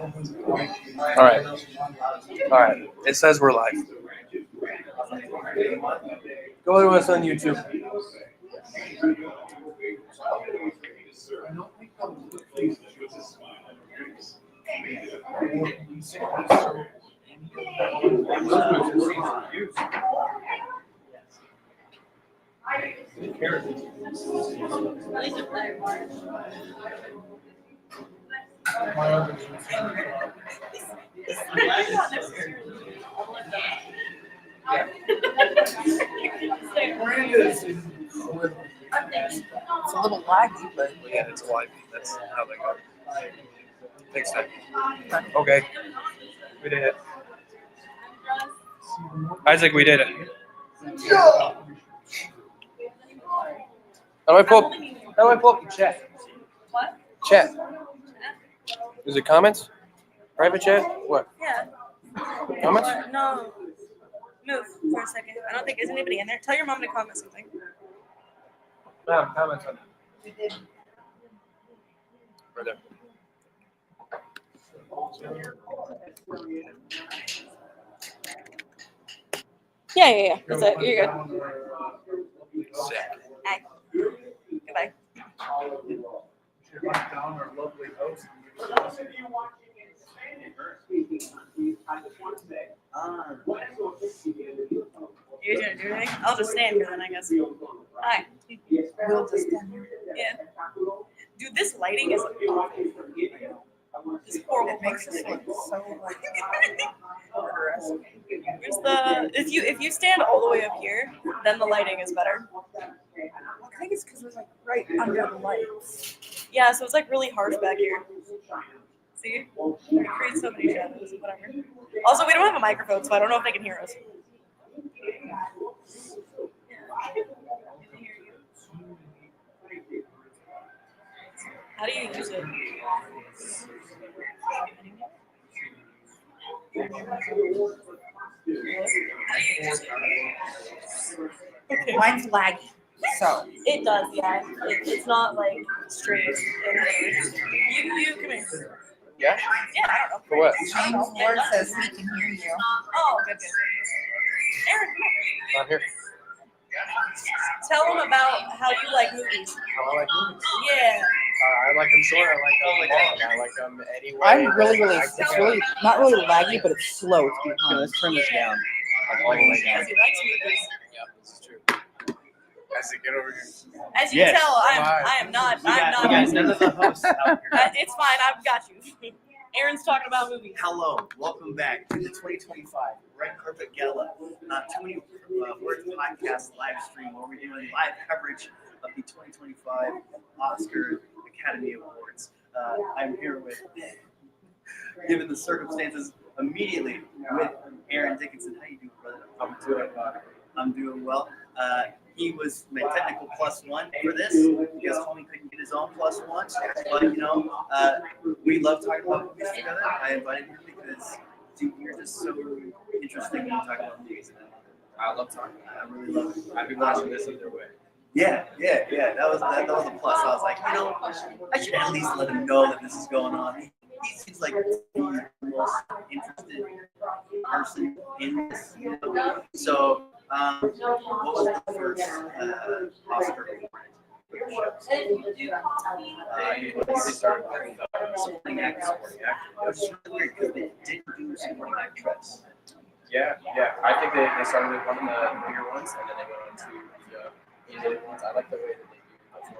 All right. All right. It says we're live. Go to us on YouTube. It's a little laggy, but Yeah, it's live. That's how they go. Takes time. Okay. We did it. Isaac, we did it. How do I pull up the chat? What? Chat. Is it comments? Private chat? What? Yeah. Comments? No. Move for a second. I don't think is anybody in there. Tell your mom to comment something. No, comments on it. Right there. Yeah. That's it. You're good. Sick. Hi. Goodbye. You're gonna do anything? I'll just stand here then, I guess. Hi. we'll just stand here. Yeah. Dude, this lighting is awful. It's horrible. It makes us look so like murderous. Where's the if you stand all the way up here, then the lighting is better. I think it's because we're like right under the lights. Yeah, so it's like really harsh back here. See? It creates so many shadows. Whatever. Also, we don't have a microphone, so I don't know if they can hear us. How do you use it? Okay. Mine's laggy, so It does, yeah. It's not like straight. You come here. Yeah? Yeah, I don't know. For what? James Ward says he can hear you. Oh, good. Aaron, come here. Not here. Tell them about how you like movies. How I like movies. Yeah. I like them short. I like them long. I like them anyway. I'm really, it's really, not really laggy, but it's slow to be Okay, honest. let's turn this down. Like all the way down. Because he likes movies. Yeah, this is true. Isaac, get over here. As you Yes. can tell, I am not. We got Isaac. none of the hosts out here. It's fine. I've got you. Aaron's talking about movies. Hello, welcome back to the 2025 Red Carpet Gala. Too Many Words podcast live stream where we're doing live coverage of the 2025 Oscar Academy Awards. I'm here with, given the circumstances, immediately with Aaron Dickinson. How you doing, brother? I'm doing well. He was my technical +1 for this because Homie couldn't get his own +1. But you know, we love talking about movies together. I invited him because dude, you're just so interesting when you talk about movies. I love talking. I really love it. I've been watching this either way. Yeah. That was a plus. I was like, you know, I should at least let him know that this is going on. He seems like the most interested person in this. You know? So. What was the first Oscar award? They started with Supporting actress. It was really weird because they didn't do supporting actress. Yeah. I think they started with one of the bigger ones, and then they went on to the animated ones. I like the way that they do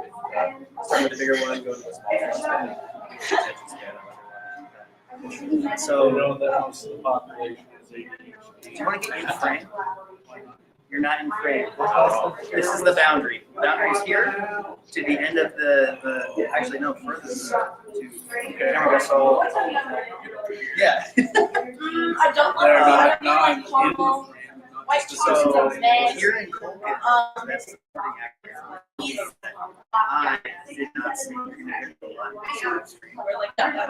the format. With, start with the bigger one, go to the smaller ones, and then attention span. So, the house of the population is 80 years. do you want to get in frame? You're not in frame. This is the boundary. The boundary is here to the end of the actually no further to camera. So yeah. I don't want to caramel. White So here in Colgan, that's the supporting actor. I did not see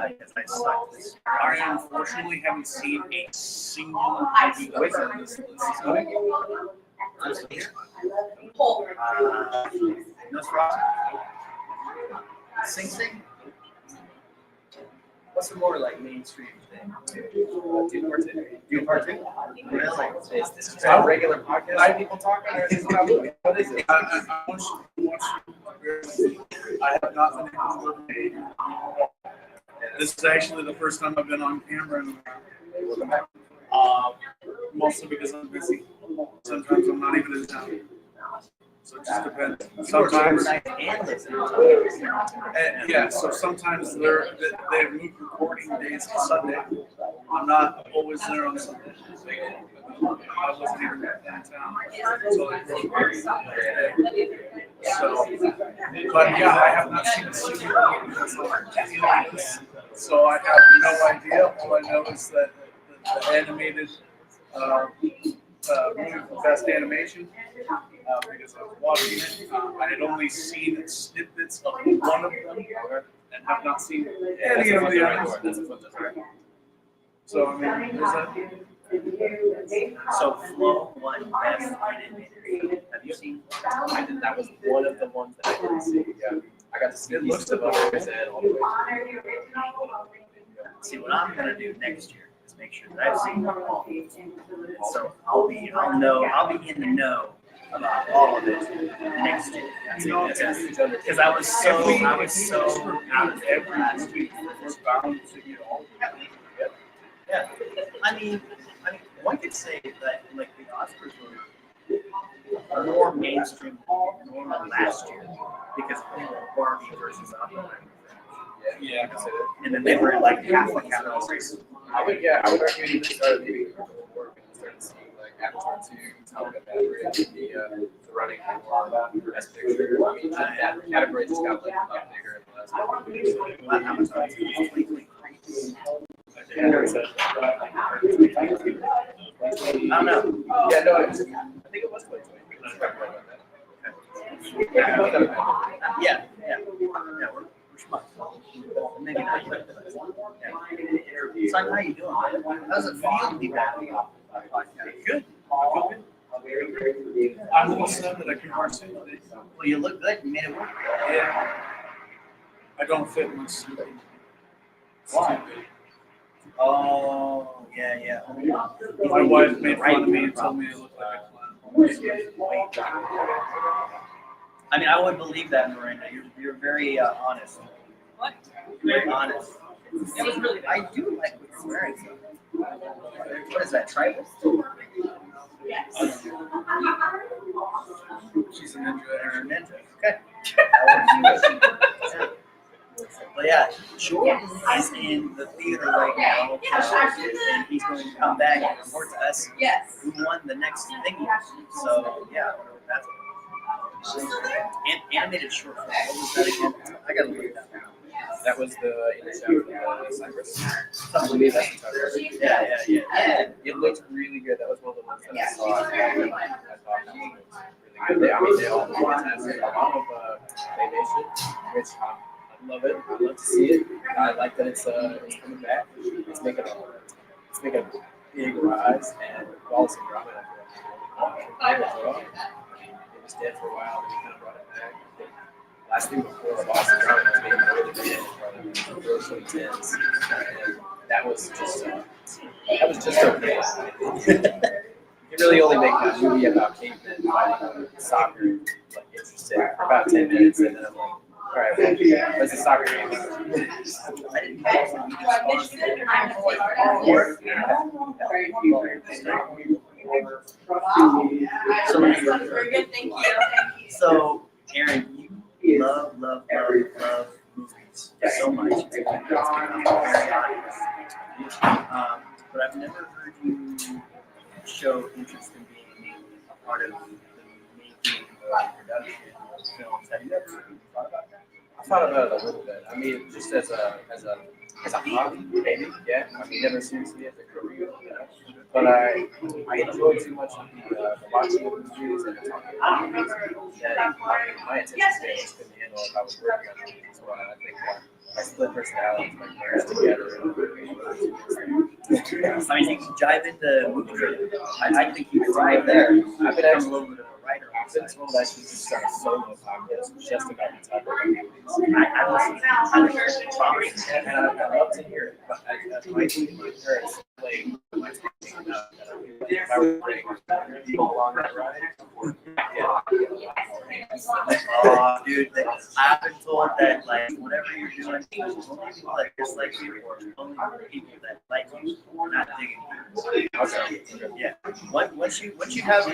because I sucked this. I unfortunately haven't seen a single movie with her this movie. Nosferatu. Sing Sing. What's the more like mainstream thing? Dude Part Two. Do part two? Really? Is this just a regular podcast? People talking, or is this about movie? What is it? I have not been able to look. This is actually the first time I've been on camera, and, mostly because I'm busy. Sometimes I'm not even in town. So it just depends. Sometimes, yeah. So sometimes they move recording days to Sunday. I'm not always there on Sunday. I wasn't even in town, so I broke So, but yeah, I have not seen a single movie that's like this. So I have no idea. All I know is that the animated movie for best animation. Because I was watching it, I had only seen snippets of one of them, and have not seen any of the others. So I mean, there's that. So Flow won best animated. Have you seen? I did. That was one of the ones that I didn't see. Yeah, I got to see most of others and all the way. See, what I'm gonna do next year is make sure that I've seen them all. So I'll be in the know about all of it next year. Because I was so out of it last week. Yeah, I mean, one could say that like the Oscars were more mainstream than normal last year because of Barbie versus Oppenheimer. Yeah, I can say that. And then they were like half the categories. I would recommend you start maybe a couple more and start seeing like Avatar 2, Top Gun Maverick, the running for best picture. I mean, that category just got like a lot bigger in the last couple of years. Avatar 2 was 2023. I don't know. Yeah, no, I think it was 2020. Yeah, we're smart. Maybe not yet, but yeah. Son, how you doing? How does it feel to be back on the podcast? Good. I'm almost sad that I can participate. Well, you look good. You made it work. Yeah. I don't fit my suit. Why? Oh, yeah. My wife made fun of me and told me I looked like a clown. I mean, I would believe that, Miranda. You're very honest. What? You're very honest. It was really. I do like what you're wearing. What is that? Tribal? Yes. She's a ninja. You're a ninja. Okay. But yeah, Jordan is in the theater right now, and he's going to come back and report to us Yes. who won the next thing. So yeah, that's animated short film. What was that again? I gotta look that up. That was the Cypress. Something that's the title. Yeah. It looked really good. That was one of the ones that I saw. I thought that was really good. They all look fantastic. A lot of animation, which I love it. I love to see it. I like that it's coming back. It's making a big rise, and Wallace and Gromit, I feel like, as well. It was dead for a while, and we kind of brought it back. Last thing before Wallace and Gromit was making really big in the early 2010s, and that was just okay. You can really only make a movie about cavemen fighting soccer like interesting for about 10 minutes, and then I'm like, all right, well, what's the soccer game? I didn't know Very good. Thank you. So, Aaron, you love movies so much. It's become very obvious. But I've never heard you show interest in being a part of the making or production of films. Have you ever thought about that? I thought about it a little bit. I mean, just as a hobby, maybe. Yeah. I mean, never seriously as a career. But I enjoy too much of the watching of movies and the talking about movies that my attention span just couldn't handle if I was working on movies. So I think I split personalities, my parents together. I mean, you can jive into movies. I think you can thrive there. I've been actually a little bit of a writer. I've been told I should just start a solo podcast just about the topic of movies. And I love to hear it, but I might be my parents like my talking about that if I were bring people along that ride. Oh, dude, I've been told that like whatever you're doing, only people that dislike you or only people that like you not digging you. Okay. Yeah. Once you have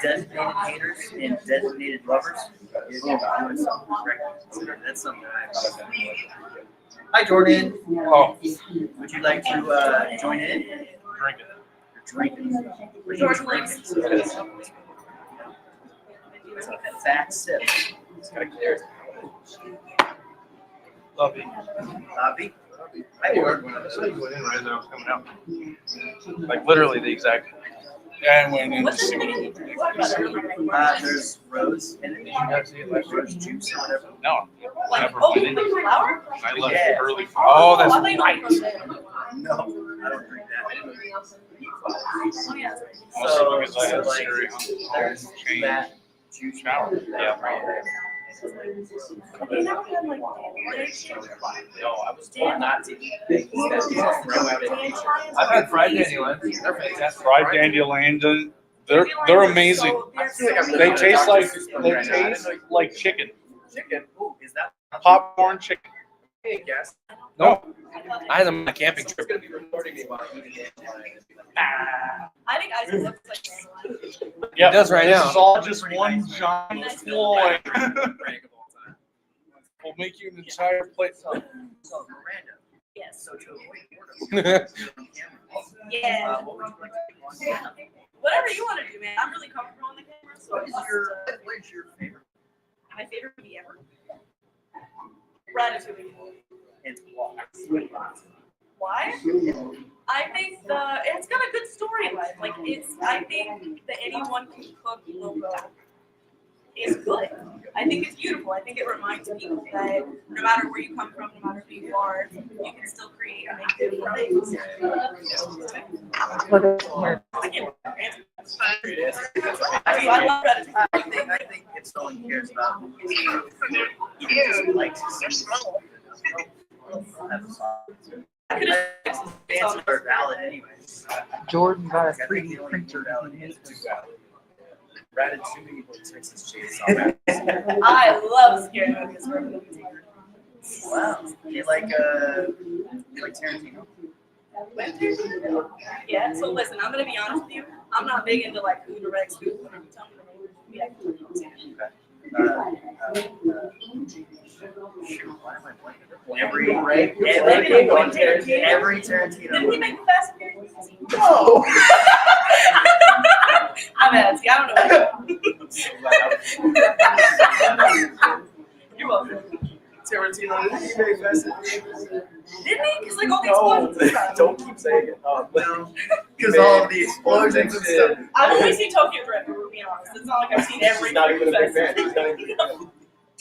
designated haters and designated lovers, you're doing something correct. That's something Hi Jordan. Oh, Would you like to join in? drinking. You're drinking. What are you drinking? It's a fat sip. It's kind of clear. Love it. Bobby? Hi Jordan. I said you went in right as I was coming out. Like literally the exact. Yeah, I went in to What's this see thing what again? There's rose and then you guys see like rose juice or whatever. No, Like, never oh, went in. like flour? I left Yeah. early. Oh, that's I thought you right. meant crochet. No, I don't drink that. Oh, yeah. Also because I had like, cereal. there's Change. that juice Shower. Yeah. You never had like orange? No, I was told not to eat things that just throw out in nature. I've had fried dandelions. They're fantastic. Fried dandelions. They're amazing. I feel like I'm They living taste in a like Dr. Seuss book right now. I didn't know like chicken. chicken. Ooh, Is that Popcorn chicken. hey, guess. No, I had them on a camping Someone's trip. gonna be recording me while I'm eating dandelion. I think Isaac looks like dandelion. Yeah, It does right this now. is all just one giant ploy. Prank of all time. We'll make you an entire plate. so Miranda? Yes. So to avoid boredom, on camera, Yeah. what would you like to do on camera? Whatever you want to do, man. I'm really comfortable on the camera, so What is your favorite my favorite movie ever? Ratatouille. and why? Why? I think it's got a good storyline. Like I think that anyone can cook logo is good. I think it's beautiful. I think it reminds people that no matter where you come from, no matter who you are, you can still create and make beautiful things. I love Ratatouille. I think if someone cares about he just likes I could have answers are valid anyways. Jordan got a I think 3D the only printer. valid It's answer too is valid. Ratatouille or Texas Chainsaw Massacre. I love scary movies for a movie theater. wow. You like Tarantino? Yeah, so listen, I'm gonna be honest with you. I'm not big into like who directs who. Whenever you tell me to make a movie, I can do it. Shoot, why am I blanking? Every Every Didn't he Tarantino. make the Fast and Furious movies? No. I'm at. See, I don't know. You're welcome. Tarantino, did he make Fast and Furious? Didn't he? Because like all these No, ones and stuff. don't keep saying it. No. Because all of the explosions and stuff. I've only seen Tokyo Drift, if we're being honest. It's not like I've seen every He's not even a big fan. Fast and He's not even a big fan.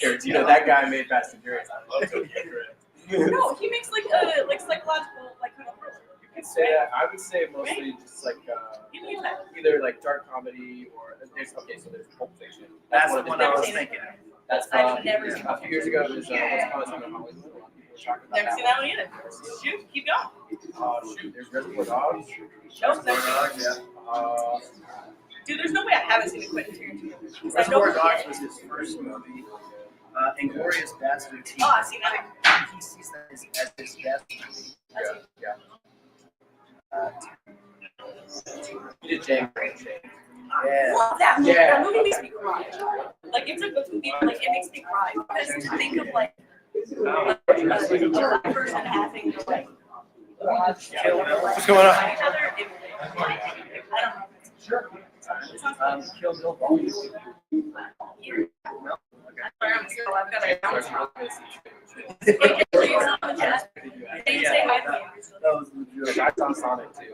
Tarantino, that guy made Fast and Furious. I love Tokyo Drift. No, he makes like psychological like kind of thriller. You could say that. I would say mostly just like You can use that. either like dark comedy or there's so there's Pulp Fiction. That's one the of one I his was big thinking ones. of. That's I've never seen a few years ago. It was Once Upon a Time in Hollywood. A lot of people were talking about Never seen that one either. Shoot, keep going. Shoot, there's Reservoir Dogs. Nope, never seen it. Uh, Dude, there's no way I haven't seen a Quentin Tarantino movie. 'Cause I Reservoir know- Dogs was his first movie. Inglourious Basterds. Oh, I've seen that. He sees that as his best movie. yeah. Uh, He did Django Unchained. yeah. Love that movie. Yeah. That movie makes me cry. Like it's a good movie, but like it makes me cry because to think of like a person having to like watch Kill Bill. What's going on? each other. I don't know. Kill Bill Volume. I'm still, I've got a They say hi to me. That was legit. I saw Sonic too.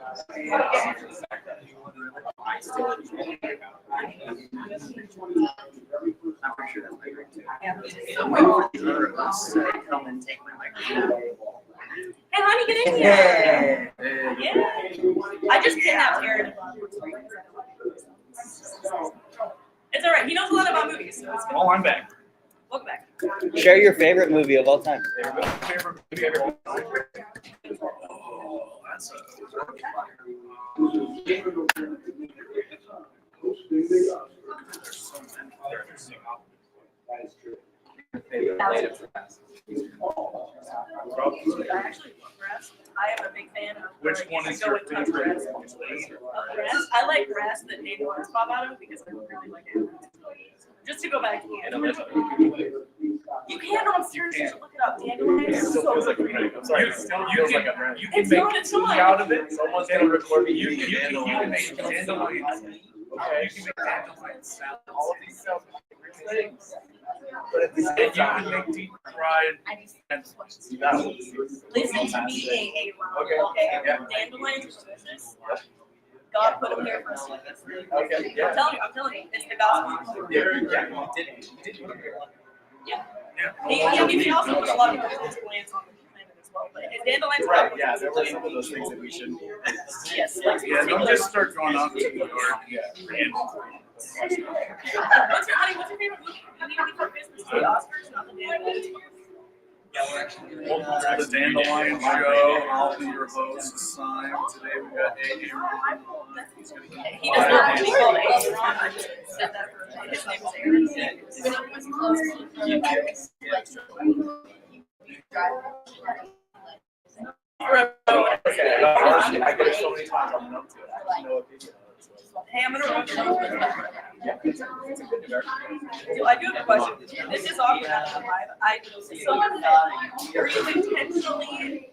I'm pretty sure that's my drink too. So wait for the other of us to come and take my microphone. Hey, honey, get in here. Yeah. Yeah. I just kidnapped Aaron. It's all right. He knows a lot about movies, so it's good. Oh, I'm back. Welcome back. Share your favorite movie of all time. Favorite movie. Oh, that's I actually love grass. I am a big fan of. Which like, one to is go your with touch favorite? grass. Of grass. I like grass that dandelions pop out of because I don't really like it. Just to go back to the you can, no, I'm serious. You should look it up. Dandelions It is still so feels like a good. brand. I'm sorry. It still feels like a brand. you can It's make not, it's tea not. out of it. Someone's gonna record me You eating a can dandelion. make dandelions. Okay. You can make dandelion salad. All of these sound like things. But at the And same you can time, make deep fried. no. Listen to me, A. Okay. Okay. Yeah. Dandelions are delicious. God put them there for us. Okay. Yeah. I'm telling you, it's the gospel. Yeah. You did. Yeah. Yeah. He also put a lot of those plants on the planet as well. But his dandelions are Right. Yeah. There were some of those things that we shouldn't. Yes. Like, Yeah, don't just start going off to the dark. Yeah. What's your favorite movie? You need to be for Christmas to the Oscars, not the Dandelions. Welcome to the Dandelion Show. I'll be your host, Simon. Today we got A. He does not have to be called Aaron. I just said that for his name is Aaron. Okay. Honestly, I get it so many times. I'm numb to it. I have no opinion on it. So. Hey, I'm gonna run through. Yeah. It's a good direction. So I do have a question. This is awkward out of the live. So were you intentionally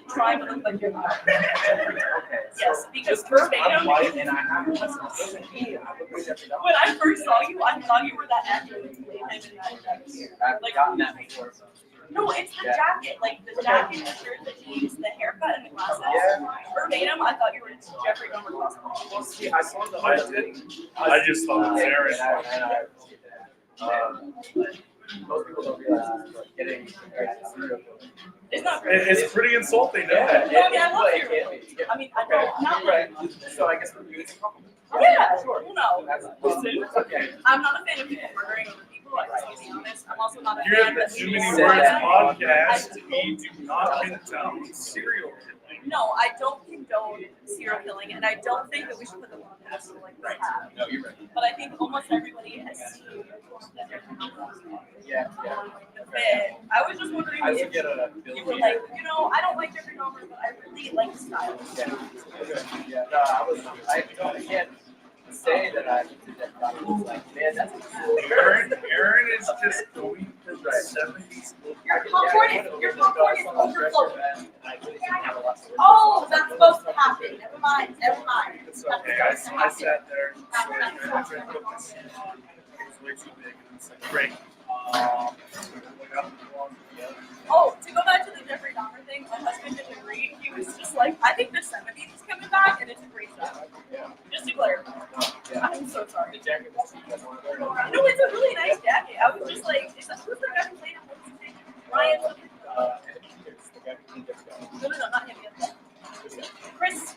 trying to look like your mom? Okay. Yes, because I'm verbatim. white and I have doesn't mean I look like every dog. When I first saw you, I thought you were that actor that's played him in that. I've gotten that before. So. No, it's the jacket, like the jacket, the shirt, the jeans, the haircut, and the glasses. Yeah. Verbatim, I thought you were Jeffrey Dahmer possible. Well, see, I saw the I didn't. I just thought it was Aaron. Most people don't realize it's like getting compared to serial killers. It's not It's pretty insulting, isn't Yeah, it? No, I mean, I love it serial can be. killers. I mean, I know, not like. So I guess we're doing a compliment. Yeah, Sure. well, no. That's okay. I'm not a fan of people murdering other people. I just to be honest. I'm also not a You're fan at that the Too people Many said Words that. podcast. We do not condone serial killing. No, I don't condone serial killing, and I don't think that we should put them on a pedestal like we have. No, you're right. But I think almost everybody has seen that there's Yeah, yeah. the fit. I was just wondering I would if get a you were like, I don't like Jeffrey Dahmer, but I really like his style. Yeah, no, I can't say that I did that. I was like, man, that's Aaron is just going for the 70s. Your popcorn is overflowing. Oh, that's supposed to happen. Never mind. It's okay. I sat there and said, it's way too big. And it's like, great. Oh, to go back to the Jeffrey Dahmer thing, my husband didn't agree. He was just like, I think the 70s is coming back, and it's a great show. Just to clarify. I'm so sorry. The jacket was No, it's a really nice jacket. I was just like, who's the guy who played it? What's his name? Ryan something? No, not him yet. Chris,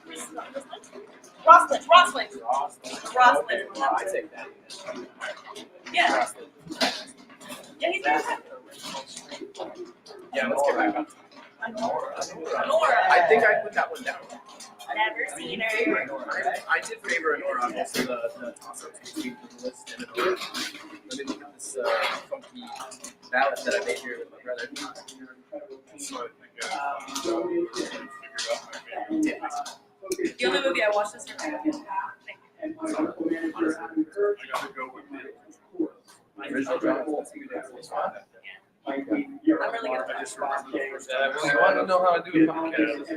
Roslin. I take that. Yeah. Yeah, he's there. Yeah, let's get back on. Nora. I think I put that one down. Never seen her. I did favor Nora on most of the toss-ups between the list and Nora. Let me look at this funky ballot that I made here with my brother. So I think The only movie I watched this year. I gotta go with it. Original draft. Let's see who does this one. I'm really good at I that. just remember the first When time. you want to know how to do a complicated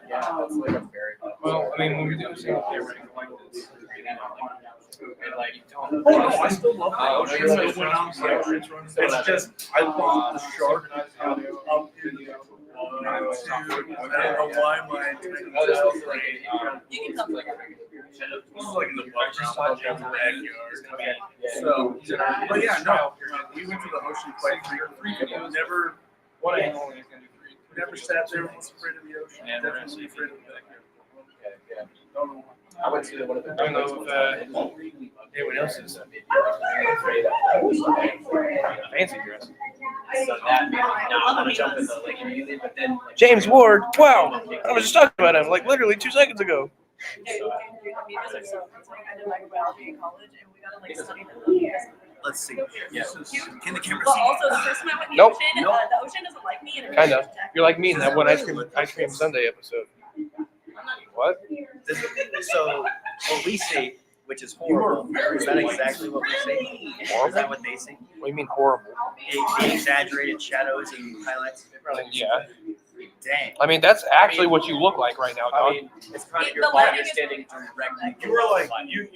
yeah, that's like a very Well, I mean, when we do a single player rank like this, and like you don't. Oh, no, I still love that. Oh, Ocean you're Still went on, so So it's just, I love the shark up in the I don't know why my Oh, there's also like a, You can come like a regular. this is like in the background, like in the backyard. Yeah. So, but yeah, no, we went to the ocean quite frequently. Never, one angle is gonna do three. never sat there and was afraid of the ocean. Yeah, we're Definitely afraid of the backyard. Yeah, yeah. Don't know why. I went to one of the. I don't know if anyone else is fancy dress. So that made me not want to jump in the lake immediately, but then like, James Ward. Wow, I was just talking about him like literally 2 seconds ago. Let's see. Yeah. Can the camera But see? also, the person I went in the Nope. ocean, the ocean doesn't like me. And Kinda. You're like me in that one ice cream Sunday episode. What? So what we say, which is horrible, is that exactly what we say? Or is that what they say? What do you mean horrible? The exaggerated shadows and highlights. Yeah. Dang. I mean, that's actually what you look like right now, I dog. mean, it's kind of The your body lighting is standing directly. You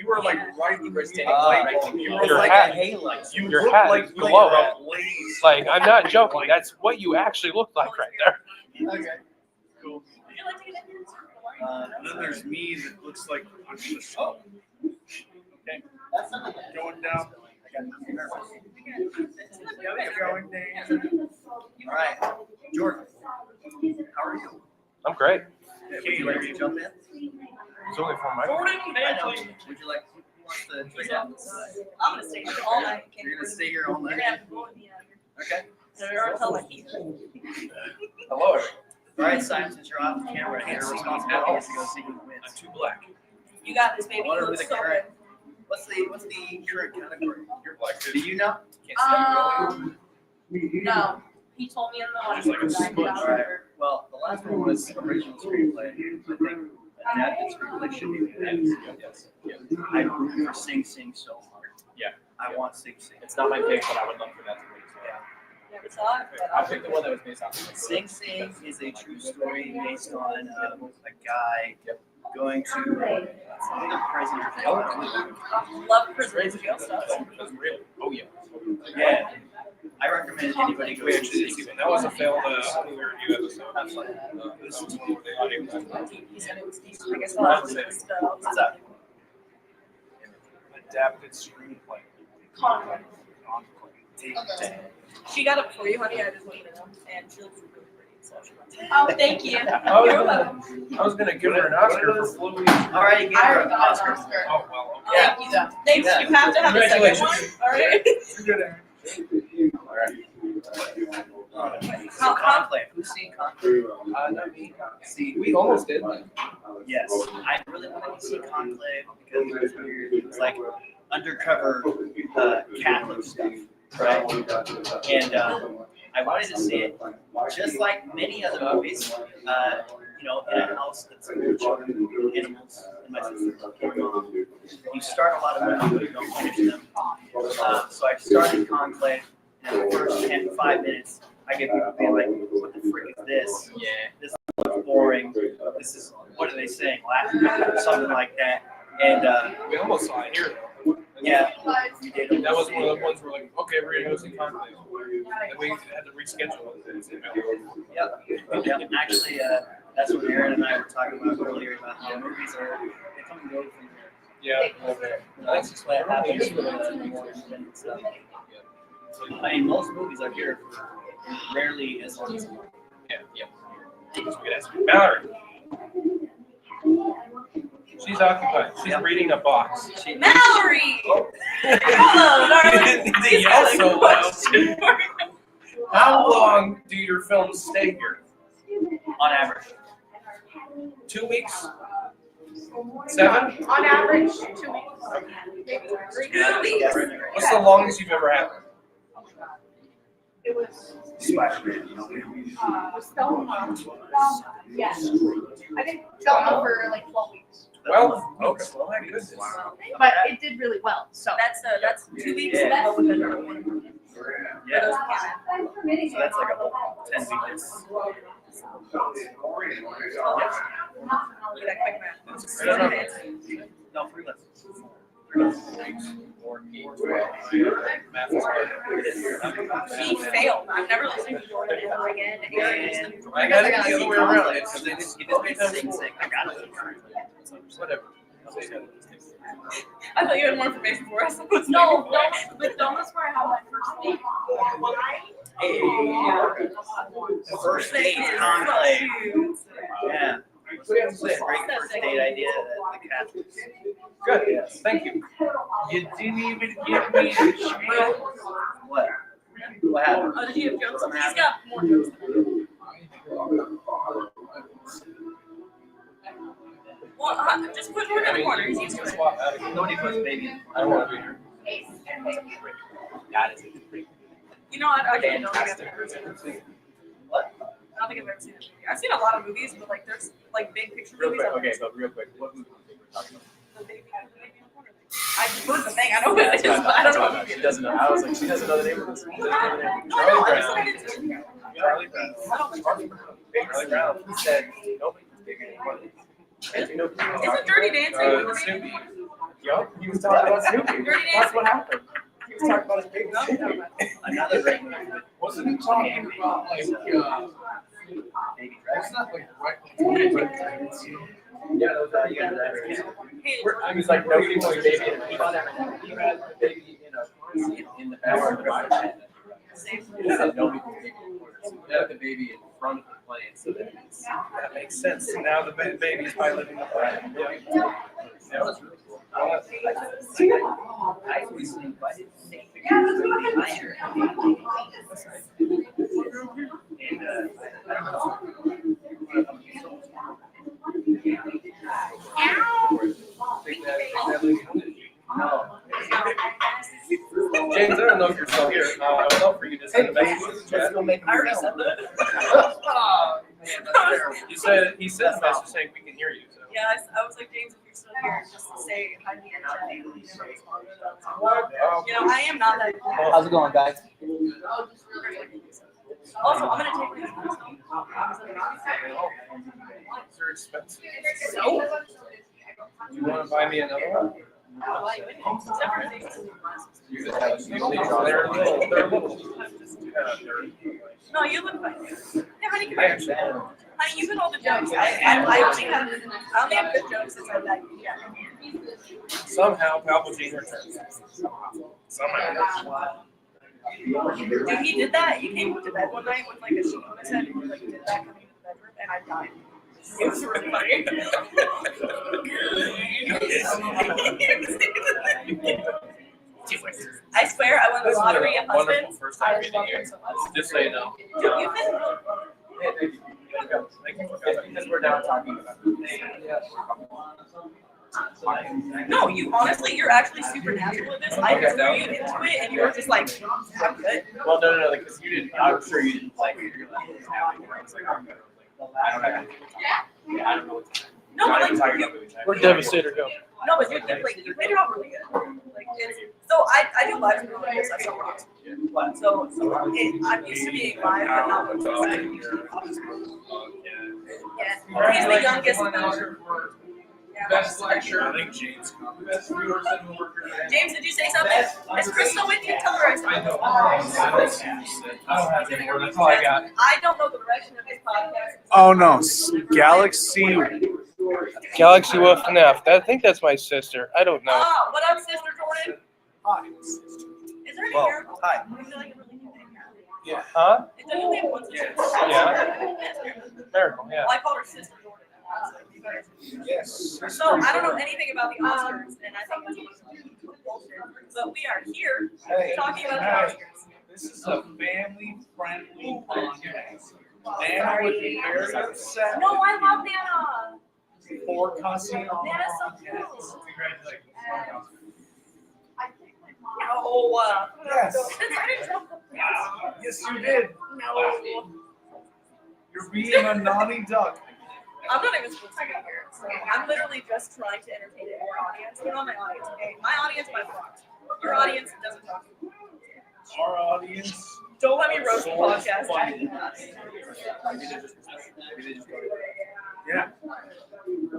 were like right You were standing Ah. directly. You below. were Your like hat- a halo. You your look hat like is you were glowing. a blaze. Like, I'm not joking. That's what you actually look like right there. Okay. Cool. Would you like to get in? And then there's me that looks like I'm just okay. Going down. Going down. All right, Jordan. How are you? I'm great. Would you like to jump in? It's only for my. Jordan, I know. Would you like? Who wants to trade out? I'm gonna stay here all night. You're gonna stay here all You're night. gonna have to go with me out here. Okay. So you're tell my keys. Hello. All right, Simon. Since you're off the camera, your responsibility is to go see who wins. I'm too black. You got this, baby. I wonder You who look the so current. good. What's the current category? You're black Do you know? No. He told me in the last Just like a one that I could All right. offer. Well, the last one was original screenplay. I think adapted screenplay should be Yes. I root for Sing Sing so hard. Yeah. I want Sing Sing. It's not my pick, but I would love for that to win. Never saw it, but I picked the one that was based on. Sing Sing is a true story based on a guy going to the prison or jail. I love prison jail stuff. That's real. Oh yeah. Yeah. I recommend anybody go see Sing Sing. That was a failed review episode. That's fine. He said it was decent. I guess I'll have to list What's up? Adapted screenplay. Conway. She got it for you, honey. I just wanted to know. And she looks really pretty. So she wants it. Oh, thank you. I was gonna give her an Oscar for floating. All right, you get her an Oscar. Oh well. Okay. Yeah. Thank you, though. Thanks. You have to have a second one. All right. So Conclave. Who's seen Conclave? Not me. See, We almost did. yes, I really wanted to see Conclave because it was weird. It was like undercover Catholic stuff, right? And I wanted to see it, just like many other movies. In a house that's full of children, animals, and my sister. You start a lot of movies, but you don't finish them. So I started Conclave, and the first 5 minutes, I get people being like, "What the frick is this? Yeah. This looks boring. This is what are they saying? Latin or something like that." And We almost saw it here. yeah, we did. That was one of the ones where like, okay, we're gonna go see Conclave. And we had to reschedule it. Yep. Actually, that's what Aaron and I were talking about earlier about how movies are they come and go from here. Yeah. A little bit. That's just what happens with more independent stuff. I mean, most movies are here for rarely as long as a month. Yeah. So we could ask Mallory. She's occupied. She's reading a box. Mallory! Hello, darling. They yell so loud. How long do your films stay here? On average. 2 weeks? 7? On average, 2 weeks. Maybe 3. 2 weeks. What's the longest you've ever had? It was Selma. Yes. I did Selma for like 12 weeks. Well, okay. Well, my goodness. But it did really well. So That's 2 weeks. Yeah. That's another one. Yeah. So that's like a whole 10 weeks. Look at that quick math. No, 3 months. He failed. I'm never listening to Jordan ever again. Aaron is the I got it the other way around. It's You just made Sing Sing. I got it. whatever. I thought you had more information for us. no, but Doma's where I had my first date. The first date Conclave. Yeah. It's a great first date idea that the Catholics You didn't even give me a spiel. What? What happened? Oh, did you have jokes? He's got more jokes than I do. Well, just put him in the corner. He's used to it. Swap out again. Nobody puts baby in the I don't want to be here. That is a great. You know, I don't think I've ever seen it. What? I don't think I've ever seen a movie. I've seen a lot of movies, but like there's like big picture Real movies. quick, okay, but real quick, what movie are we talking about? The baby in the corner. I heard the thing. I know what it is, but I don't know what movie She it is. doesn't know. I was like, she doesn't know the name of this. No, I know. Charlie I just Brown. said it's Charlie Brown. I don't think Charlie Brown. Charlie Brown. He said nobody was bigger than one. And you know, Isn't Dirty Dancing? Snoopy. Yup, he was talking about Snoopy. Dirty That's what Dancing. happened. He was talking about his baby. No, Another great movie. Wasn't he talking about like, Baby it's not like right. Yeah, you got that. Hey, He was like, nobody was baby. And he thought everything. He had the baby, in the bathroom. He said nobody was baby. So he had the baby in front of the plane, so that it's. That makes sense. Now the baby's by living the plan. That was really cool. I recently invited Nick to come to here. And I don't know. No. James, I don't know if you're still here. I would love for you to send a message to the chat. Let's go make I already said that. You said he sent a message saying we can hear you. So. Yeah, I was like, James, if you're still here, just say hi to me in chat. You never responded. What? You know, I am not that good. How's it going, guys? Also, I'm gonna take this. They're expensive. So, You want to buy me another one? I'll buy you anything. Except for these glasses. They're little. No, you look fine. Yeah, honey, come I here. actually am. Honey, you can hold the jokes. I only have good jokes since I met you. Yeah. Somehow Palpatine returns. Somehow. Dude, he did that. He came to bed one night with like a sheet on his head and he like did that coming into the bedroom and I died. It was really funny. I swear I won the This is lottery a of wonderful husbands. first I time just meeting love you. him so much. Just so you know. Dude, you've been Hey, thank you. Thank you for It's coming. because we're now talking about no, you honestly, you're actually super natural at this. I just threw you into it and you were just like, I'm good. Well, no, because you didn't. I'm sure you didn't like it. You're like, what's happening? I was like, I'm good. I don't have anything. Yeah, I don't know what's happening. No, but Not even talking like, about movie time. We're devastated. Go. no, but you like you made it out really good. Like it's, so I do live streams like this. I sell rocks. So I'm used to being live, but not with yeah. He's the youngest. Best lecture. I think James. Best viewers in the worker. James, did you say something? Is Crystal with you? Tell her I said. I don't have any more. That's all I got. I don't know the direction of this podcast. Oh no, Galaxy. Galaxy Wolf FNAF. I think that's my sister. I don't know. Oh, what up, Sister Jordan? Is there any Well, miracle? hi. I feel like a really new name. Yeah. Huh? It doesn't only have one sister. Yeah. Miracle. Yeah. Well, I called her Sister Jordan. I was like, you guys. Yes. So I don't know anything about the Oscars, and I think it's bullshit. But we are here talking about the Oscars. This is a family-friendly podcast. Nana would be very upset No, I love Nana. for cussing on Nana's so the cute. podcast. Congratulations. No. Yes. I didn't jump the fence. Yes, you did. No. You're being a naughty duck. I'm not even supposed to be here. So I'm literally just trying to entertain your audience. You're not my audience, okay? My audience, my blocks. Your audience doesn't talk to me. Our audience. Don't let me roast the podcast. Yeah.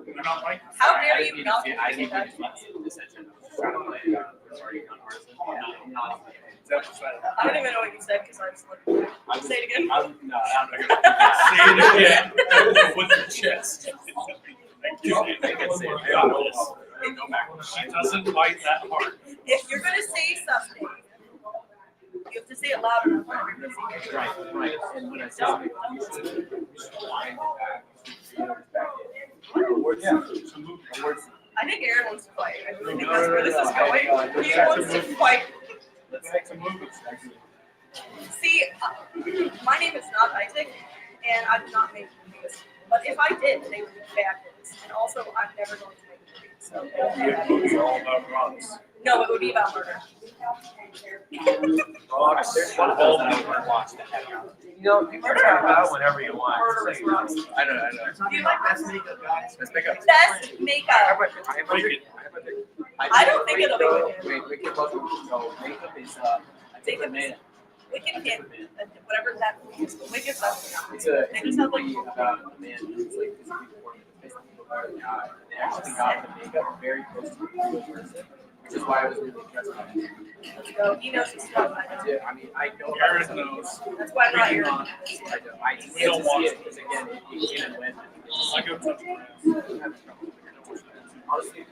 They're not like. How dare you not be I think that? I don't even know what you said because I just like, say it again. I'm not gonna Say it again with your chest. I can say it. Go back. She doesn't bite that hard. If you're gonna say something, you have to say it loud enough for everybody to hear. Right. And when I say something, you should wind it back. Words. Yeah. Words. I think Aaron wants to fight. I really think that's where this is going. He wants to fight. Let's make some movies. See, my name is not Isaac, and I do not make movies. But if I did, they would be bad ones. And also, I'm never going to make movies. So It's all about rocks. no, it would be about murder. Rocks. There's one whole movie watch that had you know, you can talk about whenever you want. Murderous rocks. I know. Do you like Best makeup, guys. Let's make up. best makeup? Wicked. I don't think it'll be Wicked. Wait, Wicked wasn't. No, makeup is a different man. Wicked can't, whatever that movie is, but Wicked's definitely not. It's a They just have like, movie about a man who's like physically deformed and basically about a guy. They actually got the makeup very close to the real person, which is why I was really impressed by it. let's go. He knows his stuff. I know. Yeah, I mean, I know Aaron about knows. That's why I'm not here. I know. I just We don't get to watch see it because again, it came and went. I go touch grass. Honestly,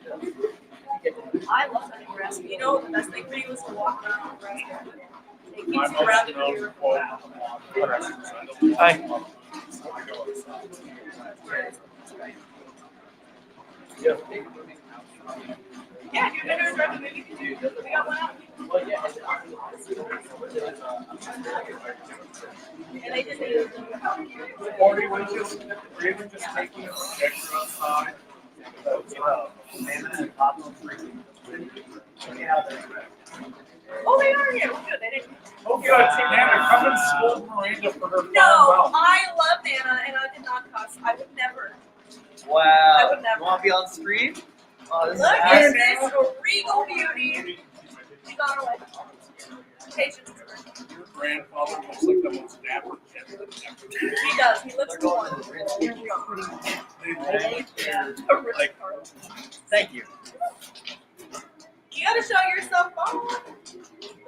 I love that grass. You know, the best thing for you is to walk around the grass. It keeps My you most grounded known here. quote. Hi. Yeah, you're gonna drive a movie. We got one out. well, yeah. And they did the Or even just taking a picture outside. Man, and Pablo freaking. Yeah, oh, they are here. Good, they didn't. Oh, good. Nana, come and scold Miranda for her No, farewell. I love Nana, and I did not cuss. I would never. Wow. I would never. You want to be on screen? Oh, this is Look at awesome. this regal beauty. She's on her way. Patience. Your grandfather looks like the most dapper kid ever. He does. He looks the one. Here we go. Like, Thank you. You gotta show yourself off.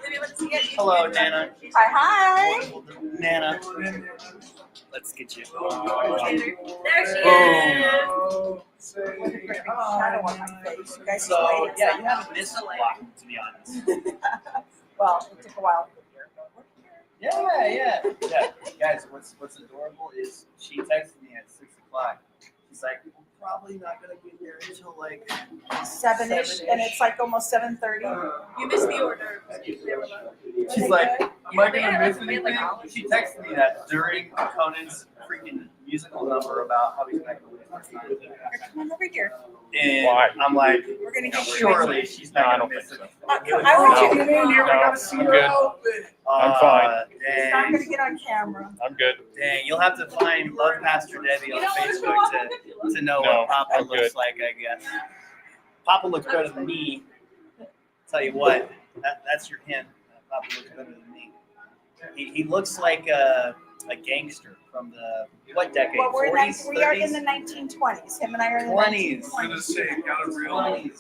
Let me see it. Hello, Nana. Hi, Wonderful. Nana. Let's get you. hi. There she Oh, is. say Shadow on my face. You guys So, waited. yeah, you haven't missed a lot, to be honest. Well, it took a while. Yeah. Guys, what's adorable is she texted me at 6 o'clock. She's like, we're probably not going to get there until like 7-ish, and it's like almost 7:30. You missed the order. They were low. She's like, am I They gonna had miss us made like anything? olives. She texted me that during Conan's freaking musical number about how he's not gonna miss anything. Come on over here. And Why? I'm like, We're gonna get you. surely she's No, I not don't gonna miss think it. I want you to Get in here, we No, gotta see I'm your good. outfit. I'm fine. It's not gonna Dang, get on camera. I'm good. dang, you'll have to find Love Pastor Debbie You on don't want to show Facebook off to, the fibula. to know No, what Papa I'm looks good. like, I guess. Papa looks better than me. Tell you what, that's your hint. Papa looks better than me. He looks like a gangster from the what decade? Well, we 40s, are in 30s? the 1920s. Him and I are in the 20s. I'm gonna say, got a real outfit.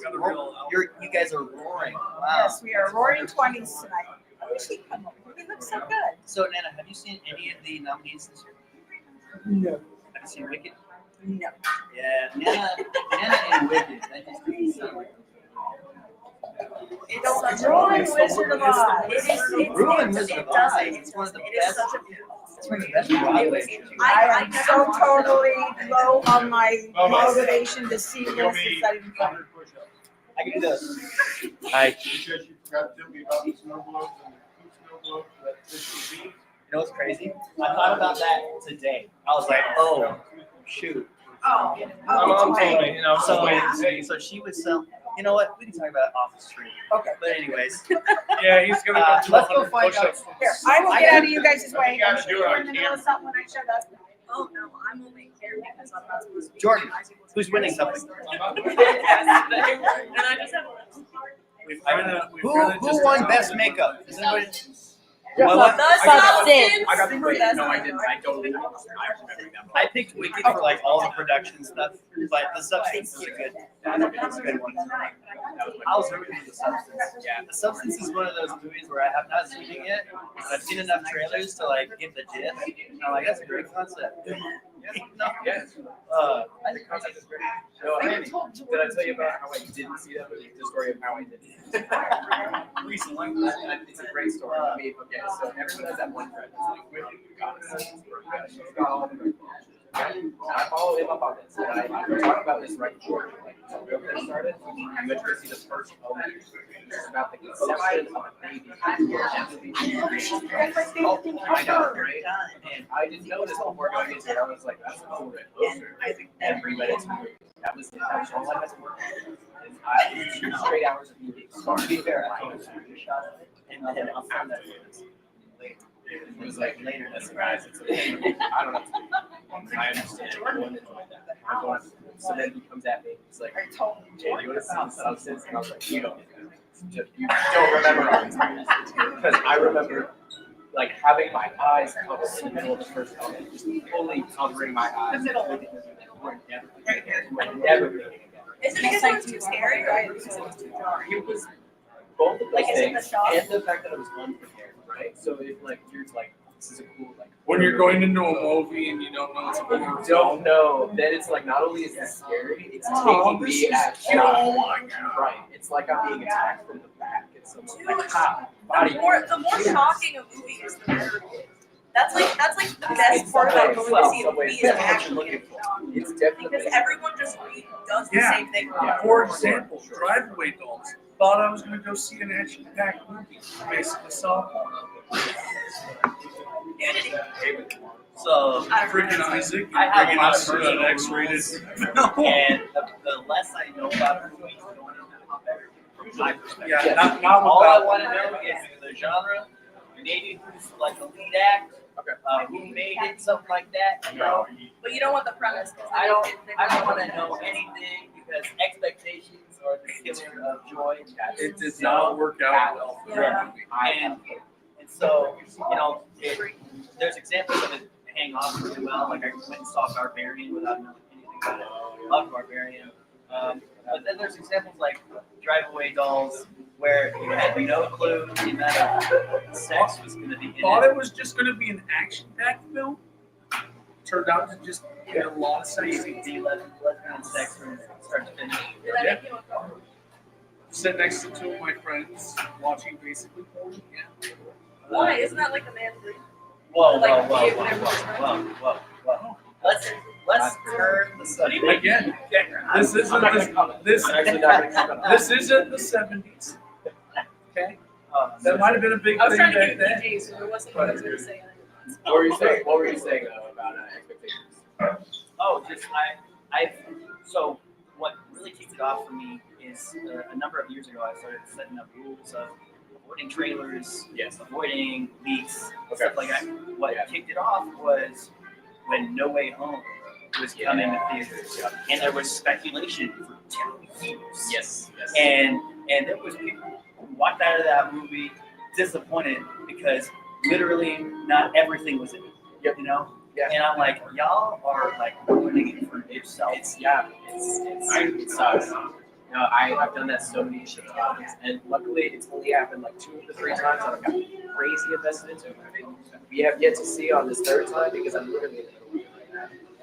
You guys are roaring. Wow. Yes, we are roaring 20s tonight. I wish he'd come over. He looks so good. So Nana, have you seen any of the nominees this year? No. Have you seen Wicked? No. Yeah, Nana and Wicked. That just doesn't sound like It's such the a Rolling beautiful Wizard of Oz. Ruin Wizard of Oz. It's one of the best. It's one of the best Broadway shows. I am so totally low on my Oh, no. motivation to see this. It's not even funny. I can do this. Hi. Because you forgot to tell me about the snow globes and the snow globes that this would be. You know what's crazy? I thought about that today. I was like, oh, shoot. Oh, My mom okay. told me, you know, So she would sell. You know what? We can talk about it off the street. Okay. But anyways, yeah, he's gonna do let's go 100 find out. push-ups. Here, I will get out of you guys' way. You I'm gotta sure do you it were on in the middle of something when I showed up. Oh no, I'm only here because I'm not supposed to be. Jordan, who's winning something? And I just have a We've kinda Who won best makeup? Does anybody? The What? substance. I got the grade. That's No, I not didn't. right. I don't think I remember that. I picked Wicked for like all the production stuff, but the substance is a good. That's a good one. I was rooting for the substance. Yeah, the substance is one of those movies where I have not seen it yet. I've seen enough trailers to like get the gist. And I'm like, that's a great concept. No. Yes. I The concept is great. No, did I tell you about how I didn't see that movie? The story of how I didn't. Recently, it's a great story. I mean, okay, so everyone has that one friend who's like really got it. She's got all the great qualities. And I follow him up on this, and I talk about this right before, like real first started, you went to go see the first Omen. It's about the conception of a baby. I know, right? And I didn't know this before going into it. I was like, that's a cool red poster. I think every Reddit's movie. That was it. That was all I had to work on. And I 2 straight hours of meetings. So to be fair, I was and then I'll find that later. It was like later, that's guys. It's okay. I don't have to do it. I understand. I'm going, so then he comes at me. He's like, "Jay, you want to see the substance?" And I was like, "You don't. You don't remember all these things." Because I remember like having my eyes covered in the middle of the first element, just fully covering my eyes. The middle. We're never thinking again. Is it because it was too scary or because it was too dark? It was both of those Like, is it the things, shock? and the fact that I was unprepared, right? So if like you're like, this is a cool like. When you're going into a movie and you don't know it's a horror You film. don't know, then it's like not only is it scary, it's taking this me is at cute. shock. Oh my God. Right. It's like I'm being attacked from the back. It's almost Dude, like ha, body. The more shocking a movie is, the better it is. That's like the best part about going to see a movie is actually getting shocked. It's definitely Because everyone just does the Yeah. same thing. For example, Drive-Away Dolls. Thought I was going to go see an action-packed movie. Basically saw Nudity. So, freaking Isaac. I have Bringing a lot us of to personal an X-rated. rules. No. And the less I know about movies going into the better, from my perspective. Yeah, not All I without. want to know is the genre, maybe who's like the lead act, who made it, something like that. You know, But you don't want the premise. 'cause I then don't they want to know anything because expectations are the killer of joy. It did not work out well for that movie. And so, you know, there's examples of it paying off really well. Like I went and saw Barbarian without knowing anything about it. Loved Barbarian. But then there's examples like Drive-Away Dolls where you had no clue the amount of sex was going to be in Thought it. it was just going to be an action-packed film. Turned out to just get a lot of sex scenes. The lesbian sex from start to finish. Did that make you uncomfortable? Sit next to 2 of my friends watching basically porn. Yeah. Why? Isn't that like a man thing? Whoa. Let's turn the subject. Again, this isn't I'm not this, gonna comment. this, I'm actually not gonna comment on this isn't the 70s. Okay, that might have been a big I was thing trying to back give you then. PJs, so there wasn't what I was going to say. What were you saying? What were you saying though about expectations? Oh, just so what really kicked it off for me is a number of years ago I started setting up rules of avoiding trailers, avoiding leaks, stuff like that. What kicked it off was when No Way Home was coming to theaters, and there was speculation for 2 years. Yes. And there was people who walked out of that movie disappointed because literally not everything was in it. You know? Yeah. And I'm like, y'all are like ruining it for yourself. It sucks. You know, I've done that so many times, and luckily it's only happened like 2 to 3 times that I've got crazy invested into it. We have yet to see on this 3rd time because I'm literally in the middle of it right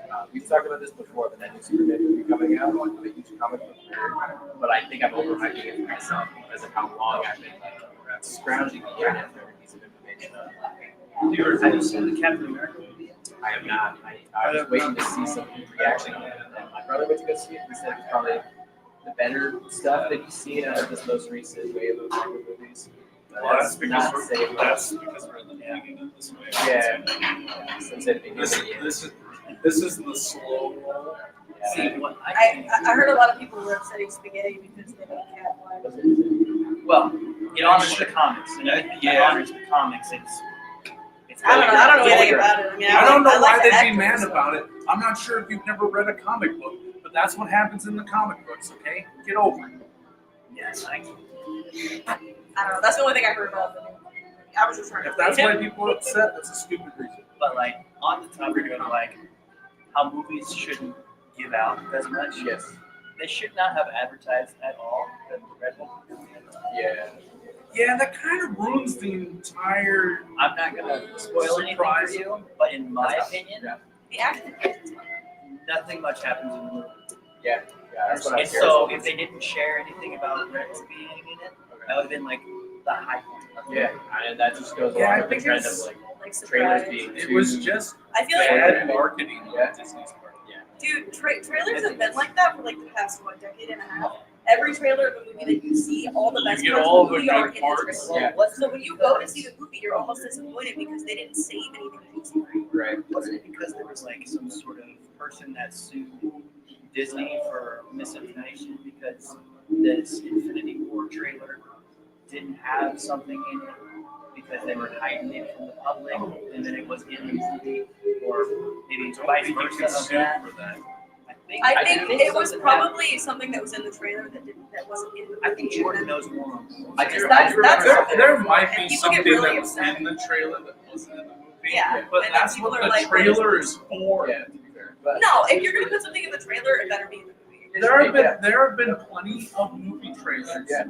now. We've talked about this before, but that new Superman movie coming out, I'm a huge comic book nerd, but I think I'm overhyping it for myself because of how long I've been like scrounging the internet for every piece of information. Have you seen the Captain America movie? I have not. I was waiting to see some reaction on it. And my brother went to go see it. He said it's probably the better stuff that he's seen out of this most recent wave of Marvel movies. Well, that's because not saying we're in the beginning of this wave. Yeah. Since it began. This is the slow roll. See, what I heard a lot of people were upsetting spaghetti because they made cat live. well, it honors the comics, and it honors the comics. It's I don't know anything about it. I mean, I don't know why like the they'd be actors. mad about it. I'm not sure if you've never read a comic book, but that's what happens in the comic books, okay? Get over it. Yes, I don't know. That's the only thing I heard about them. I was just trying to. If that's why people are upset, that's a stupid reason. but like on the topic of like how movies shouldn't give out as much. Yes. They should not have advertised at all. The Red Bull. Yeah. Yeah, that kind of ruins the entire. I'm not gonna spoil anything for you, but in my opinion, The acting. nothing much happens in the movie. Yeah. That's what I'm And so if they didn't share anything about Rex being in it, that would have been like the high point. Yeah, and that just goes Yeah, I along with the think trend of it's- like Like trailers surprise. being It was just I feel like bad marketing Yeah. on Disney's part. Yeah. Dude, trailers have been like that for like the past decade and a half. Every trailer of a movie that you see, all the best You get parts all of the the movie are good in parts. the trailer. Yeah. So when you go to see the movie, you're almost disappointed because they didn't save anything juicy. Right. Wasn't it because there was like some sort of person that sued Disney for misinformation because this Infinity War trailer didn't have something in it because they were hiding it from the public and then it was in the movie, or maybe it's vice versa of that. For that. I think it was something probably something that was in the trailer that wasn't in the movie. I think Jordan knows more. There might be And people something get really that was upset. in the trailer that wasn't in the movie. Yeah, But and then that's people what are the like, trailer is for. Yeah, to be fair. But No, if you're gonna put something in the trailer, it better be in the movie. There have been plenty of movie trailers Yeah.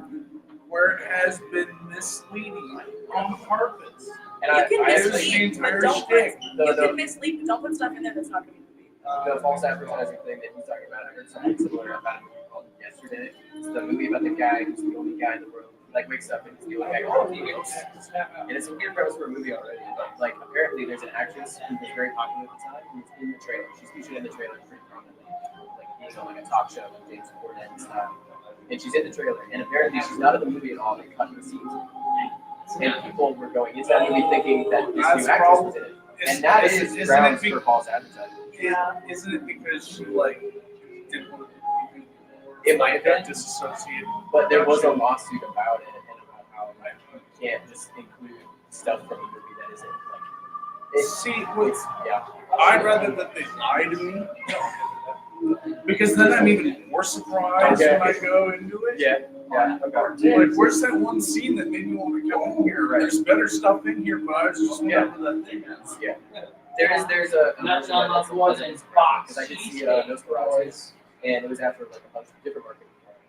where it has been misleading on purpose. And You I can it was the mislead, but entire don't put. shtick. You can mislead, but don't put stuff in there that's not gonna be in the movie. the false advertising thing that he's talking about, I heard something similar about a movie called Yesterday. It's the movie about the guy who's the only guy in the world, like wakes up and he's the only guy who knows. And it's a weird premise for a movie already, but like apparently there's an actress who was very popular at the time who's in the trailer. She's featured in the trailer pretty prominently, like being on like a talk show with James Corden and stuff. And she's in the trailer, and apparently she's not in the movie at all. They cut the scenes. And people were going into that movie thinking that this new actress was in it. And that is grounds for false advertising. Yeah, isn't it because she like didn't want to be It might have been. disassociated? But there was a lawsuit about it and about how like you can't just include stuff from a movie that isn't like it's yeah. I'd rather that they lie to me because then I'm even more surprised Okay. when I go into it. Yeah. Okay. Like, where's that one scene that made me want to come in here? Right. There's better stuff in here, but I was just whatever that thing is. Yeah. There's a That's not the ones in box. because I did see Nosferatu, and it was after like a bunch of different marketing.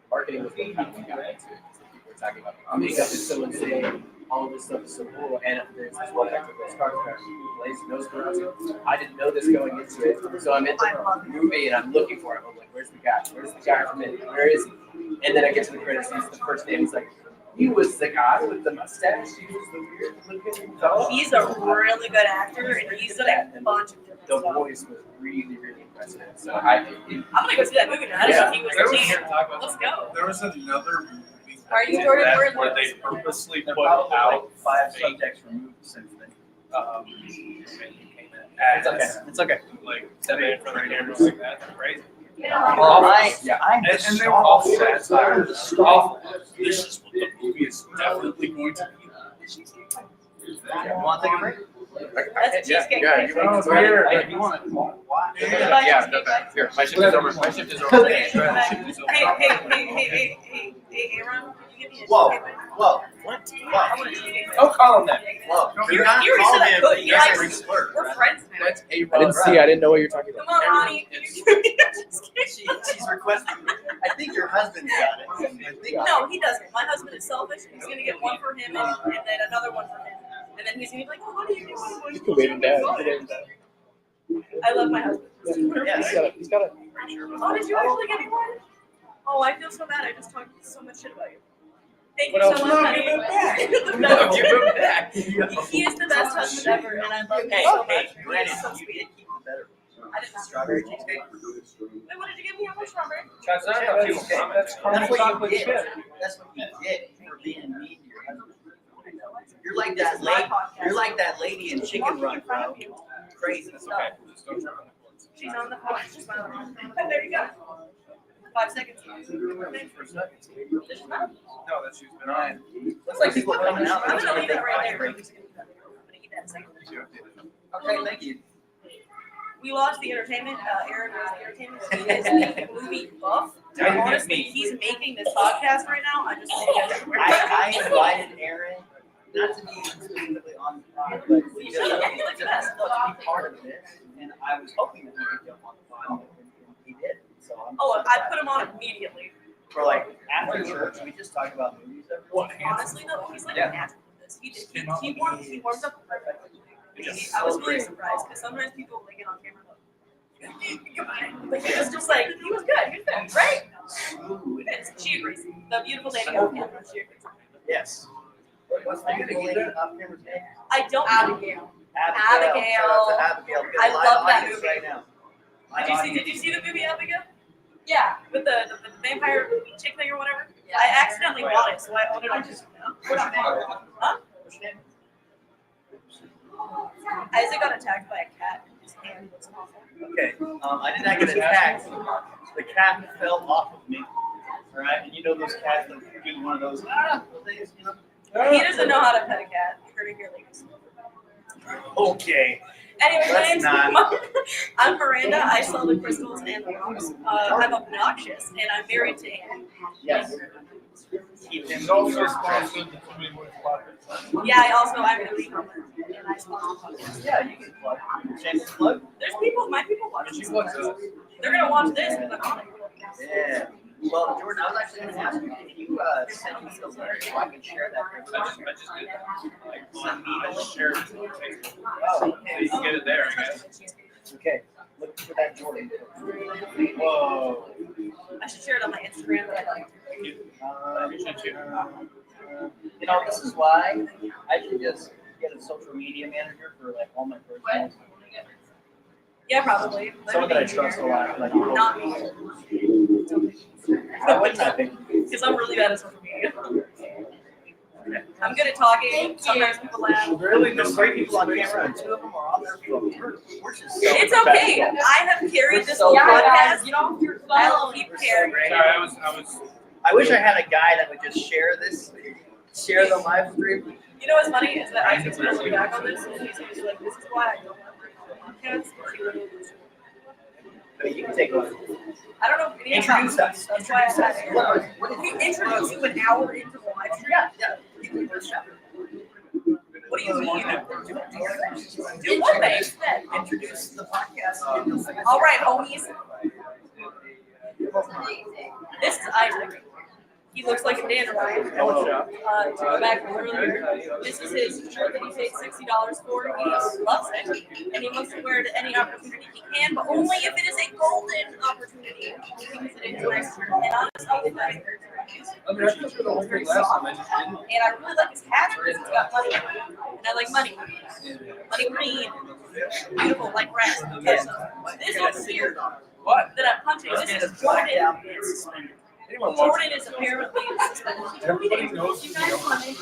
Marketing was what kind of got into it because people were talking about makeup is so insane, all of this stuff is so cool, and there's this one actor, Chris Carter, who plays Nosferatu. I didn't know this going into it, so I'm in the movie and I'm looking for him. I'm like, where's the guy? Where's the guy from it? Where is he? And then I get to the credits, he's the first name. He's like, he was the guy with the mustache. He was the weird looking fellow. He's a really good actor, and he's done a bunch of different The stuff. voice was really, really impressive. So I think I'm gonna go see that movie now. I didn't know he was There a was- teen. Let's go. There was another movie Are you that Jordan did that Word where they Lewis? purposely There put probably out like 5 fake, subjects removed since then. ads. It's okay. Like that in front of the cameras like that. That's crazy. Well, Yeah. I'm And they were all satire. This is what the movie is definitely going to be. Want to take a break? That's a cheesecake. Yeah, cake. you want to Here. If you want to watch. Yeah, no bad. Here, my shift is over. My shift is over. Hey, Aaron, can you give me a Whoa, cheesecake? whoa. I want a cheesecake. Don't call him that. Whoa. You're not said calling that him good. the You're angry like, slur. we're friends now. That's a I didn't see. I didn't know what you're talking Come about. on, Ronnie. Can you give me a cheesecake? She's requesting. I think your husband got it. I think. No, he doesn't. My husband is selfish. He's gonna get one for him and then another one for him. And then he's gonna be like, oh, what do you do? You can wait him down. You can wait him down. I love my husband. Yes. He's got a. Oh, did you actually get me one? Oh, I feel so bad. I just talked so much shit about you. Thank you What so else? much, No, honey. give it back. The No, best. give him back. He is the best husband ever, and I love him Hey, so hey, much. He granted, is so you sweet. did keep the better. I did not. Strawberry cheesecake. Wait, what did you give me? How much strawberry? That's That's caramel what chocolate you get. chip. That's what you get for being mean to your husband. You're like that lady. You're like that lady in Chicken Run, bro. Crazy. That's okay. Just don't try on the She's on the phone. She's smiling. There you go. 5 seconds. No, that's she's been on. Looks like people are coming out. I'm gonna leave it right there. I'm just gonna eat that second. Okay, thank you. We lost the entertainment. Aaron was the entertainment. He is the movie buff. And honestly, he's making this podcast right now. I just think that's I invited Aaron, not to be specifically on the pod, but he does to be part of this, and I was hoping that he could jump on the pod, and he did. So I'm Oh, I put him on immediately. for like after church, we just talk about movies. Honestly, though, he's like a natural at this. He warms up perfectly. I was really surprised because sometimes people like get on camera like he was just like he was good. He was good, right? It's she agrees. The beautiful lady on camera. She agrees. Yes. What's the beautiful lady on camera's name? I don't know. Abigail. Abigail. Shout out to Abigail. Get a I live love that audience movie. right now. Did you see the movie Abigail? Yeah. With the vampire chick thing or whatever? Yeah. I accidentally bought it, so I owned it on just Huh? Isaac got attacked by a cat. His hand was awful. Okay, I did not get attacked. The cat fell off of me. All right, and you know those cats that do one of those things, you know. He doesn't know how to pet a cat. You heard it here, ladies. Okay. Anyway, my Let's name's not. I'm Miranda. I sell the crystals and the rocks. I'm obnoxious, and I'm married to Anne. Yes. Keep him He's also sponsored the Swimming with Podcast. Yeah, I'm the lead owner, and I sponsor podcasts. Yeah, you can plug. Shameless plug. There's people, my people watch She this. plugs us. They're gonna watch this because I'm on it. Yeah. Well, Jordan, I was actually going to ask you, can you send me the link so I can share that? I just did that. Like, I just shared it to Facebook. Oh, So okay. you can get it there, I guess. Okay. Look for that Jordan. Whoa. I should share it on my Instagram that I like. Thank you. You know, this is why I should just get a social media manager for like all my personal. Yeah, probably. Someone that I trust a lot. Like, Not me. why wouldn't I think? Because I'm really bad at social media. I'm good at talking. Sometimes people laugh. Really, there's 3 people on camera and 2 of them are on their phone. We're just so It's okay. I have carried this whole Yeah, guys, podcast. get off your I will phone. keep We're so carrying great. it. Sorry, I was. I wish I had a guy that would just share the live stream. You know what's funny is that Isaac's going to look back on this and he's going to be like, this is why I don't want to do podcasts. But you can take one. I don't know if any Introduce us. That's why I Introduce us. had What it. We introduced you an hour into the live stream. Yeah. You can first shot. What do you mean? Do What makes Introduce the podcast. All right, homies. This is Isaac. He looks like a dandelion. To go back from earlier, this is his shirt that he paid $60 for. He loves it, and he wants to wear it at any opportunity he can, but only if it is a golden opportunity. Because it is a nice shirt, and honestly, I think I mean, I pictured the whole thing last time. I just didn't. and I really like his hat because it's got money, and I like money. Money green, beautiful like grass. This over here What? that I'm punching, this is Jordan. Anyone wants Jordan is apparently suspended. Everybody knows You guys want it?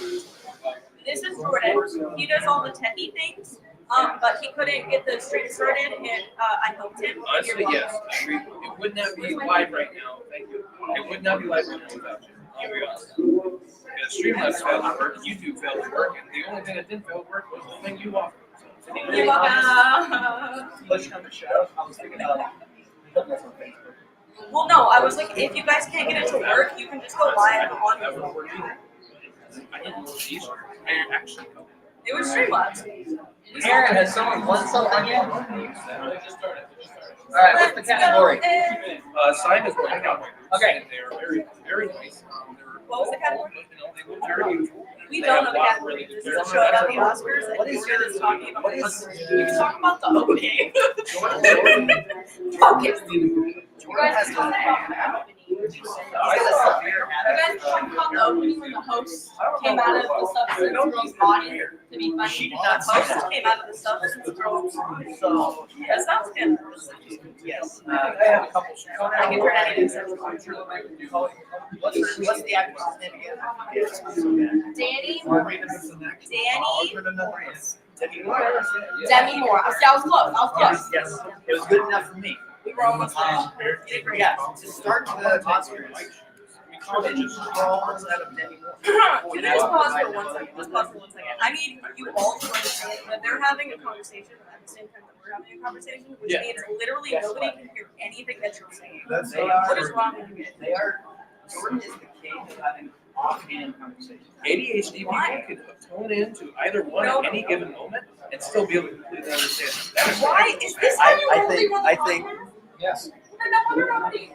This is Jordan. He does all the techie things, but he couldn't get the stream started, and I helped him. Honestly, yes. It would not be live right now. Thank you. It would not be live right now without you. I'll be honest. The Streamlabs failed to work, YouTube failed to work, and the only thing that didn't fail to work was the thing you offered. So, You're welcome. Push on the show. I was thinking about putting this on Facebook. Well, no, I was like, if you guys can't get it to work, you can just go live on That the would work either. I didn't know these were actually cool. It was Streamlabs. Aaron, has someone won something yet? They just started. All right, what's the category? Simon is working out. Okay. They're very, very nice. What was the category? You know, they look very beautiful. We don't know the category. This is a show about the Oscars, and he's here that's talking about the Oscars. You can talk about the opening. Focus. You guys talk about you guys talking about the opening when the host came out of the substance girl's body to be funny? She did The not say host that. came out of the substance girl. So, That sounds good. yes. I have a couple. I can turn anything sexual. What's the actress's name again? Danny, Danny. Demi Moore. I was close. Yes, yes. It was good enough for me. We were almost there. You did great. Yeah, to start the Oscars, we just crawled out of Demi Moore. Can I just pause for 1 second? Just pause for 1 second. I need you all to understand that they're having a conversation at the same time that we're having a conversation, which Yeah. means literally nobody can hear anything that you're saying. They What is are, wrong with you? they are, Jordan is the king of having offhand conversations. ADHD people can tune in to either one at any given moment and still be able to completely understand. That is Why is this how you only run the I think- podcast? Yes. Then no wonder nobody.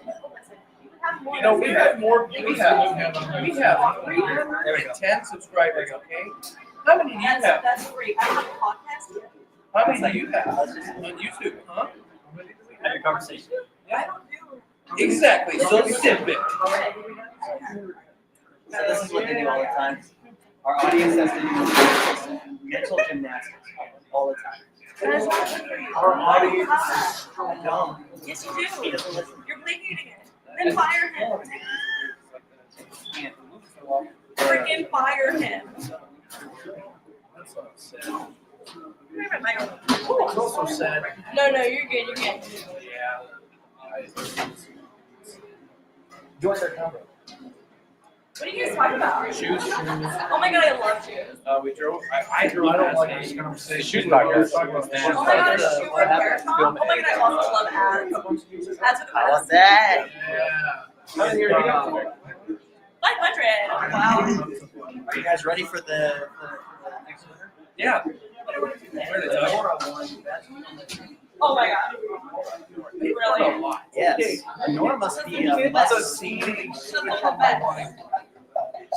You know, we have more. We have 310 subscribers. Okay. How many do you have? That's great. I have a podcast yet. How many do you have on YouTube? Huh? Have your conversation. I don't do. Exactly. So sip it. So this is what they do all the time. Our audience has to do mental gymnastics all the time. That is not good for you. Our audience is Dumb. Yes, you do. You're placating it. Then fire him. Freaking fire him. That's so sad. It's also sad. No, you're good. You're good. Yeah. Join their combo. What are you guys talking about? Shoes. Oh my god, I love shoes. We drove. I drove I don't past like a this conversation. shoe podcast. Oh my god, shoe and hair talk. Oh my god, I also love ads. Ads are the I want best. that. Yeah. How many years ago? 500. Wow. Are you guys ready for the next winner? Yeah. Where did I? Oh my god. Really? Yes. Nora must be a That's a must. scene. Shut the fuck up.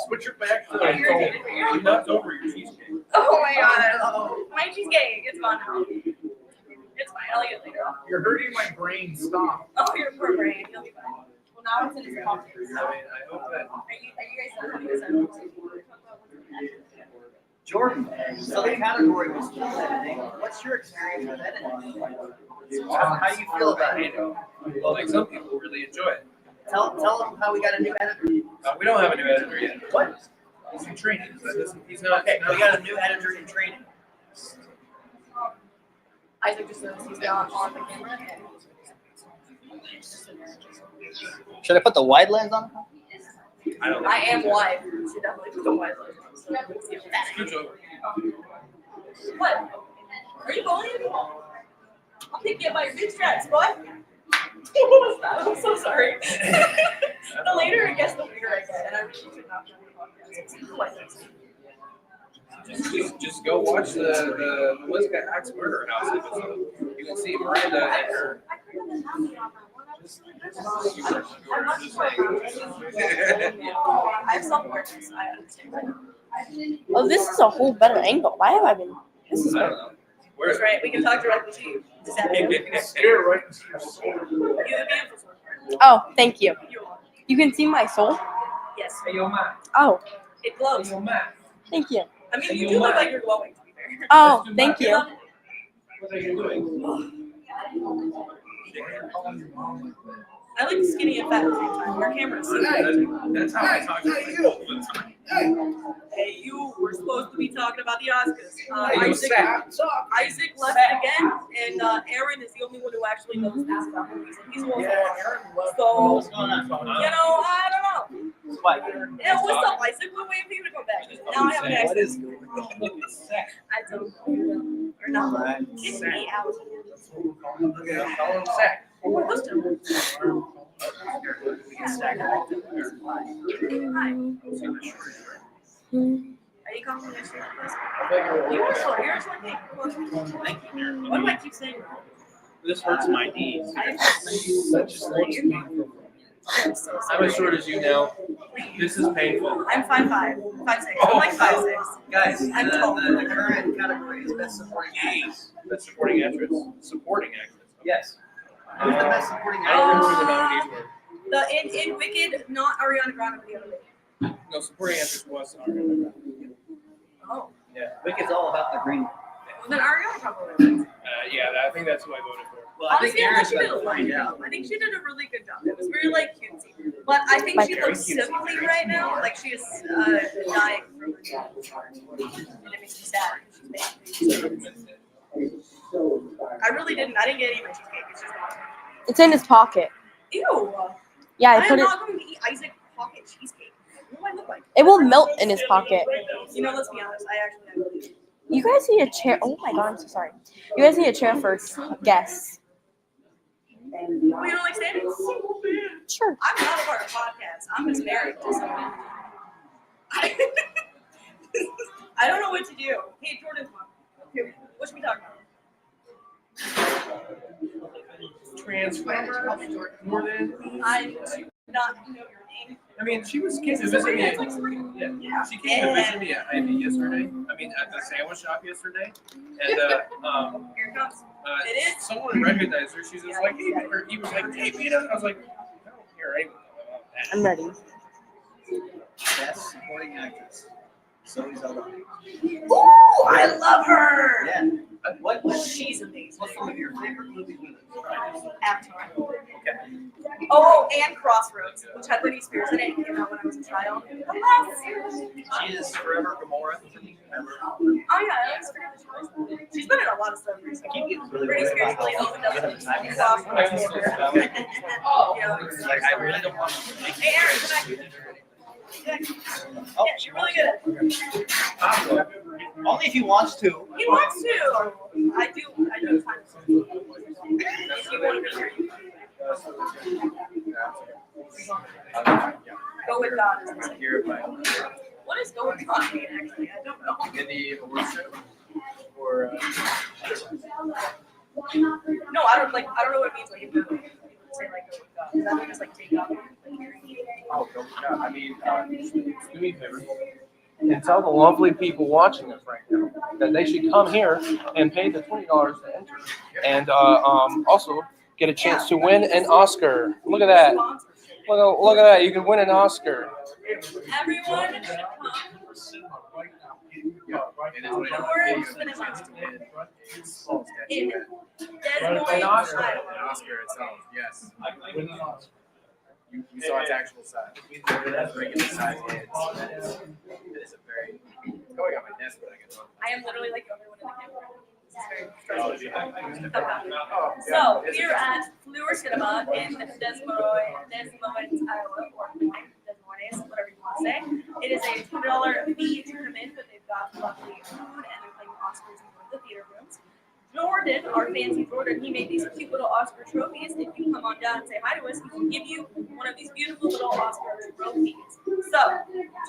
Switch your back to Are you irritated? you knocked over your cheesecake. Oh my god. My cheesecake. It's gone now. It's fine. I'll eat it later. You're hurting my brain. Stop. Oh, your poor brain. You'll be fine. Well, now it's in his pocket. I mean, I hope that. Are you guys done? Jordan, so the category was film editing. What's your experience with editing? How do you feel about it? Well, like some people really enjoy it. Tell them how we got a new editor. We don't have a new editor yet. What? He's in training. He's not. Okay, we got a new editor in training. Isaac just knows he's not on the camera. Should I put the wide lens on? I don't know. I am wide. You should definitely put the wide logo on. So that makes you fat. Scooch over. What? Are you bullying me? I'll pick you up by your bootstraps, boy. What was that? I'm so sorry. The later it gets, the weirder I get, and I really should not join the podcast. Just go watch the Melissa Axe Murder House episode. You can see Miranda and her. I have self-awareness. I understand. Oh, this is a whole better angle. Why have I been? This is I don't know. Where's That's right. We can talk directly to you. Is that it? Stare right into your soul. You have a beautiful sword. Oh, thank you. You are. You can see my soul. Yes. Hey, yo, man. Oh, It glows. Hey, yo, man. thank you. I mean, you do look like you're glowing, to be fair. Oh, thank you. What are you doing? I like skinny and fat at the same time. Your camera's so good. That's how I talk to you. Hey, you were supposed to be talking about the Oscars. Hey, you Isaac left again, and Aaron is the only one who actually knows basketball movies, and he's one of them. So, What's going on? I don't know. What? Yeah, what's up, Isaac? We're waiting for you to come back. Now I have an What accent. is going on with sex? I don't know. Or not. Kick me out. Okay, call him sex. Oh, those two. Hi. Are you calling me next year? You are short. You're short. What do I keep saying? This hurts my knees. I'm I'm as short as you now. This is painful. I'm 5'5", 5'6". I'm like 5'6". Guys, I'm the tall. current category is best supporting actress. That's supporting actress. Supporting actress. Yes. Who's the best supporting I don't remember who the Uh, nominees were. In Wicked, not Ariana Grande, but the other lady. No, supporting actress was Ariana. Oh, Yeah. Wicked's all about the green. well, then Ariana probably wins. Yeah, I think that's who I voted for. Well, I think Honestly, I Aaron's thought she did about a to find really out. I think she did a really good job. It was very like cutesy, but I think Like she very looks simply right now, like she is dying from her job. And it makes me sad. She's bad. I really didn't. I didn't get any of my cheesecake. It's just gone. It's in his pocket. Ew. Yeah, I I am put it. not going to eat Isaac pocket cheesecake. What do I look like? It will melt in his pocket. You know, let's be honest. I actually have. You guys need a chair. Oh my god, I'm so sorry. You guys need a chair for guests. Oh, you don't like standing? Sure. I'm not a part of podcasts. I'm just married to someone. I don't know what to do. Hey, Jordan's mom. Here, what should we talk about? Transformer. More than. I do not know your name. I mean, she came to visit me. Yeah, she came to visit me at Ivy yesterday. I mean, at the sandwich shop yesterday, and Here it comes. It is. someone recognized her. She's just like, hey, or he was like, hey, Peter. I was like, I don't care anything about that. I'm ready. Best supporting actress. Zoe Saldana. Ooh, I love her. Yeah. She's amazing. What's one of your favorite movies with it? Avatar. Okay. Oh, and Crossroads, which had Britney Spears in it. It came out when I was a child. She is forever Gamora. Oh yeah, I always forget that she was. She's been in a lot of stuff recently. Britney Spears really opened up the Crossroads for her. Yeah. Like, I really don't want to. Hey, Aaron, come back. Yeah, you're really good. Only if he wants to. He wants to. I do find it. If you want to be here, you can. Go with God. What is go with God mean, actually? I don't know. In the awards show? Or No, I don't know what it means when you go. Say like go with God. Does that mean just like take off? oh, no, I mean, Do me a favor. And tell the lovely people watching us right now that they should come here and pay the $20 to enter, and also get a chance to win an Oscar. Look at that! Look at that! You can win an Oscar. Everyone should come. and it's one of the chance to win a small In statuette. Des Moines, Iowa. An Oscar itself, yes. You saw its actual size. That's regular size heads. That is a very. It's going on my desk, but I get on. I am literally like the only one in the camera. This is very stressful. So here at Fleur Cinema in Des Moines, Iowa, or Des Moines, whatever you want to say. It is a $2 fee to come in, but they've got lovely food and they're playing Oscars in one of the theater rooms. Jordan, our fancy Jordan, he made these cute little Oscar trophies. If you come on down and say hi to us, he can give you one of these beautiful little Oscar trophies. So,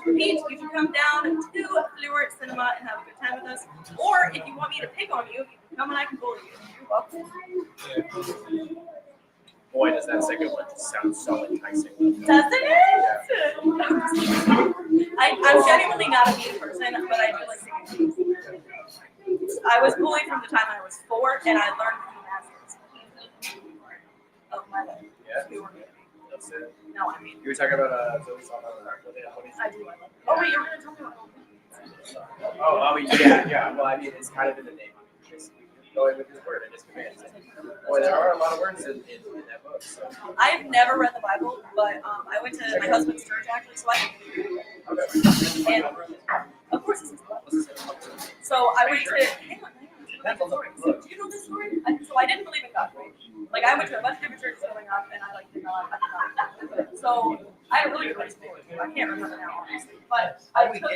to repeat, you can come down to Fleur Cinema and have a good time with us. Or if you want me to pick on you, you can come and I can bully you. You're welcome. Boy, does that second one just sound so enticing. Doesn't it? I'm genuinely not a mean person, but I do like singing. I was bullied from the time I was 4, and I learned from the masters of my life. Yeah. That's it. No, I mean, You were talking about Zoe Saldana. I do. Oh, wait, you're going to tell me what? Oh, I mean, yeah. Well, I mean, it's kind of in the name. Just going with his word and his commands. Boy, there are a lot of words in that book. So. I've never read the Bible, but I went to my husband's church actually, so I can and of course it's his Bible. So I went to hang on. Do you know this story? So I didn't believe in God. Like I went to a bunch of different churches growing up, and I did not. So I had a really good high school. I can't remember now, honestly. But I went to.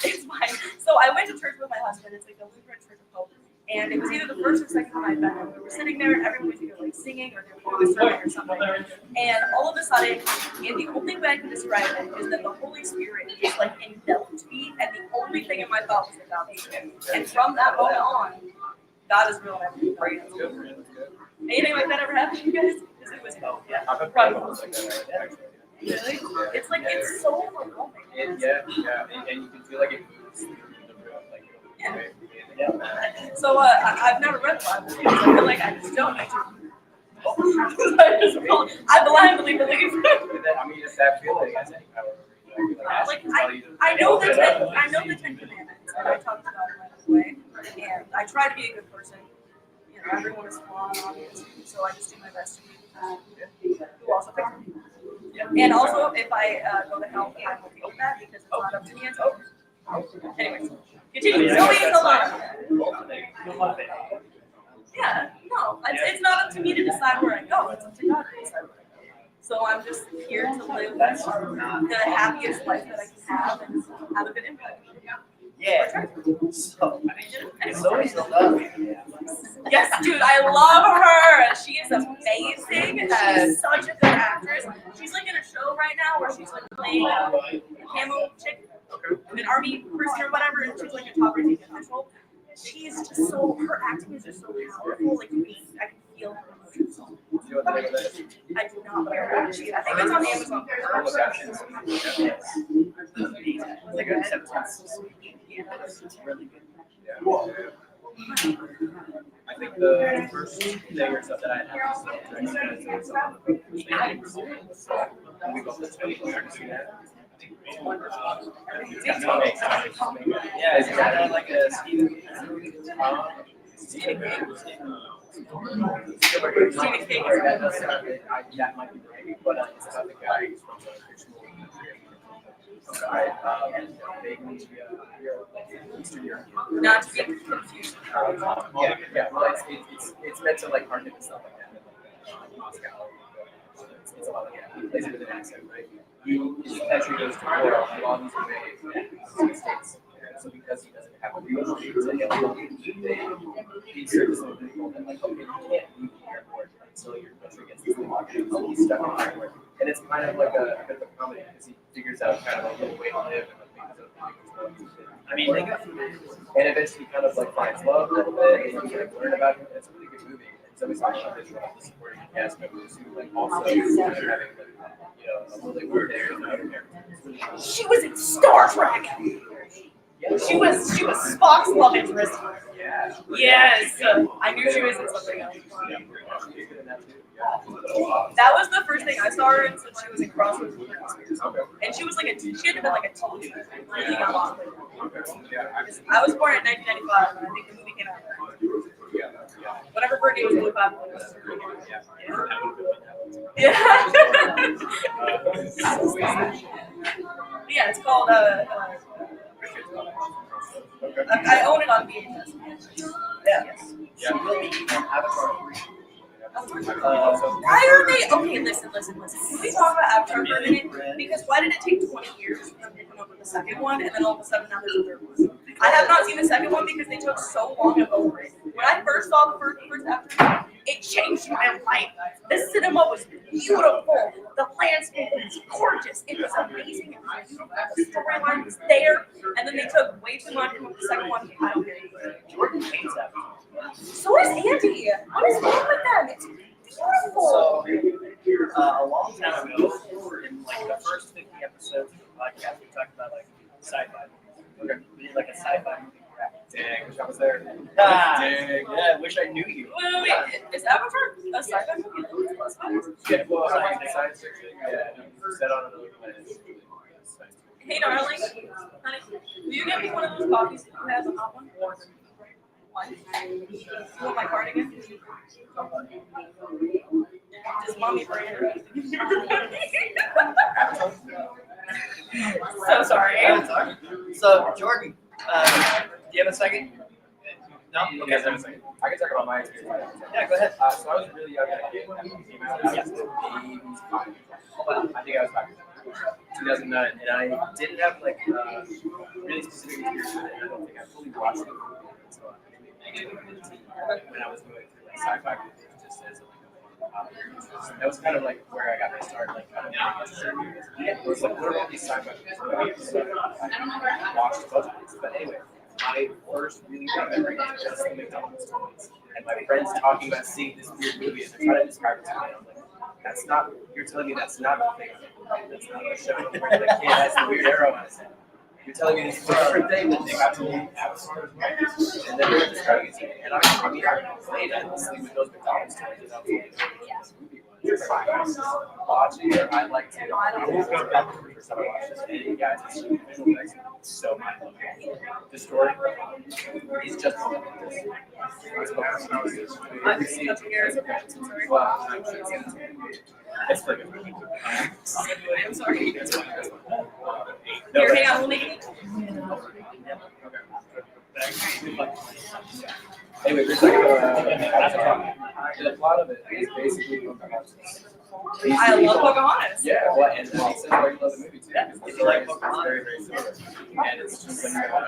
It's fine. So I went to church with my husband. It's like the Lutheran Church of Hope. And it was either the first or second time I'd been there. We were sitting there and everyone was either like singing or they were doing a sermon or something. And all of a sudden, and the only way I can describe it is that the Holy Spirit just like enveloped me, and the only thing in my thought was about me. And from that moment on, God is real and everything. Anything like that ever happened to you guys? Because it was incredible. Really? It's like it's so overwhelming. Yeah, and you can feel like it moves through the room, like. Yeah. So I've never read the Bible because I feel like I just don't need to. I blindly believe. I mean, it's that feeling. I think Like I know the 10 Commandments, and I talk about it right away. And I try to be a good person. You know, everyone is flawed, obviously. So I just do my best to be who also picks me. And also, if I go to hell, I'm okay with that because it's not up to me. It's over. Anyways, continue. Zoe is alone. Yeah, no, it's not up to me to decide where I go. It's up to God to decide where I go. So I'm just here to live the happiest life that I can have and have a good impact. Yeah. So, Zoe is alone. Yes, dude, I love her. She is amazing. She's such a good actress. She's like in a show right now where she's like playing a camo chick. An army person or whatever, and she's like a top-ranking official. She's just so, her acting is just so powerful. Like, I can feel her emotions. I do not, but I heard it. I think it's on Amazon. Was it good? Yeah, it's really good. I think the first thing or stuff that I had we both see that. Yeah, is that like a Stephen Stephen King? Stephen King. That might be right, but it's about the guy who's from the fictional vaguely Eastern Europe. Not to get confused. Yeah. Well, it's meant to like harken and stuff like that. Like Moscow. It's a lot of he plays it with an accent, right? His country goes to war while he's away in the States. So because he doesn't have a real name to him, they insert some people that like, okay, you can't leave the airport until your country gets this thing. So he's stuck in the airport. And it's kind of like a bit of a comedy because he figures out kind of like a way to live and like things that I mean, they got and eventually kind of like finds love a little bit and you like learn about him. It's a really good movie. It's always like the supporting cast members who like also kind of having a little bit more there and other characters. She was in Star Trek. She was Spock's love interest. Yeah. Yes, I knew she was in something else. That was the first thing I saw her in since she was in Crossroads with Britney Spears. And she was like she had to been like a teenager. Really young. I was born in 1995, and I think the movie came out. Whenever Britney was really popular. Yeah. Yeah, it's called I own it on VHS. Yeah. She will be in Avatar 3. Why are they? Okay, listen. Can we talk about Avatar for a minute? Because why did it take 20 years for them to come up with the second one, and then all of a sudden now there's a third one? I have not seen the second one because they took so long to go over it. When I first saw the first Avatar, it changed my life. The cinema was beautiful. The landscape was gorgeous. It was amazing. It was beautiful. The storyline was there, and then they took way too long to come up with the second one. I don't get it. Jordan hates that. So does Andy. What is wrong with them? It's beautiful. So, a long time ago, in like the first 50 episodes of the podcast, we talked about like sci-fi. We did like a sci-fi movie wrap. Dang, wish I was there. Dang, yeah, I wish I knew you. Wait. Is Avatar a sci-fi movie? Yeah, well, science fiction. Yeah, set on another planet. Hey, darling. Honey, will you get me one of those coffees that you have, a hot one? One. You want my cardigan? Does mommy brand it? So sorry. So, Jordan, do you have a second? No? Okay. Yes, I have a second. I can talk about my experience. Yeah, go ahead. So I was really young when it came out. I was baby's 5. I think I was 5. 2009, and I didn't have like really specific experience with it. I don't think I fully watched it until when I was going through like sci-fi movies, just as like that was kind of like where I got my start. Like kind of it was like what are all these sci-fi movies? So I watched a bunch of these, but anyway. My first really big memory is just the McDonald's toys. And my friends talking about seeing this weird movie and they're trying to describe it to me. And I'm like, that's not, you're telling me that's not the thing. That's not the show where the kid has the weird arrow on his head. You're telling me this is a different thing that they got to me. And then they're describing it to me. And I mean, I played endlessly with those McDonald's toys and I was like, this movie was watching it. I like to, the first time I watched this, and you guys, it's visual effects so mind-blowing. The story is just well, it's pretty good. I'm sorry. No, Here, hang on, we'll make it. Anyway, there's like the plot of it is basically Pocahontas. I love Pocahontas. Yeah, well, and it makes sense why you love the movie too. Because the story is very, very similar. And it's just like, people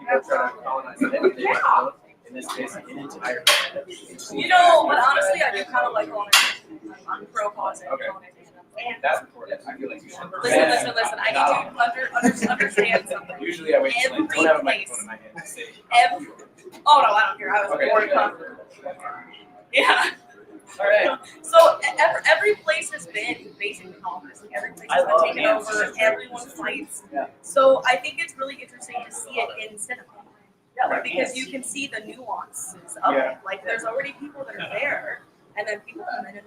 trying to colonize anything. In this case, an entire planet. You know, but honestly, I do kind of like colonization. I'm pro colonization. Okay. That's important. I feel like you should. Listen. I need to understand something. Usually I wait till I don't have a microphone in my hand to say. Oh no, I don't care. I was born in Concord. Yeah. All right. So every place has been basically colonized. Like, every place has been taken over. Everyone fights. Yeah. So I think it's really interesting to see it in cinema. Yeah, like Because you can see the nuances of it. Like there's already people that are there, and then people come in and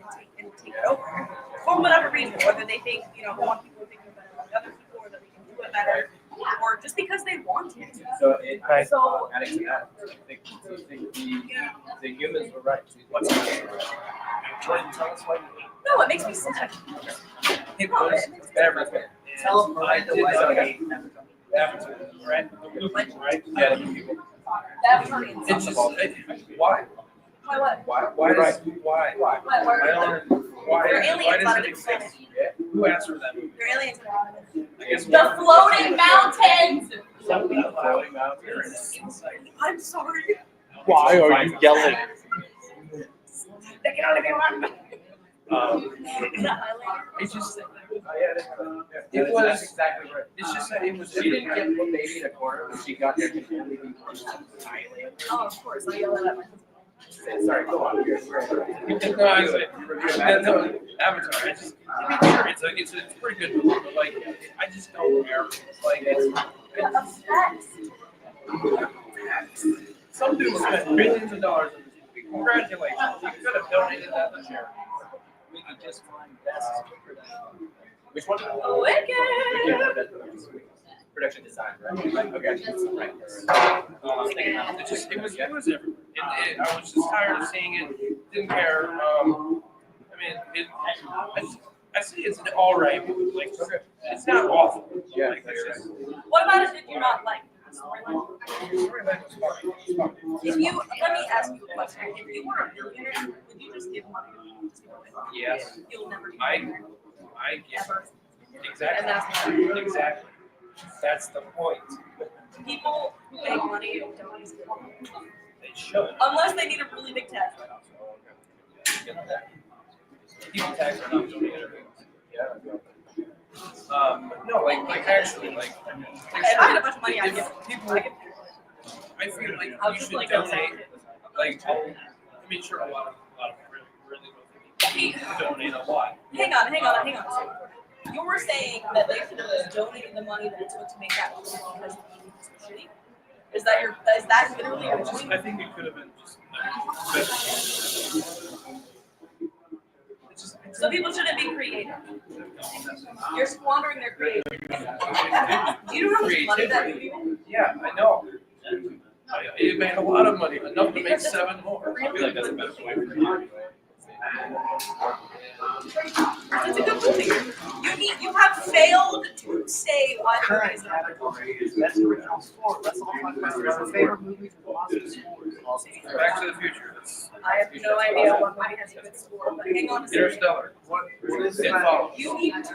take it over for whatever reason. Whether they think one people think they're better than the better, or just because they want it. So it, Right. So adding to that, I think the humans were right. What's Jordan, tell us why. no, it makes me sad. It was everything. Tell them I why did not you hate Avatar, right? Right? Yeah, the people. That's funny. It's just, why? Why what? Why does, why? Why? I don't, why, They're why aliens does on it a exist? planet. Who asked for that movie? They're aliens. I guess The floating mountains. Floating mountains. I'm sorry. Why are you yelling? They can only be one. It's just, It was exactly right. it's just that it was. She didn't get one baby in a corner. She got there to only be Thailand. Oh, of course. I yell at my husband. Sorry, go on. No, no, Avatar. I just, it's a pretty good movie, but like, I just don't care. Like, some dude spent millions of dollars on this movie. Congratulations. You could have donated that to charity. We could just find best production. Which one? Wicked. Production design, right? Okay. Right. It was everywhere. I was just tired of seeing it. Didn't care. I mean, I see it's an all right movie. Like, it's not awful. Yeah. Like, it's just, What about it did you not like? Storyline? storyline was fine. It's fine. If you, let me ask you a question. If you were a millionaire, would you just give money? Just give it away? Yes. You'll never be I get ever. exactly. And that's not Exactly. That's the point. people who make money don't always give money. They should. Unless they need a really big tax write-off. People tax are not doing everything. No, like actually, like. If I had a bunch of money, I'd give it. If people, I'd give I feel like I'll you just should like donate. Like, I mean, sure, a lot of really wealthy people donate a lot. Hang on a second. You were saying that they should have just donated the money that it took to make that movie because the movie was shitty? Is that literally your point? I think it could have been just. So people shouldn't be creative. You're squandering their creativity. Do you know how much money that movie made? Yeah, I know. It made a lot of money, enough to make 7 more. I feel like that's a better way for you. It's a good movie. You have failed to say why the movie Current is not good. category is best original score. Let's all talk about our favorite movies with Oscar scores. Back to the Future. That's I have no idea what movie has a good score, but hang on a second. Interstellar. What is It that? follows. You need to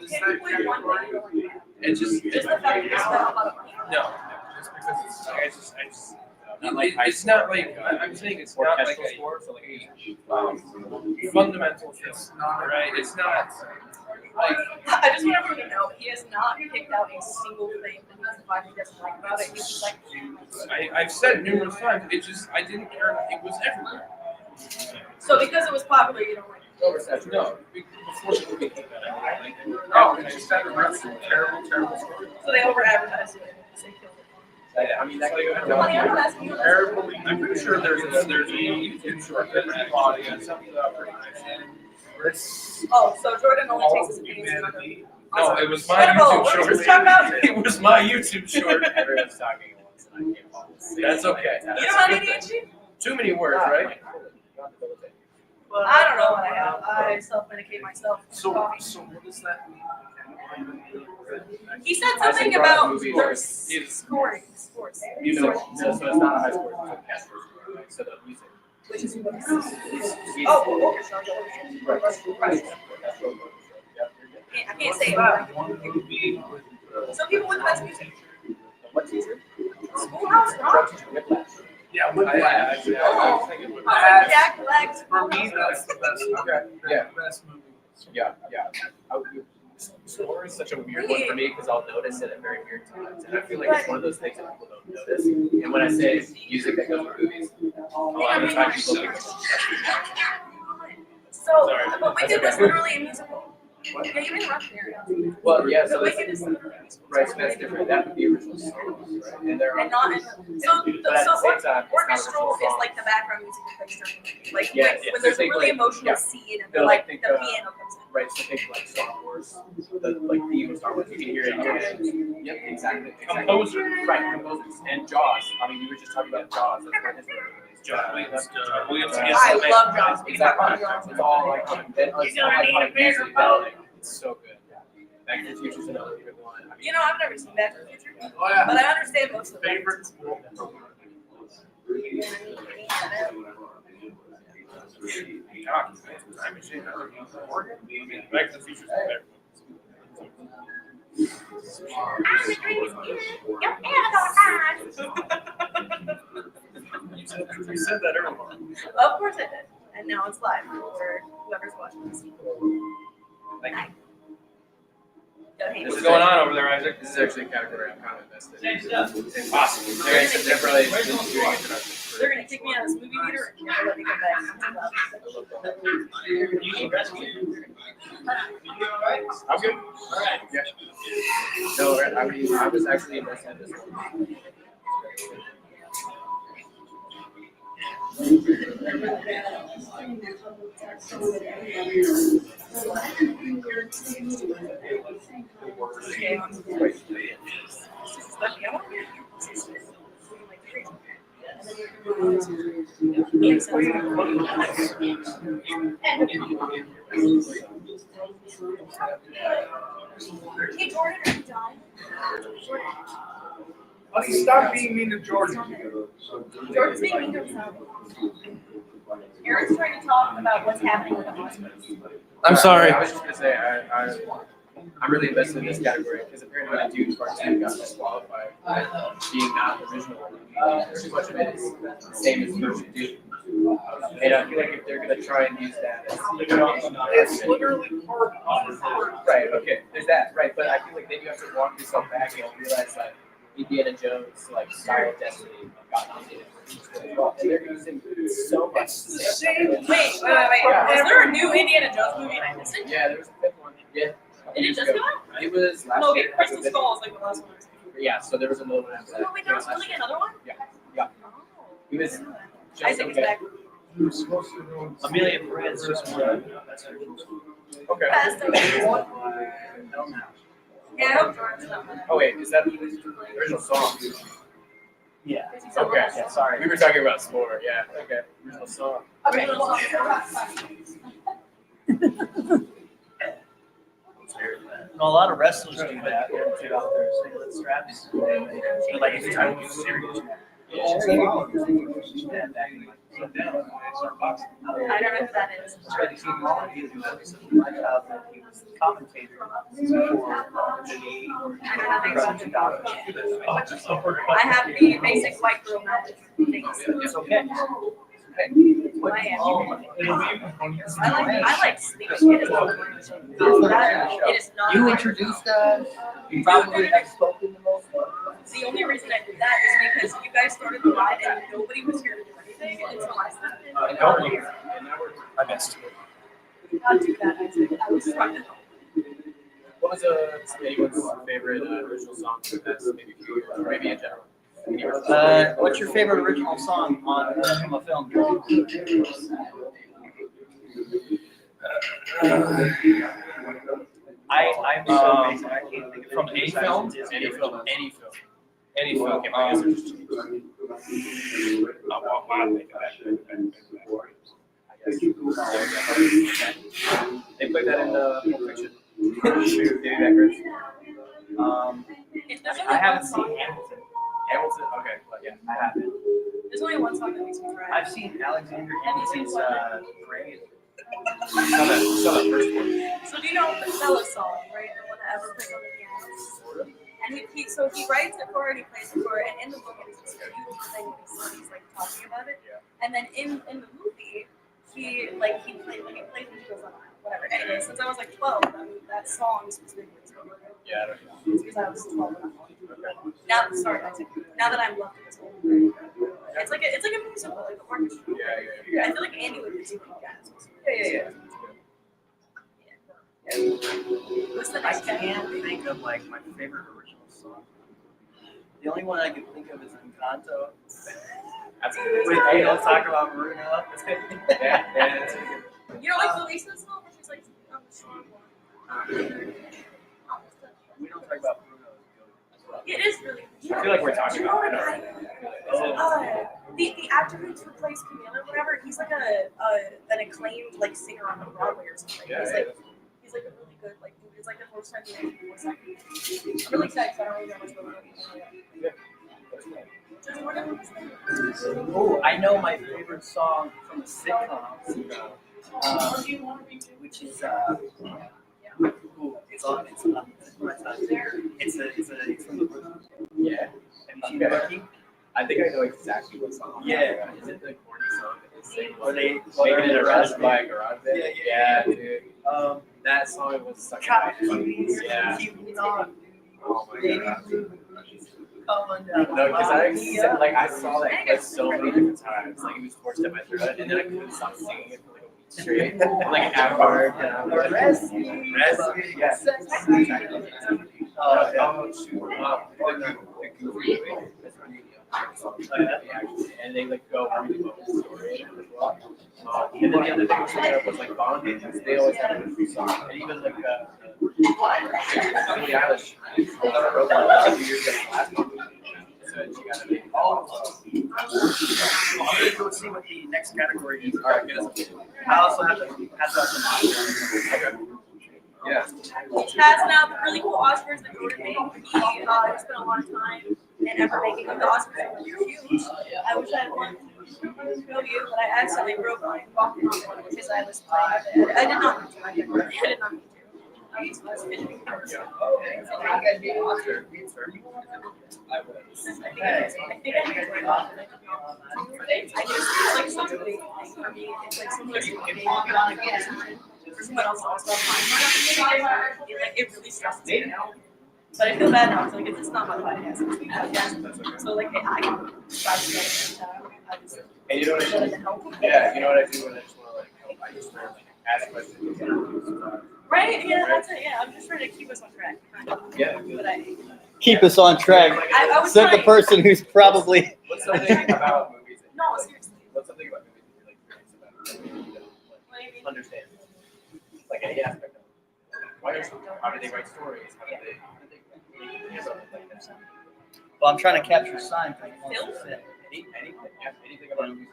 pick one thing. It just Just the fact that you spent a lot of money. no. Just because it's it's not like I'm saying it's not like a fundamental thing, right? It's not like I just want everyone to know he has not picked out a single thing that he's finding he doesn't like about it. He's just like, I've said numerous times. It just I didn't care. It was everywhere. so because it was popular, you don't like it. No, before the movie came out, like, Oh, they just had a terrible story. So they over advertised it. So they killed it. I mean, that could Money, I'm not asking you. Terribly. I'm pretty sure there's a YouTube short that actually sums it up pretty nicely. Oh, so Jordan only takes his opinions from other. Humanity. No, it was my Incredible. YouTube What short. is this talking about? It was my YouTube short. Everyone's talking at once, and I can't follow. That's okay. You don't have ADHD? Too many words, right? I don't know what I have. I self-medicate myself. So Coffee. what does that mean? He said I something think about movies their are- scoring, sports, So it's not a high score, it's a cast score, right? So the music. which is what. is- Oh, orchestra. Right. Right. That's what it I can't say it. One movie with, Some people with the best music. What teacher? Schoolhouse Rock. Teacher Whiplash. yeah, with I that. was thinking with Jack Black's. For me, that's the best. Okay, yeah. Best movie. Yeah. Score is such a weird one for me because I'll notice it at very weird times, and I feel like it's one of those things that people don't notice. And when I say music that goes with movies, a lot of the time people think it's So, but Wicked was literally a musical. Yeah, you interrupted me. well, yeah. So So it's, Wicked is right, so that's different. That would be original songs, right? And there are and not in. So, but at the so same what not Orchestral a is like the background music that plays during the movie. Like Yeah, when there's a think, really like, emotional yeah. scene and They're like like, the think, piano comes in. Right, so think like Star Wars, the theme of Star Wars. You can hear it. Yep, exactly. Composer. Right, composers and Jaws. I mean, you were just talking about Jaws. That's what his John Williams. Williams. I love Jaws. Exactly. It's all like it's all iconic music. It's so good. Back to the Future's another good one. I mean, You know, I've never seen Back to the Future, Oh yeah. but I understand most of them. Favorite. Time machine. Back to the Future's my favorite. You said that earlier. Of course I did. And now it's live for whoever's watching this. Thank you. Go ahead. What's going on over there, Isaac? this is actually a category I'm kind of invested in. Same stuff. Awesome. They're probably doing introductions. They're gonna kick me out of this movie theater and never let me come back. You need rescue. I'm good. All right. Yeah. No, I mean, I was actually invested in this one. Hey Jordan, are you done? Honey, stop being mean to Jordan. Jordan's being mean to himself. Aaron's trying to talk about what's happening with the Oscars. I'm sorry. I was just gonna say I'm really invested in this category because apparently the Dune Part 2 got disqualified being not original. Too much of it is the same as the version Dune. And I feel like if they're gonna try and use that as It's literally part of the right, okay, there's that, right, but I feel like then you have to walk yourself back and realize that Indiana Jones, like Style of Destiny, got nominated for well, and they're using so much. Wait. Is there a new Indiana Jones movie and I missed it? Yeah, there was a fifth one. Yeah. Did it just come out? It was last No, okay, year. Crystal Skull is like the last one. Yeah, so there was another one after that. Oh, wait, there was really another one? Yeah. It was just Isaac is okay. back. Amelia Perez just won. That's her. Okay. Fast and Furious. No, no. Yeah, I hope Jordan's not mad. Oh wait, is that the original song? Yeah. Okay. Yeah, sorry. We were talking about score. Yeah. Okay. Original song. Okay, well, No, a lot of wrestlers do that. They take off their singlet straps. But like it's time to be serious. I don't know who that is. That's right. He's my childhood. He was the commentator for I have the basic white girl knowledge things. It's okay. I like sleep. It is not it is not You introduced us. You probably have spoken the most. The only reason I did that is because you guys started the live and nobody was here to do anything until I stepped in. And now we're I missed. Not do that. I was trying to. What was anyone's favorite original song from the past maybe few years, or maybe in general? What's your favorite original song on from a film? I'm so basic. I can't think of From a film? Any film. Any film. Okay, my answer is they played that in Pulp Fiction. Maybe that Chris. I haven't seen Hamilton. Hamilton. Okay, but yeah. I haven't. There's only one song that makes me cry. I've seen Alexander Hamilton's Parade. Saw that first one. So do you know the Bella song, right? The one that ever played on the piano. And he writes it for her and he plays it for her. And in the book, it's this beautiful thing with his son. He's like talking about it. Yeah. And then in the movie, he plays and he goes on whatever. Anyway, since I was like 12, that song specifically is what we're doing. Yeah, I don't know. It's because I was 12 when I watched it. Now that I'm left in this whole thing. It's like a musical, like an orchestra. Yeah. I feel like Andy would do something jazz. Yeah. Listen, I can't think of like my favorite original song. The only one I can think of is Encanto. That's With hey, let's talk about Bruno. yeah, that's pretty good. You know, like the Lisa song where she's like, I'm strong one. We don't talk about Bruno. It is really. I feel like we're talking You know about what it. the actor who plays Camille or whatever, he's like an acclaimed like singer on Broadway or something. Yeah, He's like a really good like dude. It's like the first time doing voice acting. I'm really excited because I don't really know much about it. Just whatever his name is. Oh, I know my favorite song from a sitcom, which is ooh, it's on my tongue. It's from the Brooklyn. Yeah. Have you seen Okay. Rookie? I think I know exactly what song. Yeah. Is it the corny song that they sing? Or they Making it around by a garage band? Yeah, Yeah, dude. Um, That song was such a God, nice. Yeah. keep on. Oh my god. Come on down. No, because I saw that clip so many different times. Like it was forced in my throat, and then I couldn't stop singing it for like a week straight. And, like afterward, and I'm like, Rescue. yes. Oh shoot! Wow. The goofy way. And they like go really well with the story as well. And then the other thing was like bonding. They always have a good song, and even like Billie Eilish wrote that a few years ago last month. So she got a I'm gonna go see what the next category is. All right, get us. I also have to pass out some. Yeah. He's passing out the really cool Oscars that Jordan made. He spent a lot of time and effort making the Oscars. They're huge. I wish I had one to show you, but I accidentally broke mine because I was playing it. I did not mean to. I did not mean to. I was fidgeting. I think I made it off. I just, it's like such a big thing for me. It's like similar to being for someone else also it really stresses me out. But I feel bad now. So like it's not my podcast. It's my podcast. So like I can try to get it. I just And you know what I do? Yeah, you know what I do when I just want to like help? I just want to like ask questions. Right? Yeah, that's it. Yeah, I'm just trying to keep us on track. Yeah. But I Keep us on track. I was Said the trying. person who's probably. What's something about movies? That No, seriously. What's something about movies that you're like curious about? You don't What do you mean? understand. Like any aspect of it. Why are how do they write stories? How do they like this? Well, I'm trying to capture sign. Anything about movies?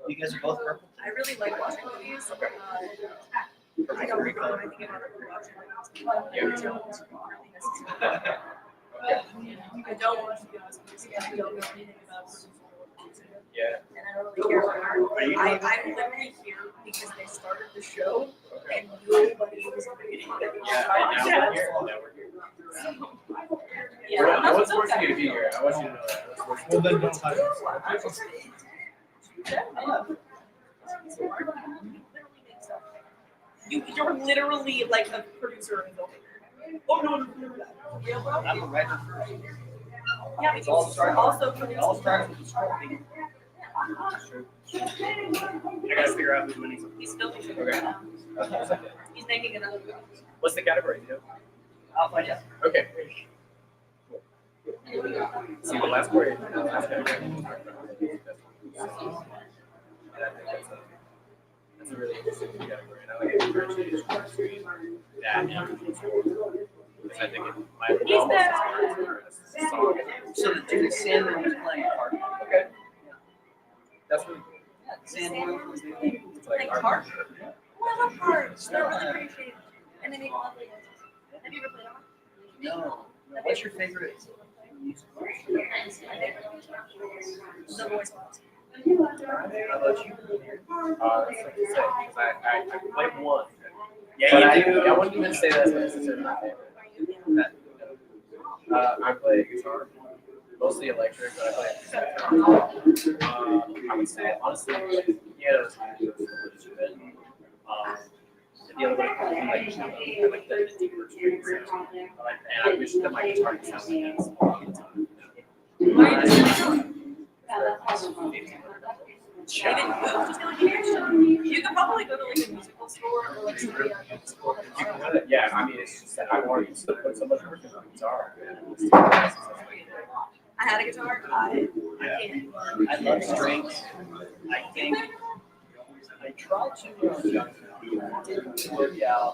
You guys are both purple. I really like watching movies. I don't recall anything about production. Yeah, me too. I don't want to be honest with you. I don't know anything about producing. Yeah. And I don't really care about art. I'm literally here because they started the show and nobody was reading it. Yeah, and now we're here. Now we're here. Yeah, I was forcing you to be here. I want you to know that. Well, then don't touch us. You're literally like a producer and filmmaker. Oh no, real bro? I'm a writer first. Yeah, but you also produce. All starts with scripting. I gotta figure out who's winning. He's filming. Okay. He's making another movie. What's the category? You know? I'll find out. Okay. See the last category. The last category. And I think that's a really interesting category. And I like it differentiated between that and because I think it might be almost as hard as a song. So the dude Sandman was playing a part. Okay. That's really cool. Sandman was It's like Like art. I love cards. They're really pretty shaped. And they make lovely noises. Have you ever played on them? No. What's your favorite music? The voice box. How about you? That's like to say, because I played one. Yeah, you do. I wouldn't even say that's necessarily my favorite. I play guitar, mostly electric, but I play guitar. I would say, honestly, piano is my favorite instrument. The other one, I like the deeper strings. And I wish that my guitar could sound like this all the time. Why are you just you could probably go to like a musical store or like somebody on a school. Yeah, I mean, it's just that I've already put so much work into the guitar. I had a guitar. I can't. I love strings. I think I tried to didn't work out.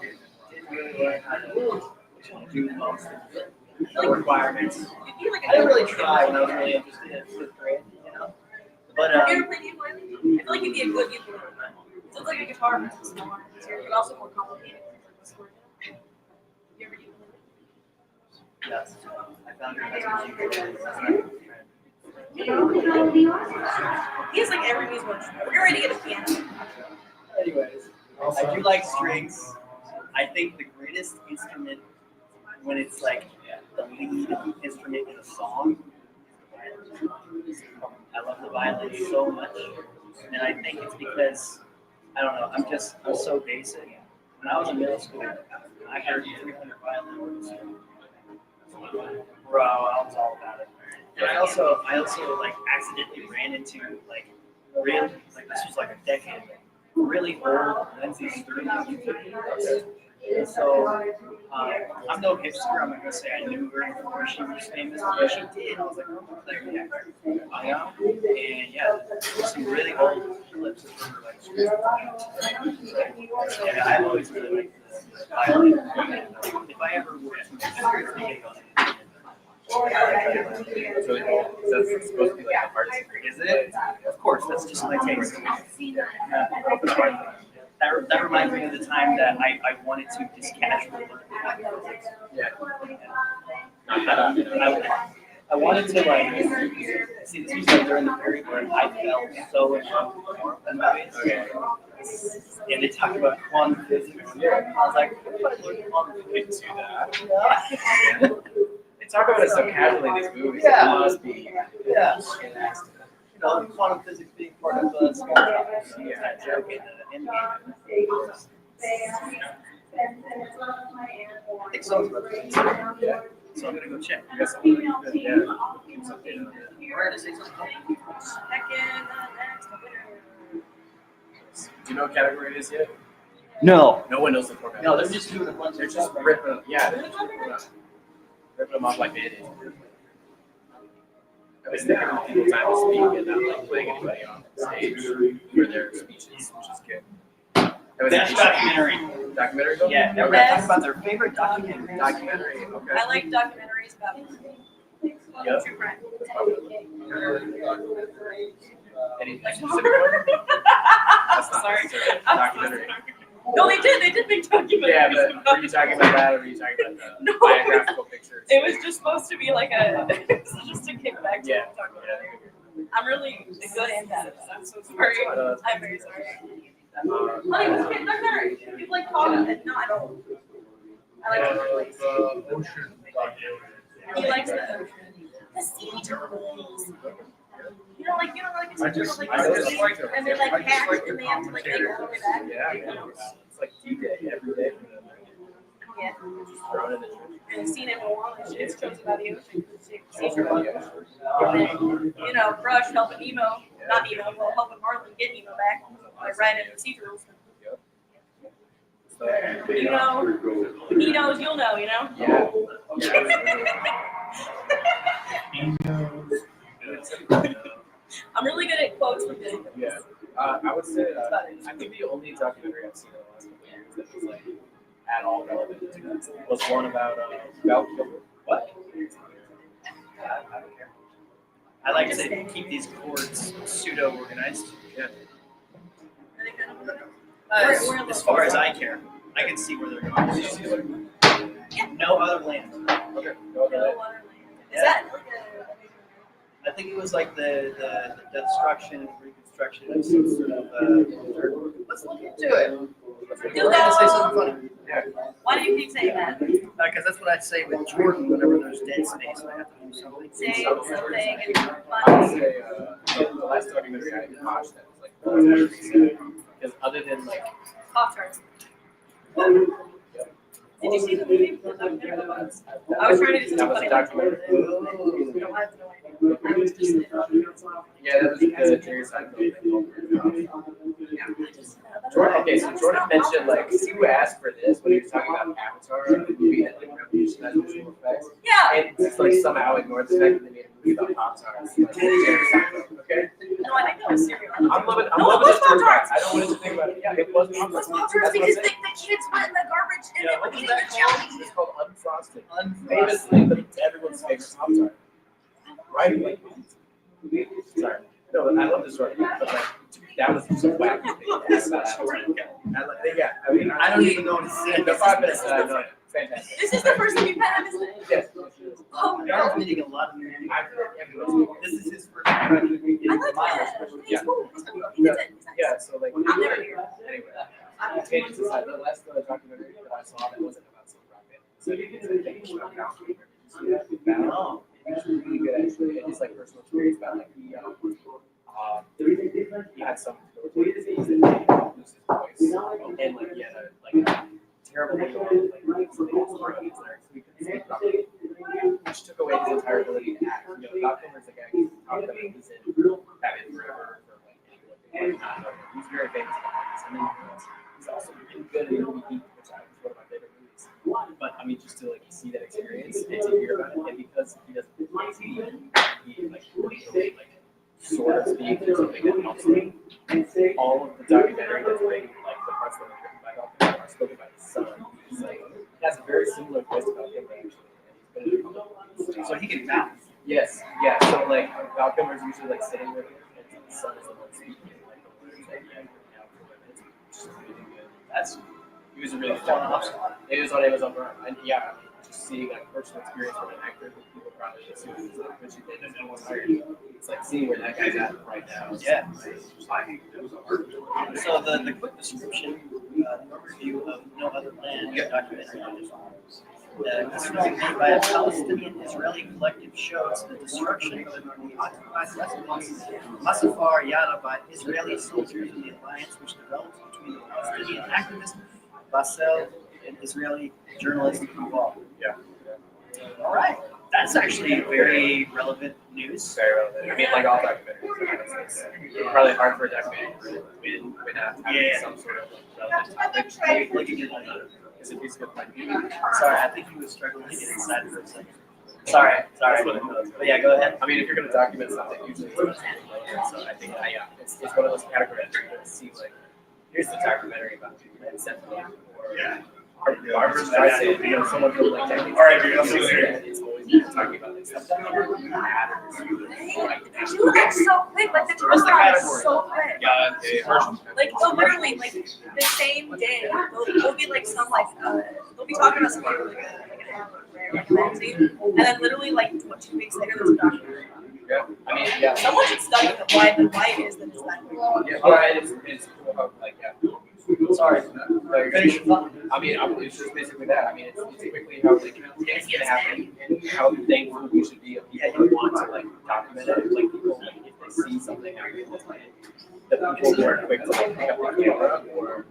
Didn't really learn how to do most of the requirements. You'd be like I didn't really try when I was really interested in fifth grade, you know. But Have you ever played ukulele? I feel like you'd be a good ukulele player. So it's like a guitar, but it's smaller, easier, but also more complicated. You ever ukulele? yes, I found your message. He has like every musical instrument. We're ready to get a piano. Anyways, I do like strings. I think the greatest instrument when it's like the lead instrument in a song. I love the violin so much, and I think it's because I don't know. I'm so basic. When I was in middle school, I heard 300 violin. Bro, I was all about it. And I also like accidentally ran into like real like this was like a decade ago. Really old Lindsay Sturm YouTube videos. And so I'm no hipster. I'm not gonna say I knew her before she was famous, but she did. I was like, oh, there you go. You know? And yeah, some really old clips of her like. And I've always really liked the violin. If I ever were to big on it. It's really cool. So it's supposed to be like a hard secret. Is it? Of course, that's just my taste. That reminds me of the time that I wanted to just casually learn physics. Yeah. I wanted to like see this was like during the period where I felt so in love with Marvel movies. Okay. And they talked about quantum physics. I was like, what if I learned quantum physics? Into that. They talk about it so casually in these movies. Yeah. It must be. Yeah. You know, quantum physics being part of small drops. Yeah, that joke in the end game. I think so. Yeah. So I'm gonna go check. You got something? Yeah. Where to say something? Heck yeah, next. Do you know what category it is yet? No. No one knows the format. No, they're just doing a bunch They're of just stuff. ripping them. Yeah. They're just ripping them off like band-aids. I was thinking of people time to speak and not like putting anybody on stage for their speeches, which is good. That was Best documentary. Documentary? Yeah, they were gonna talk about their favorite documentary. Documentary. Okay. I like documentaries about Yep. true crime. Any specific one? That's not Sorry. necessarily a I'm so documentary. sorry. No, they did big documentaries. Yeah, but were you talking about that or were you talking about the No. biographical pictures? It was just supposed to be like it was just a kickback to Yeah. what I'm talking about earlier. I'm really good and bad at that. I'm so sorry. I'm very sorry. Honey, what's your documentary? You like talking and no, I don't. I like documentaries. He likes the sea turtles. You know, like a sea turtle, like and they're like hatched and they have to like make their way back. Yeah, it's like D-Day every day for them. Yeah. Just thrown in the trash. And I've seen it in Wall and shit. Shows about the ocean. Sea turtle. And then, you know, Brush helping Nemo, not Nemo, well, helping Marlin get Nemo back by riding the sea turtles. You know, he knows, you'll know, you know? Yeah. I'm really good at quotes from Disney. Yeah. I would say, I think the only documentary I've seen in the last couple of years that was like at all relevant to this was one about Val Kilmer. What? I don't care. I like to keep these chords pseudo organized. Yeah. As far as I care, I can see where they're going. No other land. Okay. Go ahead. Is that like I think it was like the destruction and reconstruction of some sort of. Let's look into it. We're gonna say something funny. Yeah. why do you keep saying that? Because that's what I'd say with Jordan whenever there's dead space. I have to do something. Say something and I would fun. say the last documentary I watched that was like because other than like Off turn. Did you see the movie? The documentary about us? I was trying to do that something was a funny. documentary. I have no idea. I was just Yeah, that was the Jerry Seinfeld thing. Jordan, okay, so Jordan mentioned like who asked for this when he was talking about Avatar, the movie that like revolutionized visual effects. Yeah. And it's like somehow ignored the fact that they made a movie the Pop-Tarts. Okay? No, I think that was cereal. I'm loving No, it was this story. Pop-Tarts. I don't want to think about it. Yeah, it was It was Pop-Tarts. Pop-Tarts That's what I'm because saying. the kids went in the garbage and they Yeah, were what was eating that the called? jelly. It's called Unfrosted. Unfrosted. Famously, everyone's favorite Pop-Tart. Right? Like, sorry. No, I love this story. But like, that was so whack. Yeah, I mean, I don't even know what to say. the 5 minutes that I know it. Fantastic. This is the first time you've had it, isn't it? Yes. Oh, Daryl's meeting a lot of new people. This is his first time I like that. He's cool. He's cool. He did it. Yeah, so like, I'm never here. anyway, tangents aside, the last documentary that I saw that wasn't about Silk Rocket. So it's a thing about Malcolm. Oh, it's really good actually. And his like personal experience about like he had some disease and lose his voice, and like he had a terrible thing going like something in his throat, his larynx, so he couldn't speak properly, which took away his entire ability to act. You know, Val Kilmer's the guy who talked about he's in Batman Forever for like he's very famous behind this. I mean, he's also really good in the movie Heat, which is one of my favorite movies. But I mean, just to like see that experience and to hear about it, and because he doesn't he like really like sort of speak to something that helps him. All of the documentary that's written, like the parts that are written by Val Kilmer are spoken by his son. He's like he has a very similar voice to Val Kilmer actually, and he's been in a couple of movies. So he can mouth. Yes, yeah. So like Val Kilmer's usually like sitting with him, and his son is the one speaking like the words that he had written out for him. It's just really good. That's he was a really good job. It was on Amazon Prime, and yeah, I mean, just seeing like personal experience from an actor who people probably assume is like Richie did and no one's hired. It's like seeing where that guy's at right now. Yeah. So the quick description, overview of No Other Land documentary. This film made by a Palestinian-Israeli collective shows the destruction of the occupied West Bank, Masafar Yada by Israeli soldiers in the alliance which developed between the Palestinian activist Basel and Israeli journalist involved. Yeah. All right. That's actually very relevant news. Very relevant. I mean, like all documentaries, it's probably hard for a documentary without having some sort of relevant topic. Look at your It's a piece of good planning. Sorry, I think he was struggling to get inside for a second. Sorry. But yeah, go ahead. I mean, if you're going to document something, usually it's about something relevant. So I think, yeah, it's one of those categories where you're going to see, like, here's the documentary about Led Zeppelin or Barbra Streisand, you know, someone from like decades. All right, dude, I'll see you later. It's always talking about like stuff that really matters. You like so quick, like the What's the turnaround is category? so quick. Like they'll literally like the same day they'll be like some like they'll be talking about something like a magazine, and then literally like 2 weeks later there's a documentary. Yeah, I mean, yeah. Someone should study why it is that it's that quick. Yeah, all right, it's cool how, like, yeah. Sorry. Finish your thought. I mean, it's just basically that. I mean, it's typically how like it's gonna happen and how thankful we should be of people who want to like document it. Like people, like if they see something happening, the people who are quick to like pick up the camera or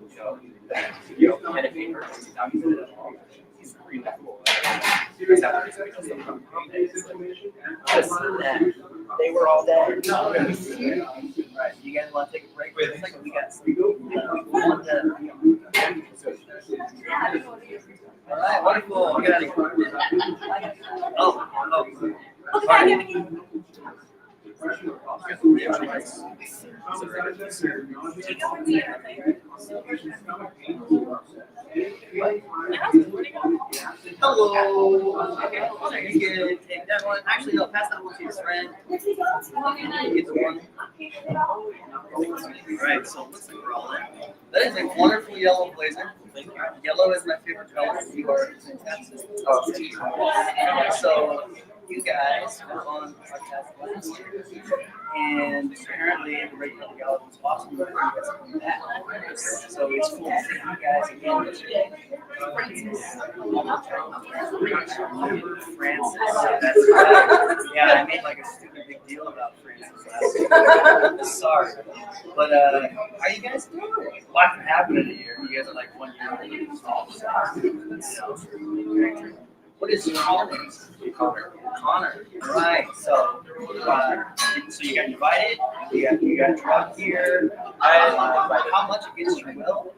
pen and paper to document it. It's really cool. Just have to respect us. Just that they were all dead. Right, you guys want to take a break? Wait a second, we got some. All right, wonderful. Get out of here. Oh. Look at that. Hello. Okay, so you can take that one. Actually, no, pass that one to your friend. Get the one. Alright, so looks like we're all in. That is a wonderful yellow blazer. Yellow is my favorite color. You are fantastic. So you guys were on podcast last year, and apparently the Red Cup Gala was awesome. But you guys come back, so it's cool to see you guys again this year. Francis, that's right. Yeah, I made like a stupid big deal about Francis last year. Sorry, but how you guys doing? What happened in a year? You guys are like 1 year old. What is your name? Connor. Right. So you got invited. You got drugged here. How much against your will?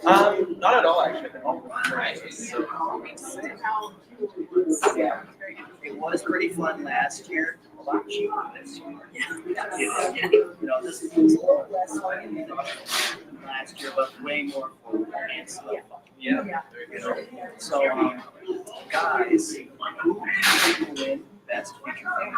Not at all, actually. Right. So, Yeah. It was pretty fun last year. A lot cheaper this year. You know, this was a little less fun than last year, but way more fun and stuff. yeah. You know, so guys, who do you think will win best feature film?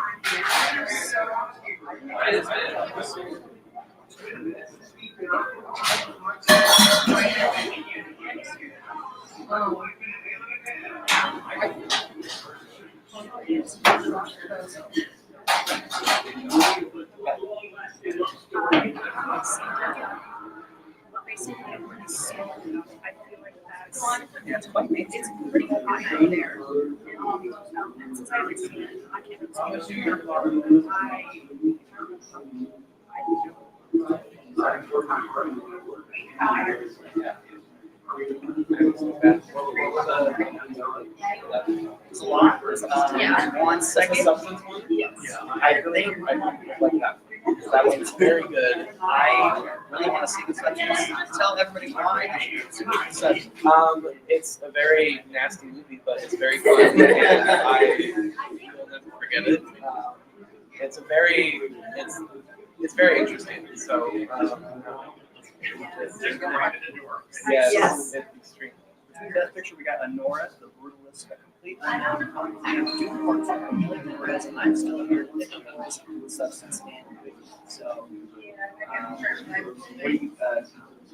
Yeah, it's quite big. It's pretty high in there. Since I haven't seen it, I can't see It's a lot. Yeah. 1 second. Substance one? Yes. I think I like that. That one's very good. I really want to see the substance. Tell everybody why you should see the substance. It's a very nasty movie, but it's very fun, and I will never forget it. It's a very, it's very interesting. So, yes, Yes. it's extreme. Best picture, we got Honora, the brutalist, a complete unknown. Two parts of Honora, and I'm still here thinking of this substance and so. What do you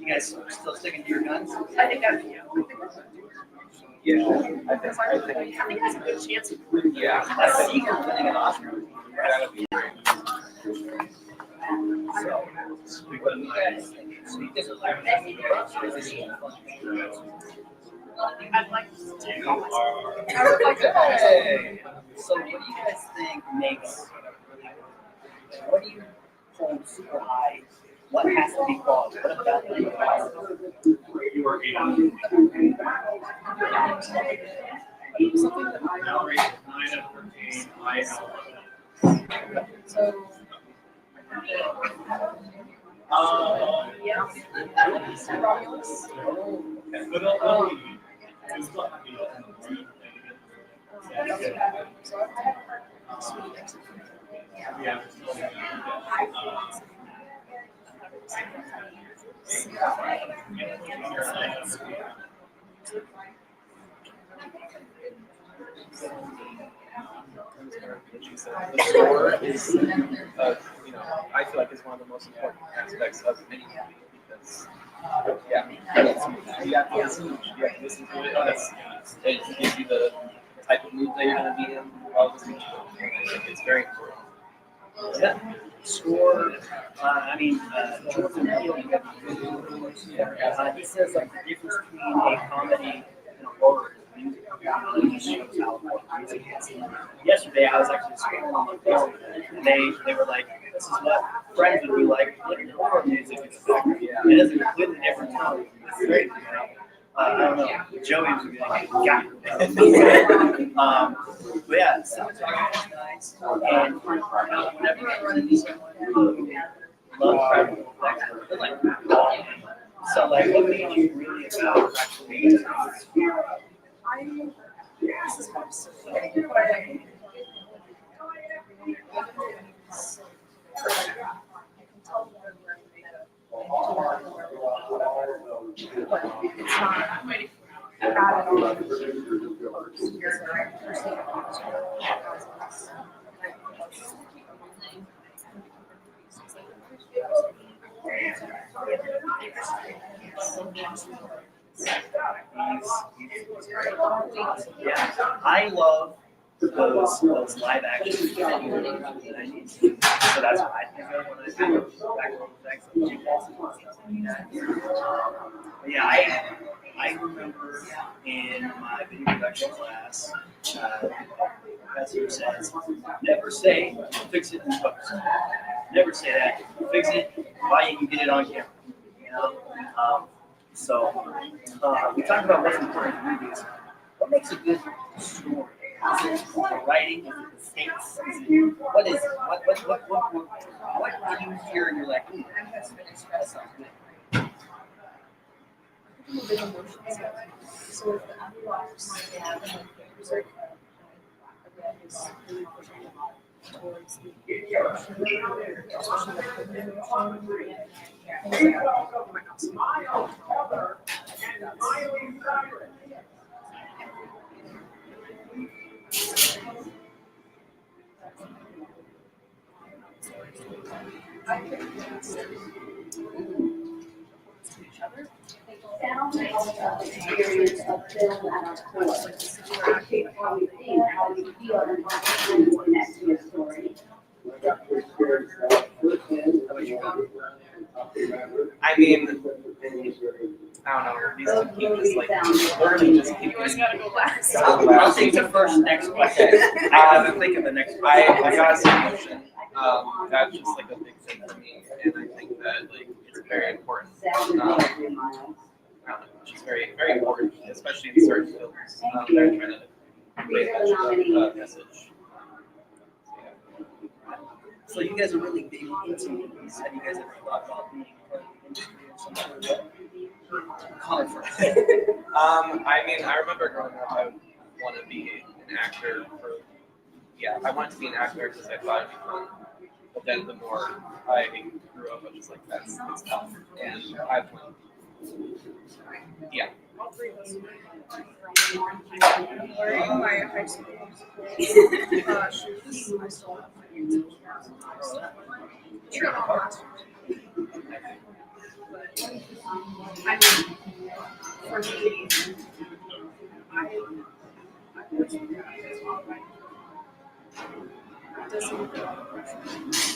guys still sticking to your guns? I think that'd be you. Yeah, I think I think that's a good chance. yeah, That's Seeger winning an Oscar. that'll be great. So, what do you guys think? So you guys are like, I'd like to. hey. So what do you guys think makes, what do you hold super high? What has to be quality? What about the Something that I rate 9 out of 14. So. Yeah. Romulus. The score is, I feel like is one of the most important aspects of any movie because, yeah, you have to listen to it. It gives you the type of mood that you're going to be in while listening to it. It's very important. Yeah. Score, Jordan Peele, he says like the difference between a comedy and a horror is music. It just shows how important music is. Yesterday I was actually scrolling on Facebook and they were like, this is what friends would be like with horror music. It is a completely different tone. It's great, you know. I don't know. Joey was like, yeah. But yeah, cinematography is nice. And whenever I run into someone, love practical effects. They're like, so like, what made you really about practical effects? This is kind of silly, but I like it's not added on. Yeah, I love those live action movies that I need. So that's what I think of when I think of practical effects. But yeah, I remember in my video production class, the professor says, never say fix it in post. Never say that. Fix it while you can get it on camera. You know? We talked about what's important in movies. What makes a good story? Is it the writing? Is it the stakes? What is it? What do you hear and you're like, that sounds good? big emotions. So with the afterwards, and like the music, again, is really pushing a lot towards the especially like the new emotion and things like that. You might not see it. I think that's to each other. Sound experience of film at our core. It shapes how we think, how we feel, and how we connect to a story. I mean, I don't know. These two keep this like learning just keep You always gotta go last. I'll take the first next question. I haven't think of the next I question. got some emotion. That's just like a big thing for me, and I think that like it's very important. I don't know, it's just very very important, especially in certain films. They're trying to create that message. So you guys are really big into movies. Have you guys ever thought about being part of the industry or something like that? Comment first. I mean, I remember growing up, I would want to be an actor I wanted to be an actor because I thought it'd be fun. But then the more I grew up, I was just like, it's tough. And I've won. Yeah. All three of us. Wearing my high school shoes. I still have my Sure, not last year. But I mean, for me, I personally have this all right. It doesn't feel like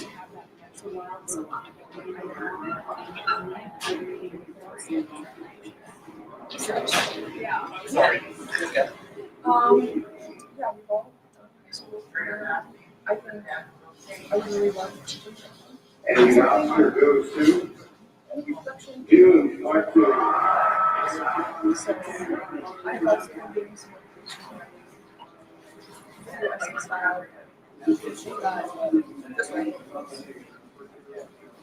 have that mental load, so yeah. Sorry. Yeah, we've all done high school career. I think I really love teaching. And the Oscar goes to June 22. So I love doing some style.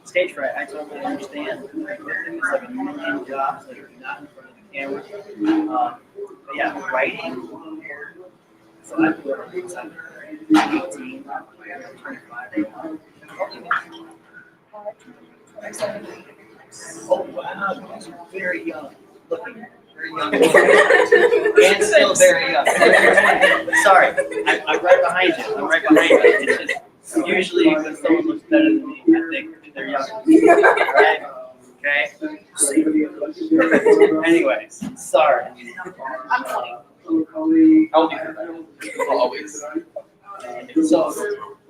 Stage fright, I totally understand. There's like a million jobs that are not in front of the camera. But yeah, writing. So I've been since I'm 18, 25. Oh wow, you guys are very young looking. Very young looking. And still very young. Sorry, I'm right behind you. I'm right behind you. It's just usually when someone looks better than me, I think they're young. Right? Okay? Anyways, sorry. I'm 20. I'll be always. So,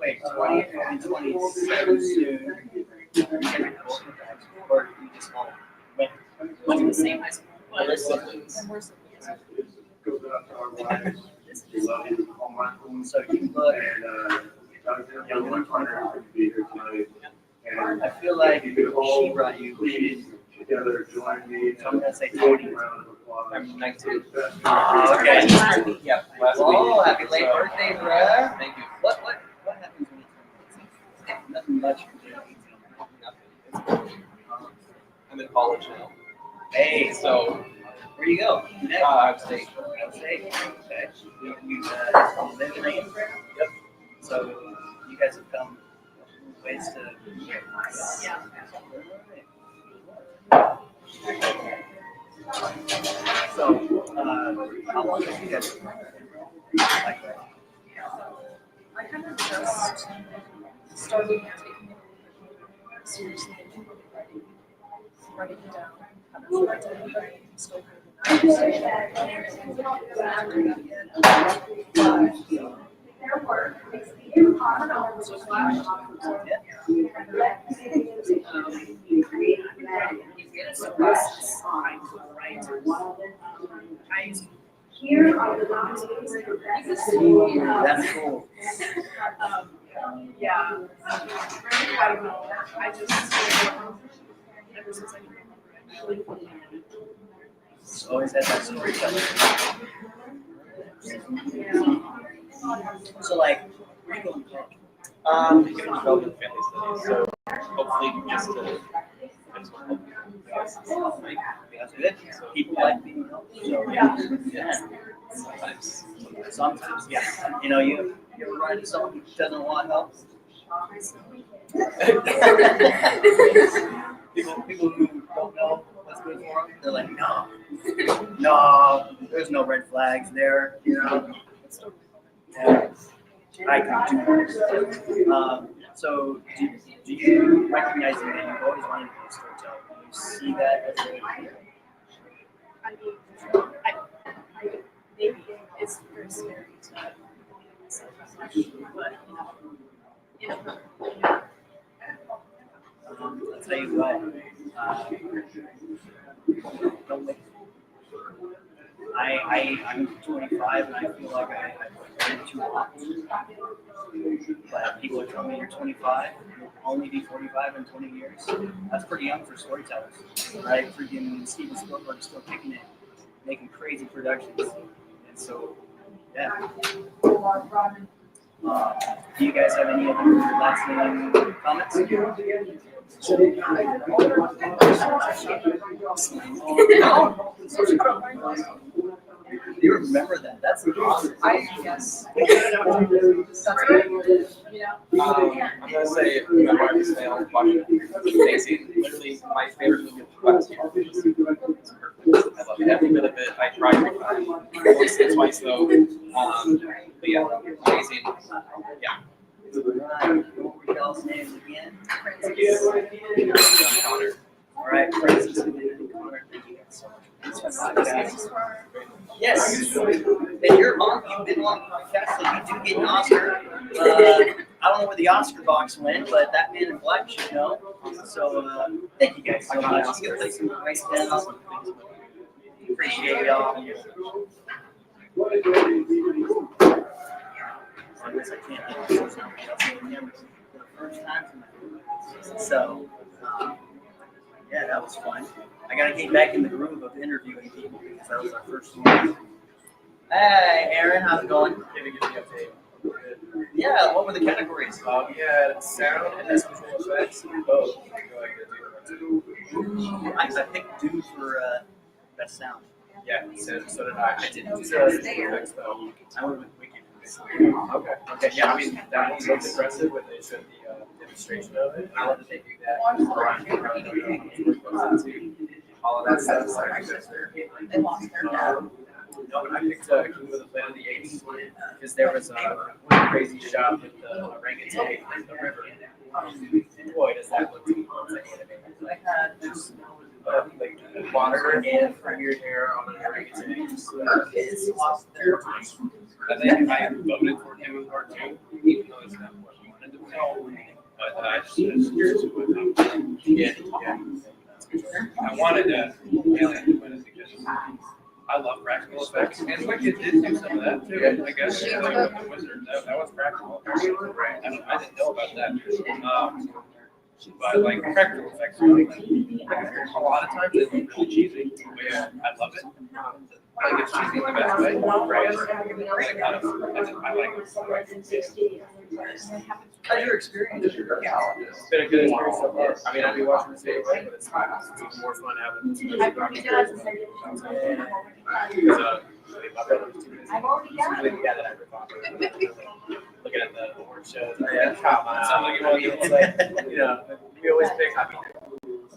wait, 20 and 27 soon. Or you just won't win? Went to the same high school. We're siblings. And we're siblings. So you look young and fun. I feel like she brought you Together, join me. So I'm gonna say 20. I'm 19. Oh, okay. Yeah. Last Oh, week. happy late So, birthday, bruh. Thank you. What happens when you turn 18? Nothing much. Nothing. I'm in college now. Hey, So, where you go? I've stayed. Okay. You live in Ames? Yep. So you guys have come ways to here. Yeah. So, how long have you guys been like that? I kind of just started taking it seriously and writing it down. Haven't started to write, still Here are the nominees. That's cool. Yeah. I don't know. I just ever since I can remember. Always had that storytelling. So, like, where are you going to college? Human development family studies. So hopefully just to just want to help people. I guess. Like, That's it. People like being helped. So yeah. sometimes. Sometimes, yeah. You know, you ever run into someone who doesn't want help? people who don't know what's good for them, they're like, no, there's no red flags there, you know. Yeah, I can do that. So, do you recognizing that you've always wanted to be a storyteller? Do you see that as a I mean, maybe it's very scary to believe in myself as much, but I'll tell you what, don't make I'm 25 and I feel like I've been too long. But people are telling me you're 25, you'll only be 45 in 20 years. That's pretty young for storytellers, right? Freaking Steven Spielberg's still kicking it, making crazy productions. And so, yeah. Do you guys have any other lasting comments? Do you remember that? That's awesome. yes. That's right. I'm gonna say my Barbie's fail watching Daisy. Literally my favorite movie of the last year. It's perfect. I love every bit of it. I cried every time. Once or twice though. But yeah, amazing. Yeah. What were y'all's names again? Connor. All right, Francis and Connor, thank you guys so much. Yes, and you've been on the podcast, so you do get an Oscar. I don't know where the Oscar box went, but that Man in Black should know. So thank you guys so much. You can play some great dance. Appreciate y'all. I guess I can't do this for the first time tonight. So, yeah, that was fun. I gotta get back in the groove of interviewing people because that was our first one. Hey, Aaron, how's it going? Giving you the update. Yeah, what were the categories? We had sound and visual effects. Both. I picked Dude for best sound. Yeah, so did I. I didn't do the effects though. I went with Wiki. Okay. Okay. Yeah, I mean that looked impressive when they showed the demonstration of it. I love that they do that. All of that stuff. So I think that's very. No, but I picked King of the Planet of the Apes because there was one crazy shot with the orangutan in the river. Boy, does that look animated. Just like water and weird hair on an orangutan. It's lost their time. I think I voted for him in part 2, even though it's not what we wanted to be. But I just curious what happened. Yeah. I wanted Alien to win it because I love practical effects, and Wicked did do some of that too. I guess with the wizard, that was practical. Right. I didn't know about that. But like practical effects, are like a lot of times they look really cheesy. But yeah, I love it. Like it's cheesy in the best way, right? Like kind of, I like it. How's your experience? It's been a good experience so far. I mean, I'll be watching the same way, but it's even more fun having this. Because my brother was 2 minutes. Usually the guy that I rip off. Looking at the award shows. Yeah, come on. Sounds like you want to. It's like, you know, we always pick. I mean,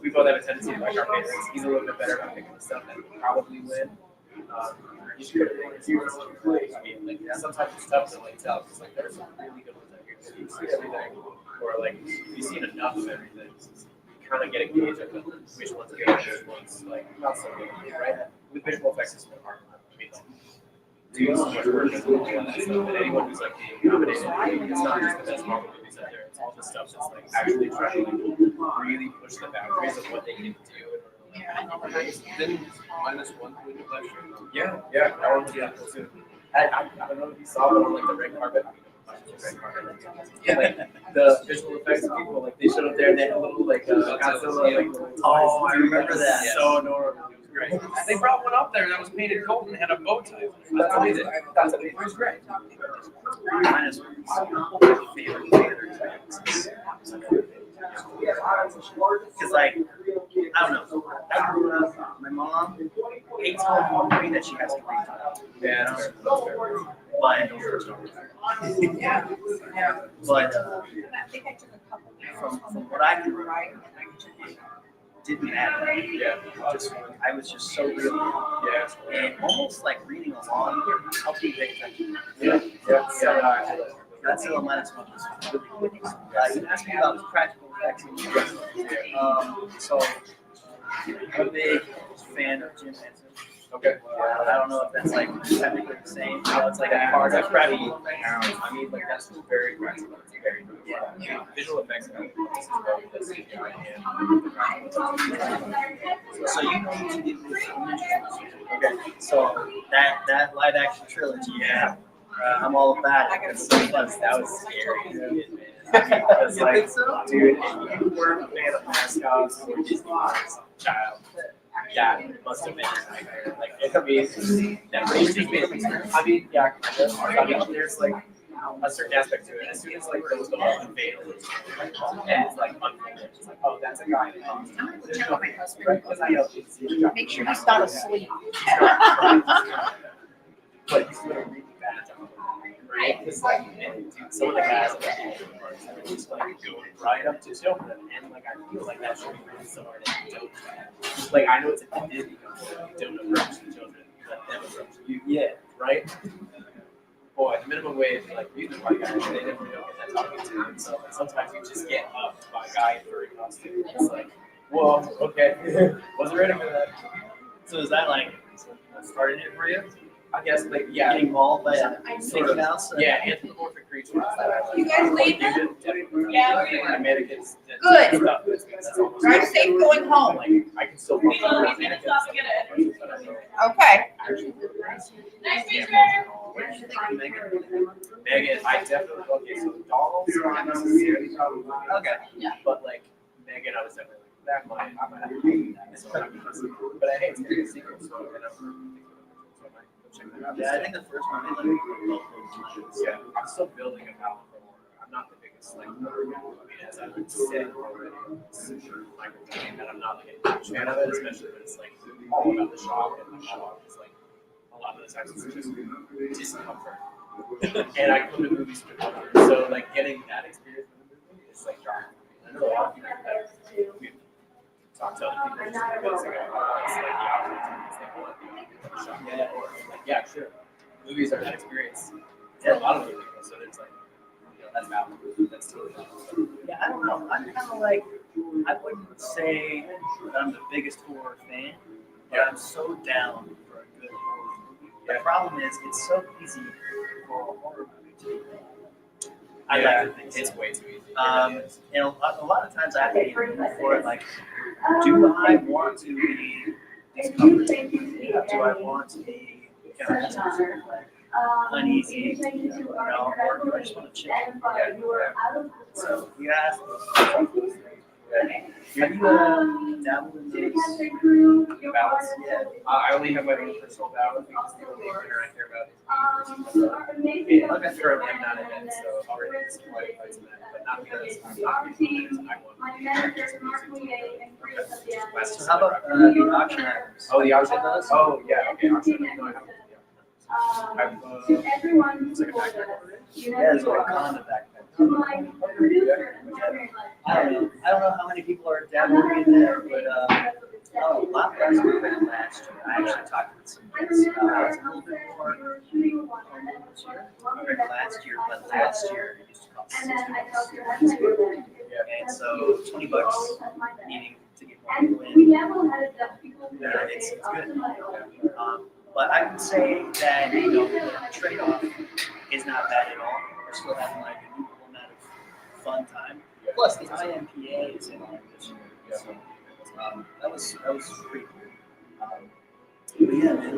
we both have a tendency to like our favorites. He's a little bit better about picking the stuff that will probably win. You should I mean, like sometimes it's tough to like tell because like there's some really good ones out here. So you see everything, or like you've seen enough of everything. You kind of get a gauge of which one's good, which one's like not so good, right? With visual effects, it's hard. I mean, like, do so much work and all that stuff. And anyone who's like being nominated, it's not just the best Marvel movies out there. It's all the stuff that's like actually trying to like, really push the boundaries of what they can do. Then -1 win last year. Yeah, that one was cool too. I don't know if you saw it on like the red carpet. Yeah, like the visual effects of people, like they showed up there and they had a little like Godzilla, like little Oh, I remember that. So adorable. It was great. They brought one up there that was painted gold and had a bow tie. That's amazing. That's amazing. It was great. Mine is my favorite theater. Because like I don't know. I grew up, my mom hates going hungry that she has to read to. Yeah, that's fair. That's fair. But Yeah. but I think I took a couple. from what I can remember, it didn't matter. Yeah. Just I was just so real. Yeah. And almost like reading along helped me pay attention. Yeah. Yeah. That's the minus one. You asked me about practical effects. So I'm a big fan of Jim Henson. Okay. I don't know if that's like technically the same. You know, it's like a That part that's of pretty practical. I mean, like that's very practical. It's very good. Yeah. Visual effects and everything is about the CGI and So you know what you did with okay. So that live action trilogy, yeah. I'm all about it. It's so fun. That was scary. Because like, dude, if you weren't a fan of mascots or Disney as a child, yeah, it must have been a nightmare. Like, it could be that range has been. I mean, yeah, kind of. I mean, there's like a certain aspect to it. As soon as like those go up and fade, and it's like unfolded. It's like, oh, that's a guy. There's no right? Because I know it's Make sure he's not asleep. but he's doing a really bad job. Right? Because like, and dude, some of the guys at the parks are just like going right up to children, and like I feel like that should be really somewhere that you don't. Like I know it's a Disney company, you don't approach the children, you let them approach you. Yeah, right. Boy, the minimum wage, like amusement park guys, they definitely don't get that talking to. And so like, sometimes you just get up by a guy in furry costume. It's like, whoa, okay, wasn't ready for that. So is that like started it for you? I guess, like, yeah. Getting mauled by a Sort of, mouse? yeah, anthropomorphic creatures. You guys leaving? Yeah, I made it. Good. Stuff. That's almost Drive safe going home. like, I can still walk around mannequins. Okay. Nice to meet you. What did you think of Megan? Megan, I definitely, okay, so dolls, not necessarily probably. Okay. But like, Megan, I was definitely like, I might have to do that. This one, but I hate to a sequel, so I might check that out. Yeah, I think the first one, they let me both those. Yeah, I'm still building a palette for horror. I'm not the biggest like horror guy. I mean, as I would say already, it's like a game that I'm not like a huge fan of it, especially when it's like all about the shock, and the shock is like a lot of the times it's just discomfort. And I come to movies for comfort, so like getting that experience in the movie is like jarring. I know a lot of people that we've talked to other people just because it's like the opportunities they want the shock. Yeah, or like yeah, sure. Movies are that experience for a lot of people, so it's like, you know, that's valid. That's totally valid. Yeah, I don't know. I'm kind of like, I wouldn't say that I'm the biggest horror fan, but I'm so down for a good horror movie. The problem is, it's so easy for a horror movie to be made. I like to think It's way too easy. and a lot of times I have to be for it, like, do I want to be discovered? Do I want to be kind of uneasy, you know, or do I just want to chill? So you asked, have you dabbled in those Balance. Yeah. I only have my own personal balance because the only winner I care about is me. And I'm currently I'm not in it, so already disappointed by that. But not because I'm not being I want. So how about the auction items? Oh, the auction does? Oh, yeah, okay, auction. No, I haven't. I've, it's like a backpack. Yeah, it's like a condom backpack. I don't know how many people are dabbling in there, but a lot less than last year. I actually talked with some guests. It's a little bit more this year compared to last year, but last year it used to cost $60. And so $20 needing to get more people in. It's good. But I would say that, you know, the trade-off is not bad at all. We're still having like an equal amount of fun time. Plus the IMPA is in there this year. So that was pretty cool. But yeah, man.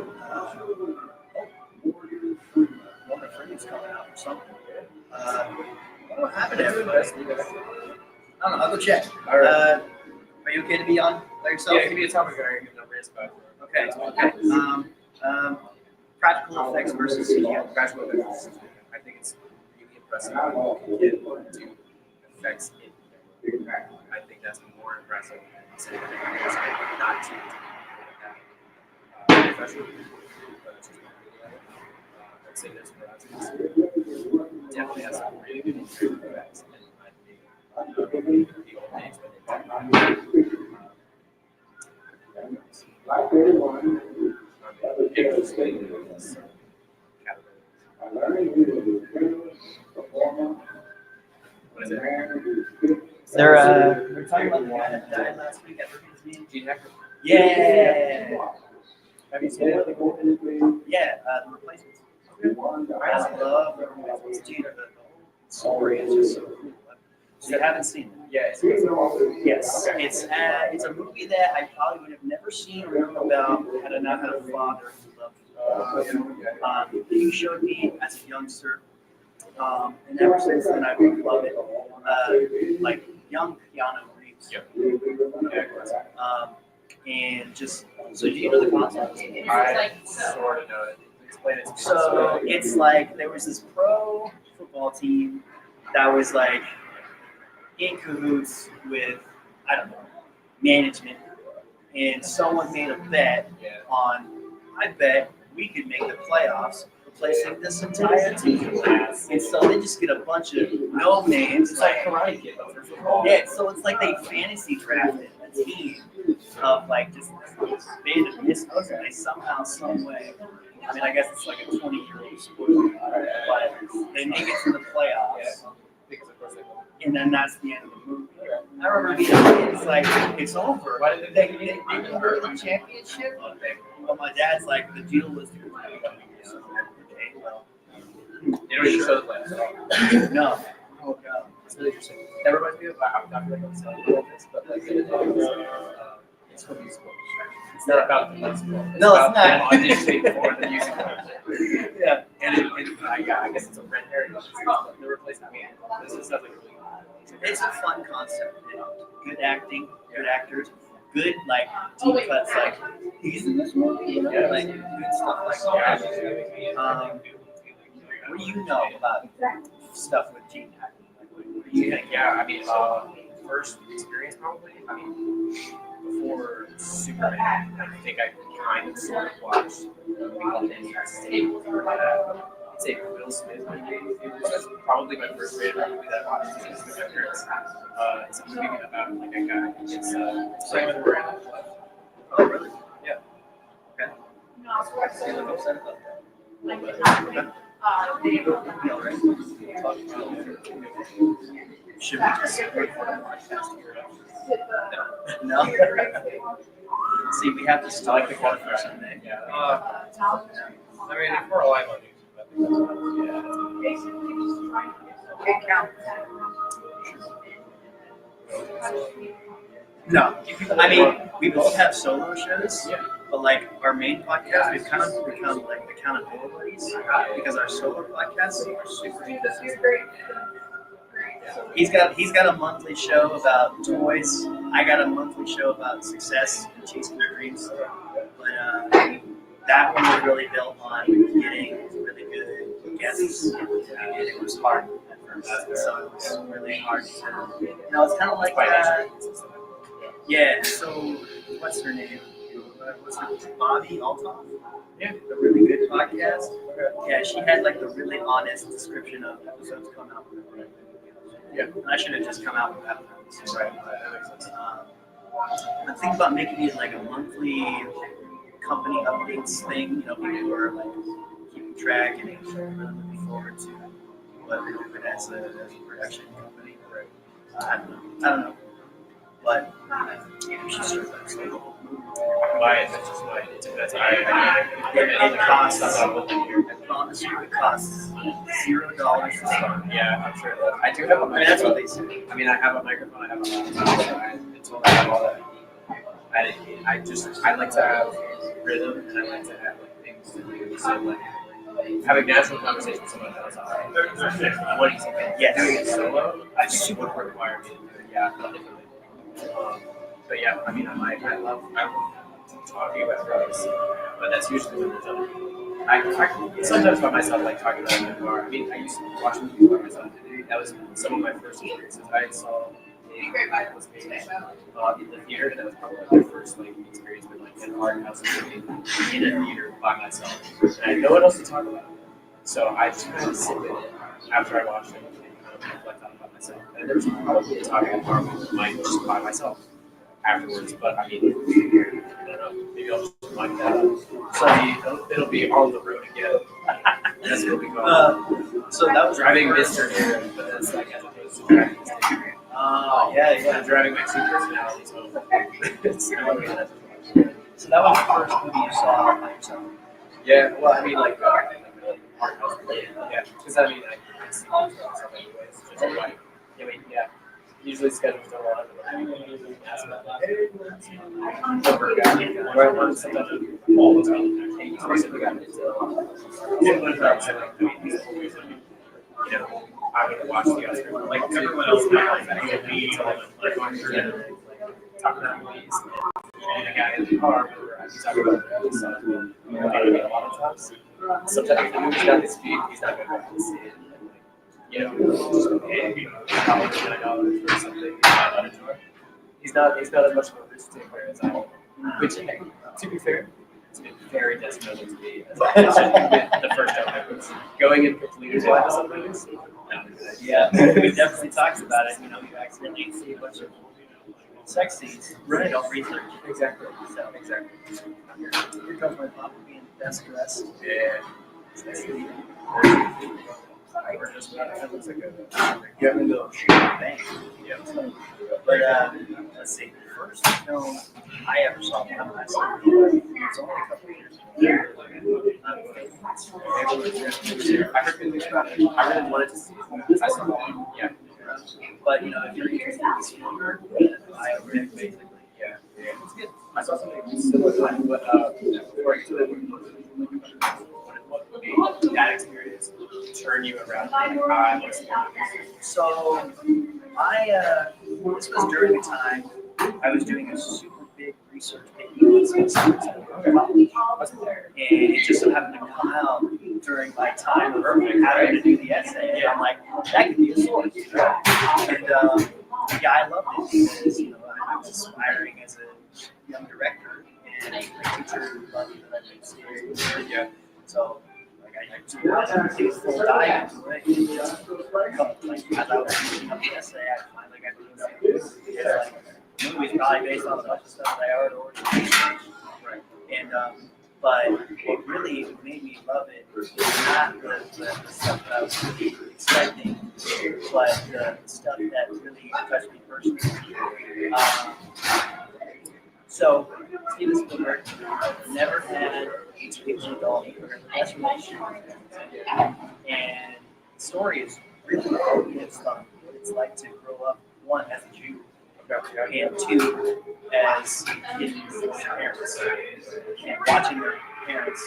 One of Freddie's coming out or something. What happened to everybody? I don't know. I'll go check. All right. Are you okay to be on by yourself? Yeah, give me a topic or give me a risk, but Okay. Practical effects versus CGI. practical effects. I think it's really impressive how you can get to effects in I think that's more impressive than saying that there's not too professional, but it's just not really at it. I'd say this Horizons definitely has some really good backs, and I think the old names, but they what is it? They're talking about the guy that died last week. I forget his name. Gene Hackman. Yeah. Have you seen it? Yeah, the replacements. I love the replacements. Dude, the whole story is just so cool. So you haven't seen it? Yeah, it's Yes. It's a movie that I probably would have never seen or known about had I not had a father who loved it. He showed me as a youngster, and ever since then I've loved it. Like young Keanu Reeves. And just so do you know the concept? I sort of know it. Explain it to me. So it's like there was this pro football team that was like in cahoots with, I don't know, management, and someone made a bet on, I bet we could make the playoffs replacing this entire team. And so they just get a bunch of no names. It's like Karate Kid for football. Yeah, so it's like they fantasy drafted a team of like just this band of misfits, and they somehow, some way, I mean, I guess it's like a 20-year-old sport, but they make it to the playoffs, and then that's the end of the movie. I remember being a kid, it's like, it's over. Why did They earned the championship, but my dad's like, the deal was to go. So, okay, well. You don't even show the playoffs. No. Oh god, it's really interesting. That reminds me of I'm not really going to tell you this, but like it's a musical. It's not about the musical. No, it's about them not. auditioning for the musical. Yeah. And I guess it's a red herring. The replacement. This sounds like a really It's a fun concept. Good acting, good actors, good like deep cuts. Like he's in this movie, you know, like good stuff like that. What do you know about stuff with Gene Hackman? Like, what do you think? Yeah, I mean, first experience probably. I mean, before Superman, I think I kind of sort of watched it's a Will Smith movie. That's probably my first favorite movie that I watched with my parents. It's a movie about like a guy. It's playing with Miranda. Oh, really? Yeah. Okay. So you look upset about that? Should we just record a podcast here? No. See, we have to start the call for Sunday. Yeah. I mean, if we're alive on YouTube, I think No. I mean, we both have solo shows, but like our main podcast, we've kind of become like accountabilities because our solo podcasts are super intense. He's got a monthly show about toys. I got a monthly show about success and chasing your dreams. But that one was really built on getting really good guests. And it was hard at first, so it was really hard to. It's kind of like yeah. So what's her name? What's her name? Bobby Altoff? Yeah, the really good podcast. Yeah, she had like the really honest description of episodes coming out. Yeah, I should have just come out with that. Right. That makes sense. I'm thinking about making it like a monthly company updates thing. You know, people who are like keeping track and looking forward to what we're doing as a production company. Right. I don't know. But we should start that. So, why is it just why it's because it costs. I promise you, it costs $0 to start. Yeah, I'm sure that I do have a microphone. That's what they say. I mean, I have a microphone, I have a laptop, until I have all that. I like to have rhythm and I like to have like things to do. So like having natural conversation with someone else. What do you think? Yes. Doing it solo, I super require me to do it. Yeah, definitely. But yeah, I mean, I love talking about drugs, but that's usually when there's other people. I sometimes by myself, like talking about the car. I mean, I used to watch movies by myself. That was some of my first experiences. I saw a was me in the theater, and that was probably like my first like experience with like an art house movie in a theater by myself. And I had no one else to talk about. So I just kind of sit with it after I watched it and kind of reflect on it by myself. And there was probably a talking about Mike just by myself afterwards. But I mean, I don't know, maybe I'll just like that. So it'll be on the road again. That's what we go. So that was Driving Mr. Aaron, but that's like as opposed to driving Mr. yeah. I'm driving my two personalities home. It's not really that much. So that was the first movie you saw by yourself. Yeah, well, I mean, like, art house. Yeah, because I mean, I see stuff anyways. Just like, yeah. Usually schedules don't allow me to ask about that. Right now, sometimes all the time. And you recently got into you know, I would watch the Oscars. Like everyone else, I would be like going through it, talking about movies, and a guy in the car, where I talk about movies. So, a lot of times, sometimes if the movie's not his speed, he's not going to go and see it. You know, just pay $9 for something he's not enjoy. He's not as much of a risk taker as I am. Which, to be fair, it's been very detrimental to me as I mentioned with the first time I was going in completely blind to some movies. Yeah, we definitely talked about it. You know, you accidentally see a bunch of sex scenes. Right. You don't research. Exactly. So, Exactly. here comes my papa being best dressed. Yeah. It looks like a You have to go shoot the bank. yeah. But let's see. The first film I ever saw by myself was only a couple of years ago. I heard good things about it. I really wanted to see it. I saw it. Yeah. But you know, if you're interested in this film, I would basically. Yeah. It's good. I saw something similar to what according to what made that experience turn you around. Like, I want to see that movie. So this was during the time I was doing a super big research paper on specifics at college. And it just so happened to come out during my time of having to do the essay. And I'm like, that could be a source. And yeah, I loved it because, you know, I was aspiring as a young director and a teacher who loved that I could see it. Yeah. So like I took a full dive into it. And just, like, as I was finishing up the essay, I finally got to do that. The movie's probably based on a bunch of stuff that I already researched. Right. And but what really made me love it was not the stuff that I was really expecting, but the stuff that really touched me personally. So Steven Spielberg never had a particular doll he could have and the story is really it's fun. It's like to grow up, one, as a Jew, and two, as kids with their parents, and watching their parents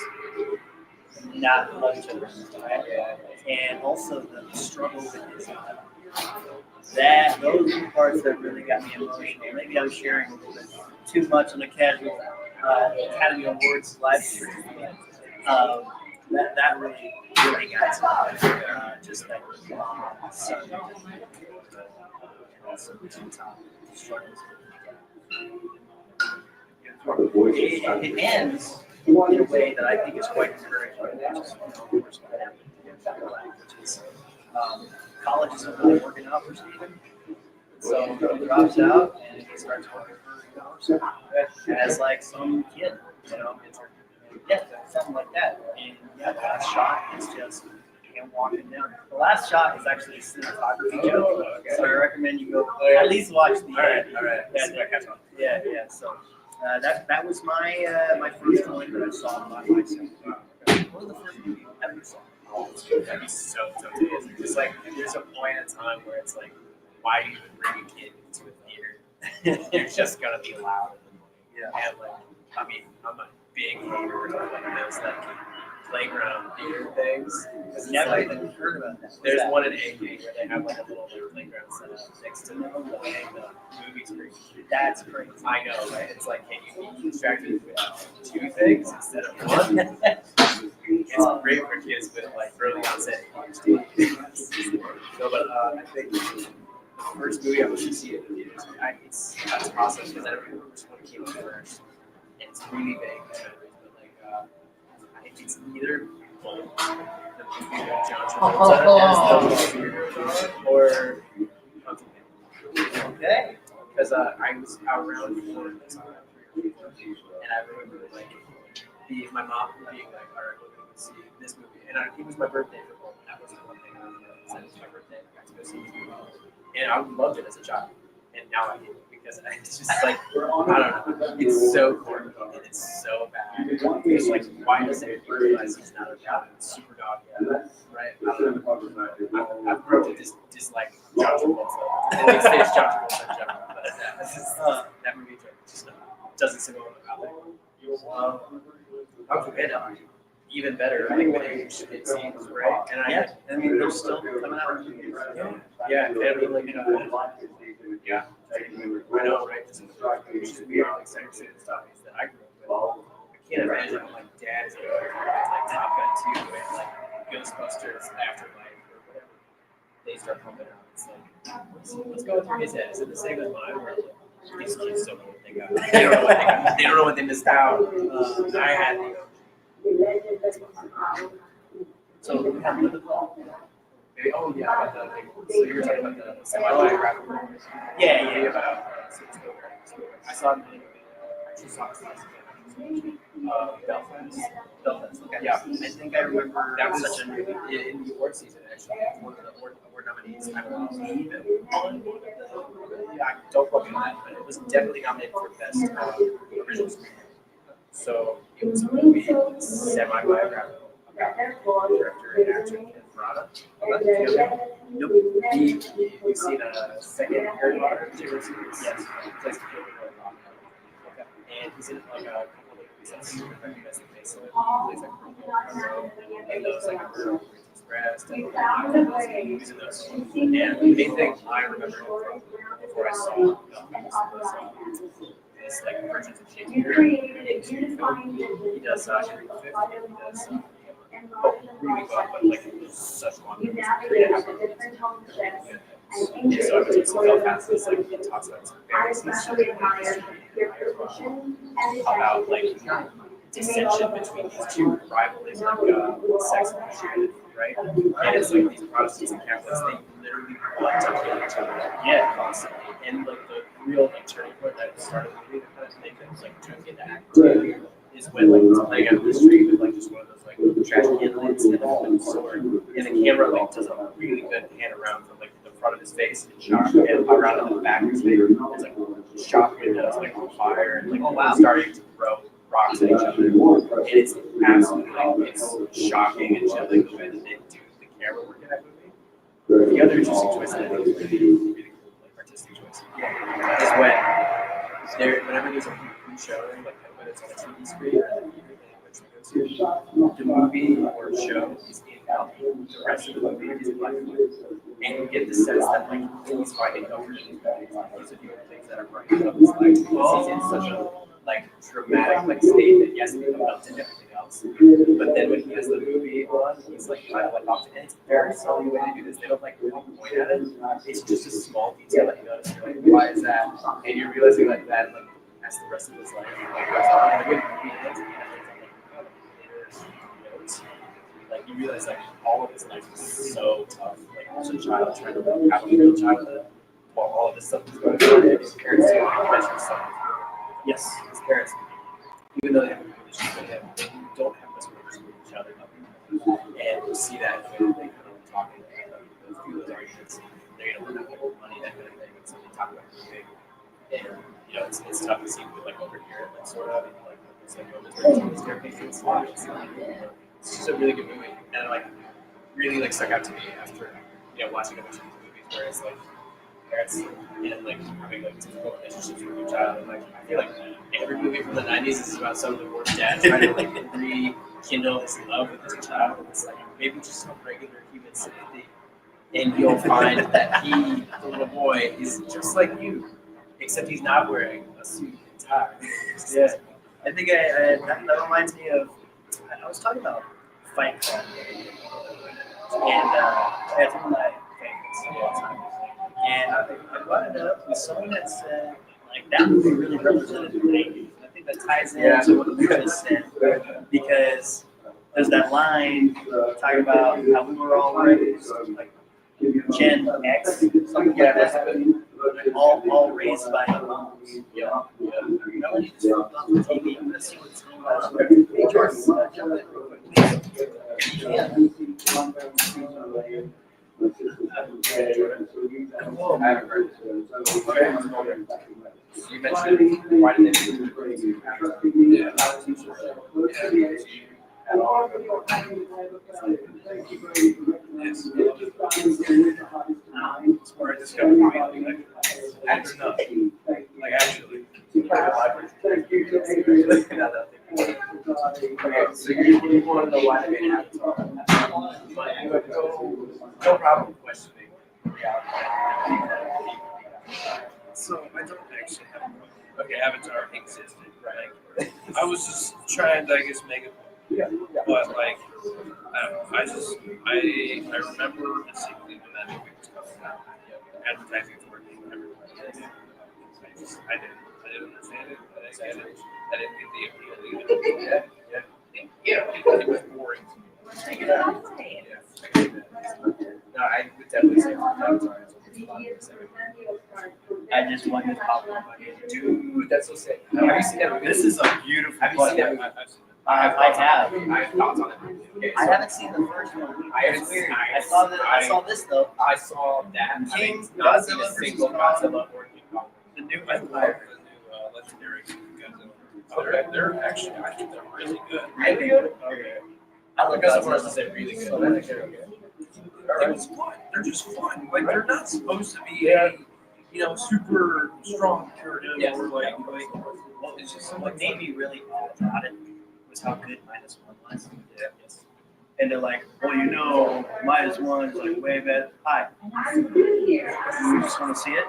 not love each other, right? And also the struggle with his those are the parts that really got me emotional. Maybe I'm sharing a little bit too much on a casual Academy Awards live stream, but that really got to me. Just that son and also the top struggles. It ends in a way that I think is quite encouraging, which is college isn't really working out for Steven. So he drops out and he starts working for as like some kid, you know, something like that. And yeah, the last shot is just him walking down. The last shot is actually a cinematography joke, so I recommend you go at least watch the end. All right. Yeah. So that was my my first one that I saw by myself. What was the first movie you ever saw? That'd be so tempting. Just like there's a point in time where it's like, why do you even bring a kid to a theater? You're just gonna be loud and annoying. Yeah. And like, I mean, I'm a big hater of like those like playground theater things. Never even heard about that. There's one in AK where they have like a little like, playground set up next to them and the movie screen. That's crazy. I know, right? It's like, can you be distracted with two things instead of one? It's great for kids with like early onset ADHD. No, but I think the first movie I went to see in the theaters. That's awesome because I don't remember which one came out first. And it's really vague, but like it's either the movie with John Travolta as the superhero or Hunting Man. Okay. Because I was out around before this, and I remember like my mom being like, "All right, we're going to see this movie," and it was my birthday for both. That was the one thing I remember. It was my birthday. I got to go see this movie, and I loved it as a child, and now I hate it because it's just like I don't know. It's so corny and it's so bad. It's like why does it realize he's not a dog? Super dog, right? I don't know. I've grown to dislike John Travolta. Big stage John Travolta in general, but that movie just doesn't sit well about it. How could it even better? I think when it scenes, right? And I mean, they're still coming out. Yeah, and I mean, like, yeah, I know, right? This is weird, like, sex and stuff that I grew up with. I can't imagine like dad's like Top Gun 2 and like Ghostbusters Afterlife or whatever. They start pumping out. It's like, what's going through his head? Is it the same as mine? Where these kids don't know what they got. They don't know what they got. They don't know what they missed out. I had the. So we have the Maybe, oh yeah, about the so you were talking about the semi-biographical. Yeah. About I saw it in actually saw it last Belfast. Okay. Yeah, I think I remember that was such a movie in the award season actually. One of the award nominees. I believe it won. Yeah, I don't quote me on that, but it was definitely nominated for best original screenplay. So it was a movie semi-biographical about director and actor Ken Brana. Nope. We've seen a second Harry Potter series. Yes. He plays the kid and he's in like a couple of movies that's super recognized the face of it. He plays like and those like Express and movies in those. And the main thing I remember him from before I saw was this like versions of Shakespeare into film. He does Henry V. He does really well, but like such long movies. And so I was just Belfast is like it talks about some various history about like dissension between these two rivalries like sex and Christianity, right? And it's like these Protestants and Catholics, they literally want to kill each other, constantly. And like the real like turning point that started the movie to kind of make things like trying to get that is when like he's playing out in the street with like just one of those like trash can lids and a sword, and the camera like does a really good pan around from like the front of his face and shot and around to the back of his face. It's like shop windows like on fire and like starting to throw rocks at each other, and it's absolutely like it's shocking and chilling the way that they do the camera work in that movie. The other interesting choice that I think is really cool, like artistic choice, is whenever there's a preview show, like whether it's on a TV screen or the the movie or show is in color. The rest of the movie is in black and white. And you get the sense that like he's finding comfort in these movies. These are doing things that are brighten up his life because he's in such a like dramatic like state that yes, he melts into everything else. But then when he has the movie on, he's like kind of like off, and it's a very subtle way to do this. They don't like point at it. It's just a small detail that you notice. You're like, why is that? And you're realizing like that like as the rest of his life like goes on. And the movie ends, and like you realize like all of his life is so tough. Like as a child trying to like, have a real childhood while all of this stuff is going on, and his parents do like measure stuff. Yes, his parents, even though they have a good relationship with him, they don't have this relationship with each other. And you see that when they kind of talk and go through those arguments, they're gonna look at money, that kind of thing. And so they talk about moving. And you know, it's tough to see like over here, like sort of like it's like on the staircase and stuff. It's just a really good movie, and like really like stuck out to me after watching a bunch of these movies where it's like parents and like having like difficult relationships with your child. And like I feel like every movie from the '90s is about some divorced dad trying to like rekindle his love with his child. And it's like maybe just some regular human sympathy, and you'll find that he, the little boy, is just like you, except he's not wearing a suit and tie. Yeah, I think that reminds me of I was talking about Fight Club, and it's one of my favorites of all time. And I brought it up with someone that said, like, that movie really represented the 80s. I think that ties into what you just said. Because there's that line talking about how we were all raised, like Gen X, something like that. All raised by moms. Yeah. Melanie just flipped off the TV. I'm going to see what's going on. Hey, Jordan, jump in real quick, please. Yeah. I haven't heard it. You mentioned why did they do Where I discovered reality, that's enough. Like actually. Okay, so you want to know why they made Avatar, but you have no problem questioning reality. So I don't actually have a okay, Avatar existed, right? Like, I was just trying to, I guess, make it, but like, I don't know. I remember distinctly when that movie was coming out. Advertising for it everywhere. I didn't understand it. I didn't get it. I didn't get the appeal either. It was boring to me. No, I would definitely say Avatar is I just want this popcorn bucket. Dude, that's so sick. Have you seen that movie? This is a beautiful Have you seen that movie? I have. I have thoughts on it. Okay, I so haven't seen the first one. I haven't It's weird. seen- I saw this though. I saw that. King Not seen Godzilla a single versus Kong. Godzilla or King Kong. The new Empire, the new legendary Godzilla. They're actually, I think they're really good. Really good? Okay. I look at someone else to say really good. So I think they're okay. It was fun. They're just fun. Like they're not supposed to be a, super strong character or like well, it's just What made me really odd about it was how good -1 was. Yeah. And they're like, well, -1 is like way better. Hi. You just want to see it?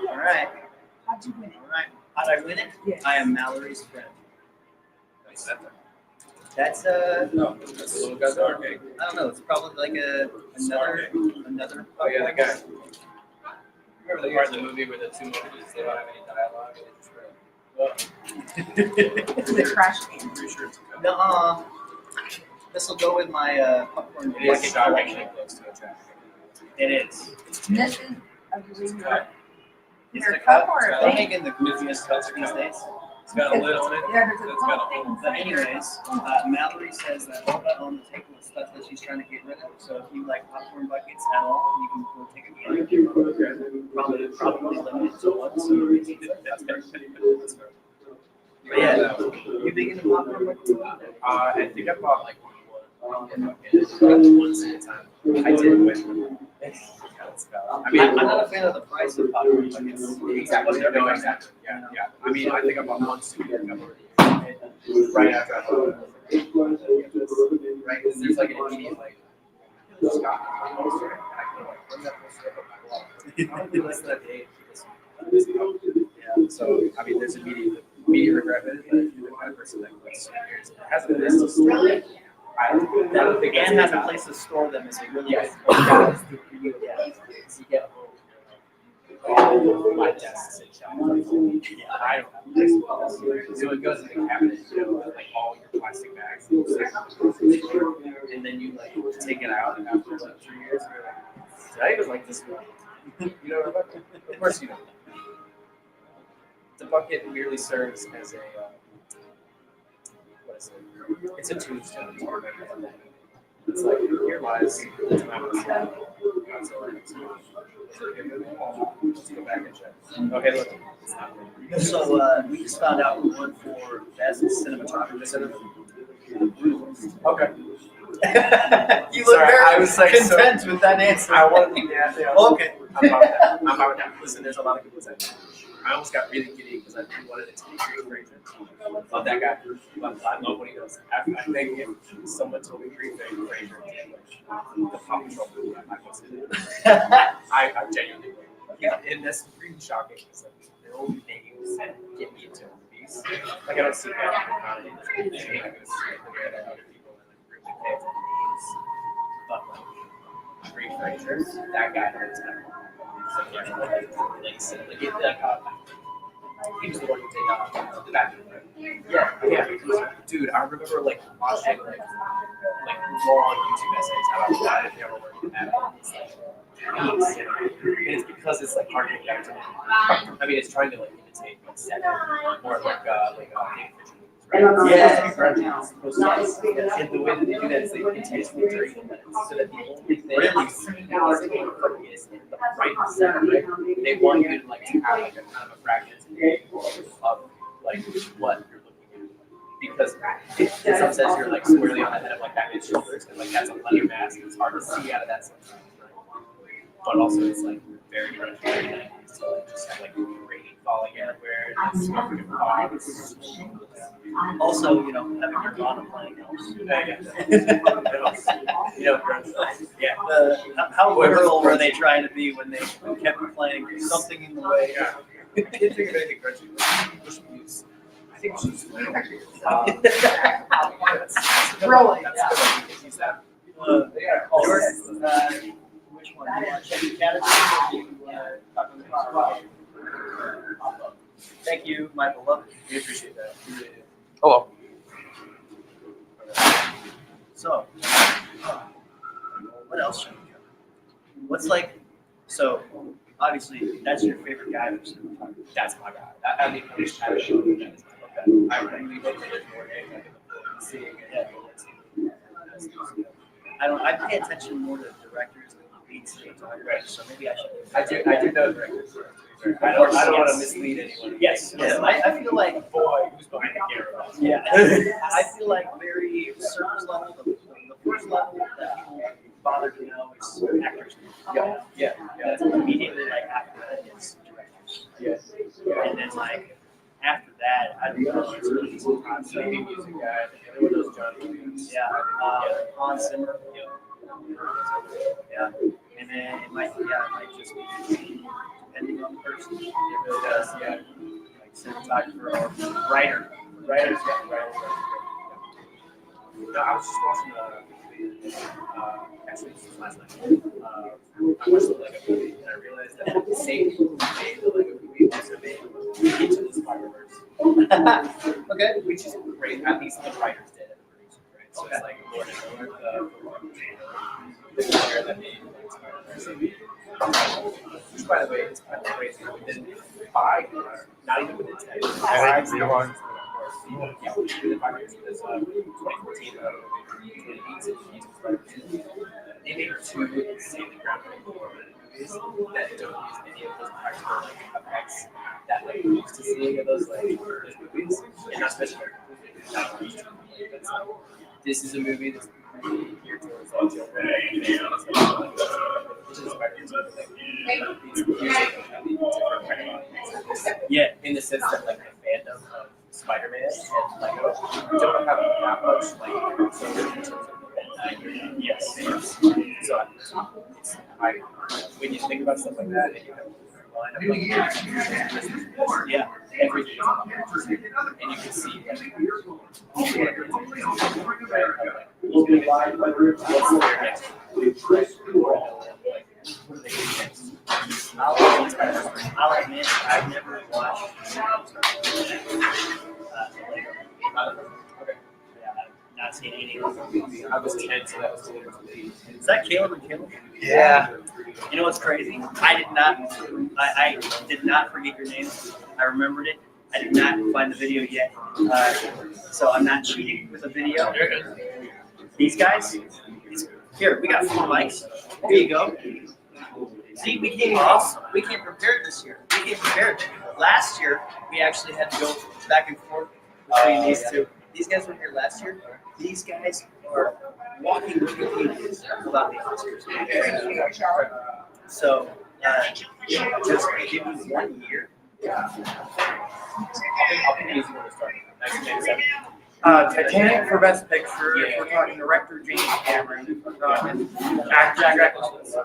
All right. How'd you win it? All right. How'd I win it? Yes. I am Mallory's friend. That's No, that's a little Godzilla. Okay. I don't know. It's probably like another. Oh yeah, that guy. Remember the part of the movie where the two monkeys they don't have any dialogue and they just Is it crash? I'm pretty sure it's a good. No, this will go with my popcorn It is bucket shockingly collection. close to a traffic. It is. This is a really good. Is Your it a cup? cup or a They're thing? making the goofiest cups these days. It's got a lid on it. Yeah, there's a It's got a top thing hole. But inside here. anyways, Mallory says that all that on the table is stuff that she's trying to get rid of. So if you like popcorn buckets at all, you can go take a gander. Probably limited to one. So that's fair. But yeah, you big into popcorn buckets? I think I bought like one once at a time. I did win. I mean, I'm not a fan of the price of popcorn buckets. Exactly. No, exactly. Yeah, yeah. I mean, I think I bought one soup right after I bought it. Right, because there's like an immediate like. Scott, I can like bring that poster up on my wall. Less than a day. Yeah. So I mean, there's immediate regret with it, but if you're the kind of person that waits 2 years, has a place to store it. I don't think And has a that's place to store them is a really Yes. yeah. You get home. Oh, my desk sits out. Yeah, I don't have a place to put it. So it goes in the cabinet, with like all your plastic bags. And then you like take it out, and after like 3 years, you're like, did I even like this one? You know, of course you don't. The bucket merely serves as a, what is it? It's a tombstone. It's like, here lies the time of the Let's go back and check. Okay, look. It's not good. So we just found out we won for best cinematography. Okay. You look Sorry, very I was like content with that answer. I want, yeah. Okay. I'm about that. I'm about that. Listen, there's a lot of people saying that. I almost got really giddy because I wanted it to be Green Fraser. Love that guy. I love what he does. I think if someone told me Green Fraser did the Paw Patrol movie, I might consider it. I genuinely would. And that's really shocking because like, no names get me into movies. Like I don't see that in comedy. I'm not going to see the way that other people really pay for names. But like Green Fraser, that guy knows everyone. Like he was the one who did the bathroom, right? Yeah. Dude, I remember like watching like long YouTube essays about that if you ever worked at it. It's like, and it's because it's like hard to get back to. I mean, it's trying to like imitate like set more like David Fincher. Right? Yeah. And the way that they do that is they intentionally dirty the lens so that the only thing you see is in the right center, right? They want you to like to have like a kind of a fragmented of like what you're looking at. Because in some sense you're like squarely on the head of like Batman's shoulders and like that's a leather mask and it's hard to see out of that sometimes, right? But also it's like very frustrating. So like just have like rain falling everywhere and it's smoking fogs. Also, you know, having Nirvana playing helps. How literal were they trying to be when they kept playing something in the way? I didn't think of anything grudgy. I think we should just Really? use that. Jordan, which one? You want to check the category or do you talk on the spot? Thank you, my beloved. We appreciate that. Hello. So, what else should we cover? What's like, so obviously that's your favorite guy from cinematography. That's my guy. I mean, I wish I would show you that. I really hope that there's more game like seeing it. I pay attention more to directors than lead cinematographers, so maybe I should. I do know directors. I don't want to mislead anyone. Yes. I feel like Boy, who's behind the camera? yeah. I feel like very surface level. The first level that people bother to know is actors. Yeah. That's immediately like after that is directors. Yes. And then like after that, I don't know. It's really sometimes Maybe music guy. Everyone knows John Williams. yeah. Hans Zimmer. Yeah. And then it might just be depending on the person. It really does. Yeah. Like cinematographer or writer. Writers. No, I was just watching actually this was last night. I watched the Lego movie and I realized that the same people who made the Lego movie also made Into the Spider-Verse. Okay. Which is great. At least the writers did and the producers, right? So it's like Lord and Miller, the lawyer that made Spider-Verse. Which, by the way, is kind of crazy. Within 5 years, not even within 10 years. 5 years. Yeah, within 5 years. Because 2014, 2018, they made 2 insanely groundbreaking movies that don't use any of those practical like effects that like we're used to seeing in those like those movies, and not especially this is a movie that's really geared towards all children. Which is yeah, in the sense that like the fandom of Spider-Man and Lego don't have that much like crossover in terms of yes. So it's, when you think about stuff like that, and you have a line of like yeah, everything is on the and you can see like what's their next I'll admit I've never watched. Not seen any of them. I was 10, so that was 2 Is that Caleb and Caleb? Yeah. You know what's crazy? I did not forget your name. I remembered it. I did not find the video yet. So I'm not cheating with a video. These guys, here, we got 4 mics. Here you go. See, we came prepared this year. We came prepared. Last year, we actually had to go back and forth between these two. These guys were here last year. These guys are walking Wikipedia about the Oscars. So, just give me 1 year. Titanic for Best Picture. If we're talking director James Cameron. If we're talking actor Jack Nicholson.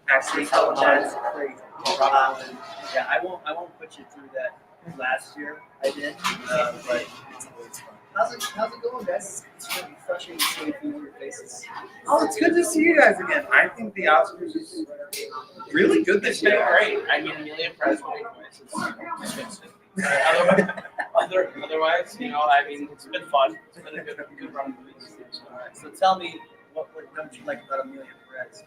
Actually, that's crazy. Yeah, I won't put you through that. Last year I did, but it's always fun. How's it going, guys? It's really refreshing to see a few of your faces. Oh, it's good to see you guys again. I think the Oscars is really good this It's been year. great. I mean, Amelia Perez winning twice is disgusting. Otherwise, you know, I mean, it's been fun. It's been a good run of movies. So tell me, what don't you like about Amelia Perez?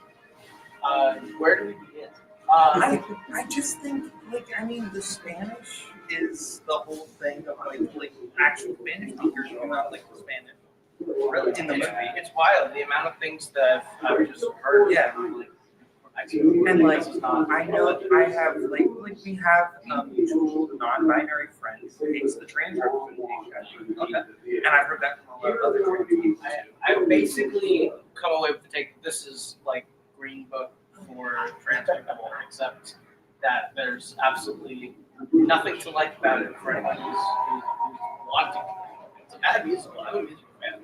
Where do we begin? I just think, like, I mean, the Spanish is the whole thing of like actual Spanish speakers who are not like Spanish. Really, in the movie. it's wild the amount of things that I've just heard. Yeah. And like I know I have like we have mutual non-binary friends who hates the trans representation. Okay. And I've heard that from a lot of other trans people. I basically come away with the take this is like Green Book for trans people, except that there's absolutely nothing to like about it for anyone who's wanting. It's a bad musical. I'm a musical fan.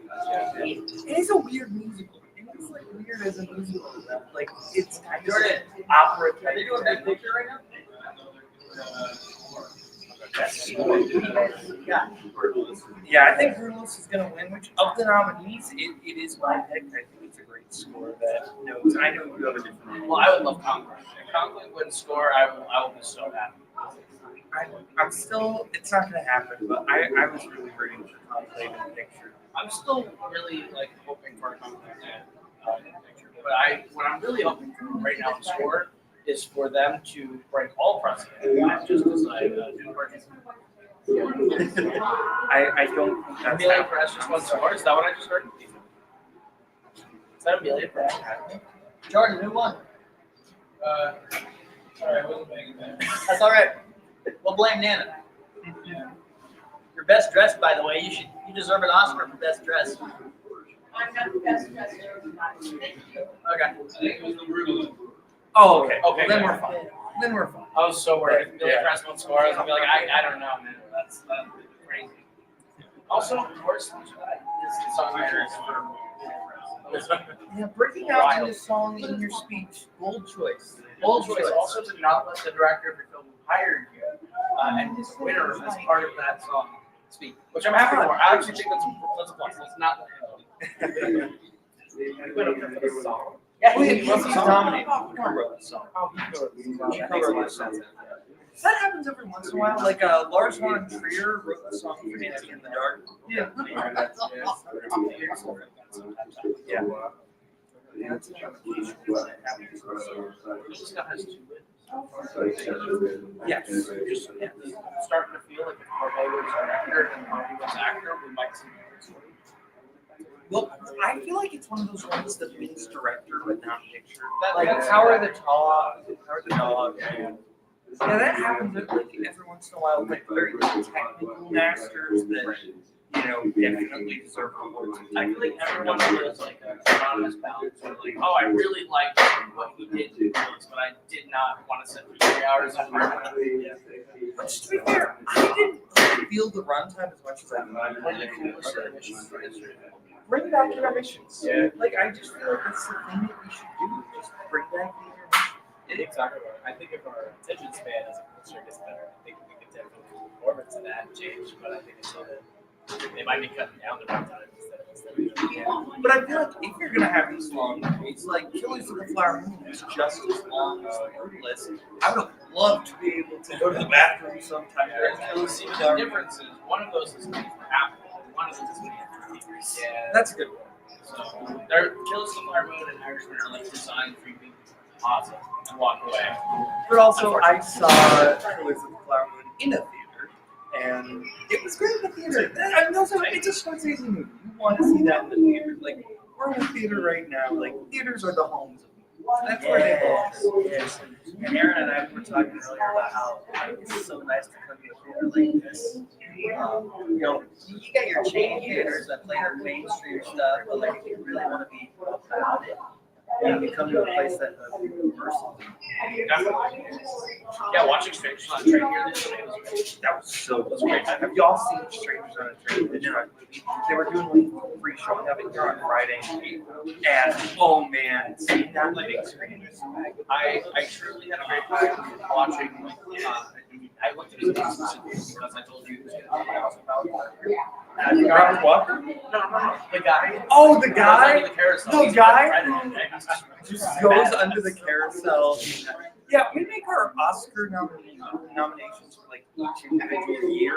It is a weird musical. It's like weird as a musical. Like it's kind of opera type. Are they doing a big picture right now? Yeah, I think Brutalist is going to win. Which of the nominees, it is my pick. I think it's a great score. That knows. I know you have a different. Well, I would love Conklin. If Conklin wins score, I will be so happy. I'm still. It's not going to happen. But I was really rooting for Conklin in the picture. I'm still really like hoping for a Conklin in the picture. But what I'm really hoping for right now in score is for them to break all precedent, not just decide new versions. I don't think that's Amelia Perez just won score. Is that what I just heard? Is that Amelia Perez? Jordan, who won? Sorry, I wasn't paying attention. That's all right. We'll blame Nana. Your best dressed, by the way. You deserve an Oscar for best dress. I'm not the best dressed. Okay. I think it was the brutal. Oh, okay. Okay, Then good. we're fine. Then we're fine. I was so worried. If Amelia Perez won score, I was gonna be like, I don't know, man. That's crazy. Also, of course, this songwriter is for Yeah, breaking out in this song in your speech, bold choice. bold choice. Also, to not let the director of your film who hired you and his winner as part of that song speak, which I'm happy for. I actually think that's a plus. Let's not let him. He went up there for the song. Yeah, he's nominated. He co-wrote the song. He co-wrote the song. That happens every once in a while. Like Lars von Trier wrote the song for Dancing in the Dark. Yeah. Yeah. That's a justification that happens. This guy has two wins. Yes. Just starting to feel like if Corday was director and Marty was actor, we might see more story. Well, I feel like it's one of those ones that wins director but not picture. Like Power of the Dog. Yeah, that happens like every once in a while. Like very technical masters that definitely deserve awards. I feel like everyone feels like a anonymous balance. Like, oh, I really liked what he did to this, but I did not want to sit for 3 hours on it. But to be fair, I didn't feel the runtime as much as I thought. One of the coolest intermissions in history. Bring back intermissions. Yeah. Like I just feel like that's the thing that we should do. Just bring back the intermission. Exactly right. I think if our attention span as a culture gets better, I think we could definitely move forward to that change. But I think it's that they might be cutting down the runtime instead of But I feel like if you're gonna have these long movies, like Killers of the Flower Moon is just as long as the list. I would love to be able to go to the bathroom sometime during Killers of the The Flower Moon. difference is one of those is made for Apple, and one of those is made for theaters. Yeah. That's a good one. So they're Killers of the Flower Moon and Irishman are like designed for you to be awesome and walk away. But also, I saw Killers of the Flower Moon in a theater, and it was great in the theater. I mean, also, it's a Scorsese movie. You want to see that in the theater. Like, we're in a theater right now. Like, theaters are the homes of movies. That's where they belong. Yes. And Aaron and I were talking earlier about how it's so nice to come to a theater like this. You get your chain theaters that play their mainstream stuff, but like if you really want to be about it, you come to a place that immersive. Definitely. Yeah, watching Strangers on a Train here this day was great. That was so great. Have y'all seen Strangers on a Train? They were doing like free showing of it here on Friday, and oh man, seeing that on the big screen. I truly had a great time watching. I looked at his business because I told you he was going to be a $1,000 director. Robert Walker? No, the guy. Oh, the Goes guy? under the carousel. The He's guy president, who and he's just goes under the carousel. Yeah, we make our Oscar nominations for like each individual year,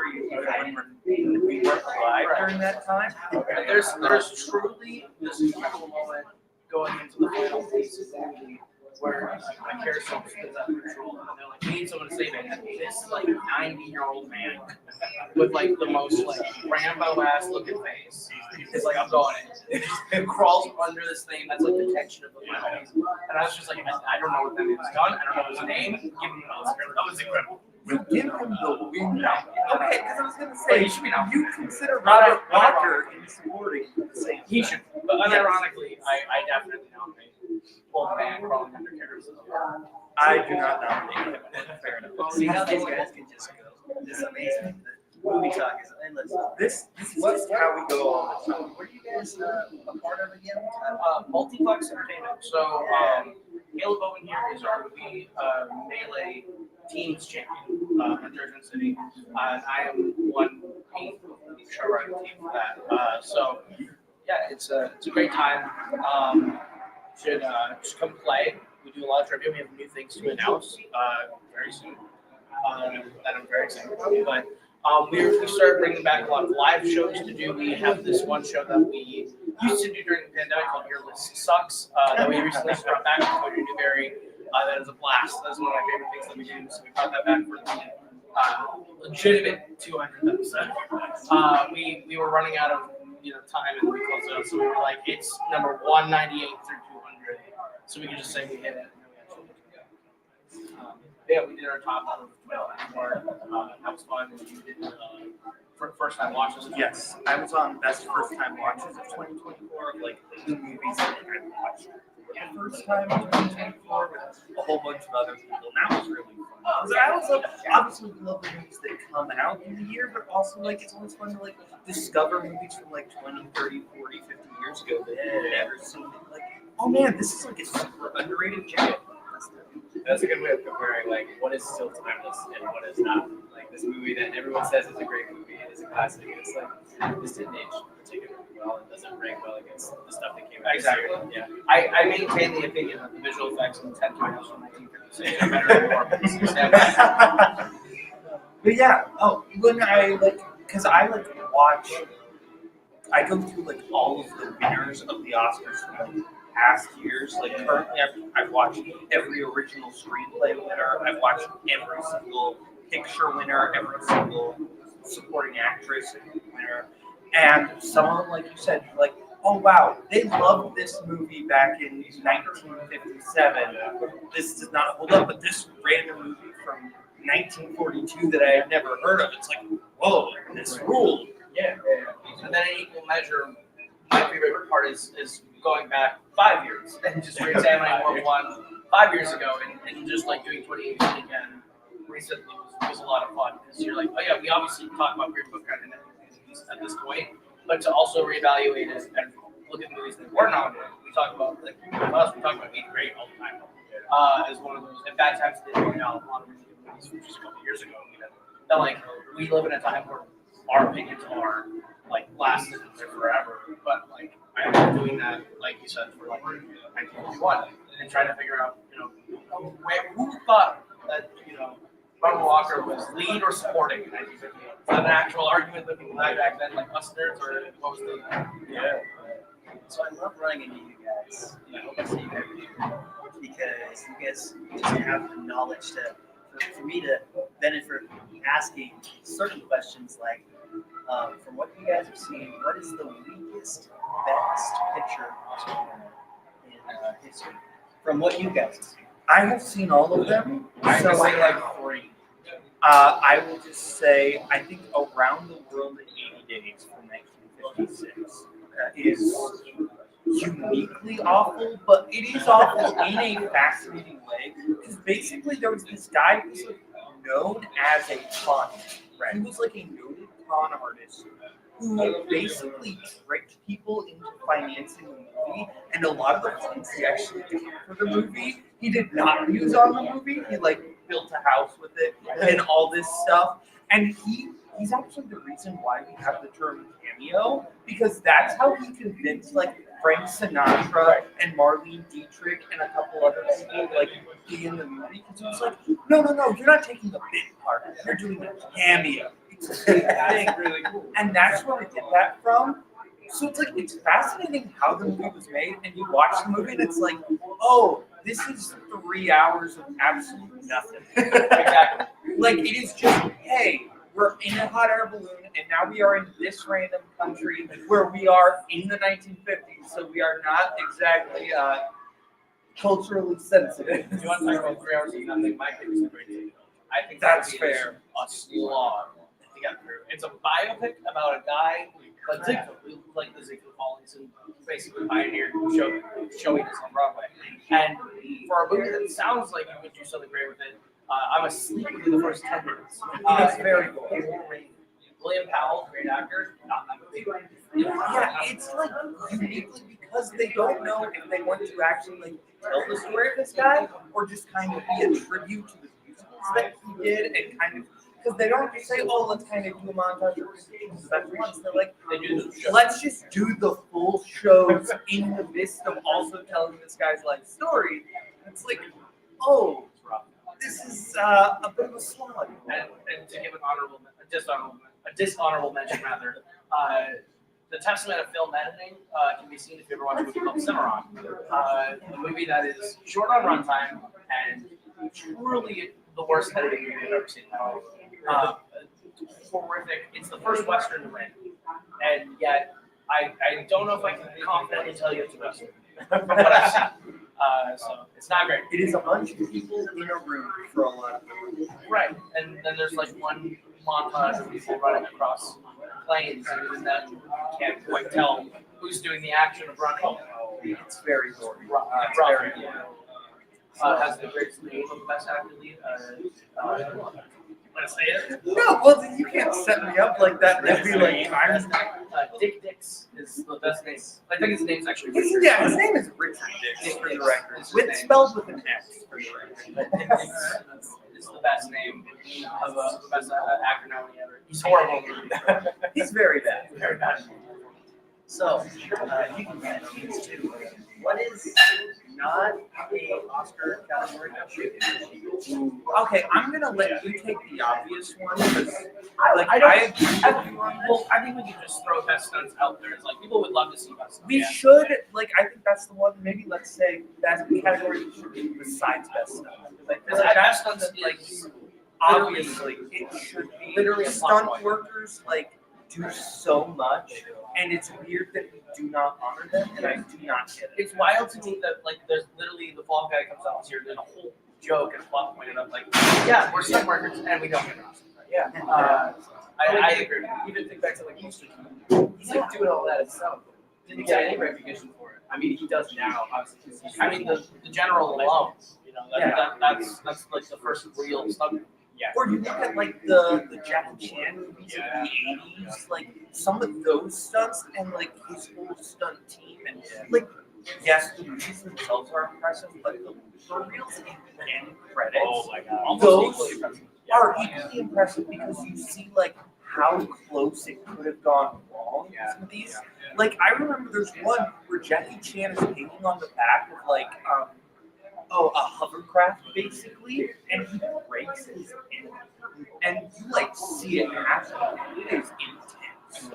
when we weren't alive during that time. And there's truly this incredible moment going into the final piece of the movie where my carousel spins out of control and they're like, we need someone to save it. And this like 90-year-old man with like the most like Rambo ass looking face is like, I'm going in. It crawls under this thing that's like the tension of the final piece. And I was just like, I don't know what that man's done. I don't know his name. Give him an Oscar. That was incredible. We give him the win. Okay, because I was gonna But say he should be nominated. you consider Robert Walker in supporting the same. He should. But unironically, I definitely nominate old man crawling under carousel. I do not nominate him. Fair enough. See how these guys can just go. This is amazing. The movie talk is endless. This is just how we go all the time. What are you guys a part of again? Multiplex Entertainment. So, Caleb Owen here is our movie melee teams champion in Jersey City. And I am one show running team for that. So, yeah, it's a great time. Should just come play. We do a lot of trivia. We have new things to announce very soon that I'm very excited about. But we started bringing back a lot of live shows to do. We have this one show that we used to do during the pandemic called Your List Sucks that we recently brought back to Cody Newberry. That is a blast. That's one of my favorite things that we do. So we brought that back for the legitimate 200th episode. We were running out of time and we closed it out. So we were like, it's number 198 through 200. So we could just say we hit it. Yeah, we did our top of 12. That was fun. We did first time watches. Yes, I was on best first time watches of 2024 of like the movies that I watched for the first time in 2024 with a whole bunch of other people. And that was really fun. Because I also obviously love the movies that come out in the year, but also like it's always fun to like discover movies from like 20, 30, 40, 50 years ago that you've never seen. Like, oh man, this is like a super underrated gem. That's a good way of comparing like what is still timeless and what is not. Like this movie that everyone says is a great movie and is a classic. It's like this didn't age particularly well and doesn't rank well against the stuff that came out. Exactly. This year. Yeah. I maintain the opinion that the visual effects in 10 Tomatoes from 1956 are better than more. But yeah, when I like, because I like watch, I go through like all of the winners of the Oscars from like past years. Like currently, I've watched every original screenplay winner. I've watched every single picture winner, every single supporting actress winner, and some of them, like you said, like, oh wow, they loved this movie back in 1957. This does not hold up, but this random movie from 1942 that I had never heard of. It's like, whoa, this ruled. Yeah. And then in equal measure, my favorite part is going back 5 years and just re-examining what won 5 years ago and just like doing 2018 again recently was a lot of fun because you're like, oh yeah, we obviously talk about Green Book kind of at this point, but to also reevaluate it and look at movies that were nominated. We talk about like we talk about 8th grade all the time as one of those. And Bad Times did bring out a lot of really good movies, which is a couple years ago. That like we live in a time where our opinions are like lasted forever, but like I'm doing that, like you said, for like 1941 and trying to figure out, who thought that, Robert Walker was lead or supporting in 1958? Was that an actual argument that people had back then, like us nerds, or what was the? Yeah. So I love running into you guys. And I hope I see you every year because you guys just have the knowledge for me to benefit from asking certain questions like, from what you guys have seen, what is the weakest, best picture in history? From what you guys have seen. I have seen all of them. I So would say like 3. I will just say, I think Around the World in 80 Days from 1956 is uniquely awful, but it is awful in a fascinating way. Because basically there was this guy who was like known as a con. Right? He was like a noted con artist who basically tricked people into financing the movie, and a lot of the funds he actually got for the movie, he did not use on the movie. He like built a house with it and all this stuff, and he he's actually the reason why we have the term cameo, because that's how he convinced like Frank Sinatra and Marlene Dietrich and a couple other people like be in the movie. Because he was like, no, you're not taking the bit part, you're doing a cameo. It's a big thing. really cool. And that's where we get that from. So it's like, it's fascinating how the movie was made, and you watch the movie and it's like, oh, this is 3 hours of absolute nothing. Exactly. Like, it is just, hey, we're in a hot air balloon, and now we are in this random country where we are in the 1950s, so we are not exactly culturally sensitive. You want to talk about 3 hours of nothing? My pick is a great take. I think That's that movie is fair. a slog to get through. It's a biopic about a guy like Ziegfeld, like the Ziegfeld Follies, and basically pioneered showing this on Broadway. And for a movie that sounds like you would do something great with it, I'm asleep within the first 10 minutes. It's very cool. William Powell, great actor, not that movie. Yeah, it's like uniquely because they don't know if they want to actually like tell the story of this guy or just kind of be a tribute to the musicals that he did and kind of, because they don't just say, oh, let's kind of do a montage of the best ones. They're like, let's just do the full shows in the midst of also telling this guy's life story. It's like, oh, this is a bit of a slog. And to give a dishonorable mention rather, the Testament of Film Editing can be seen if you ever watch a movie called Cimarron. A movie that is short on runtime and truly the worst editing movie I've ever seen. Horrific. It's the first Western to win. And yet, I don't know if I can confidently tell you it's a Western from what I've seen. So it's not great. It is a bunch of people in a room for a lot of them. Right. And then there's like one montage of people running across planes, and even then you can't quite tell who's doing the action of running. It's very boring. Robert has the greatest name of the best actor lead. Want to say it? No, well, you can't set me up like that. That'd be like, Dick Dix is the best name. I think his name's actually Richard. yeah, his name is Richard Dix for the record. Spelled with an S for the record. But Dick Dix is the best name of the best actor nominee ever. He's horrible. He's very bad. Very bad. So, you can get these two. What is not a Oscar category? Okay, I'm gonna let you take the obvious one because I think we can just throw best stunts out there. It's like people would love to see best stunts. we should like. I think that's the one. Maybe let's say that's the category should be besides best stuff. Because best stunts like is obviously it should be literally a plot stunt point. workers like do so much, and it's weird that we do not honor them, and I do not get it. It's wild to me that like there's literally the fall guy comes out here, there's a whole joke and plot point, and I'm like, yeah, we're stunt workers and we don't get an Oscar. Yeah. I agree. Even think back to like Easter Keith. He's like doing all that himself. Didn't get any recognition for it. I mean, he does now, obviously. I mean, the general alone, you know, that's like the first real stunt. Yeah. Or you look at like the Jackie Chan movies of the 80s, like some of those stunts and like his whole stunt team and like yes, the movies themselves are impressive, but the reels in the end credits, Oh my god. those are equally impressive because you see like how close it could have gone wrong with some of these. Like I remember there's one where Jackie Chan is hanging on the back of like a hovercraft basically, and he breaks his enemy. And you like see it happen. It is intense.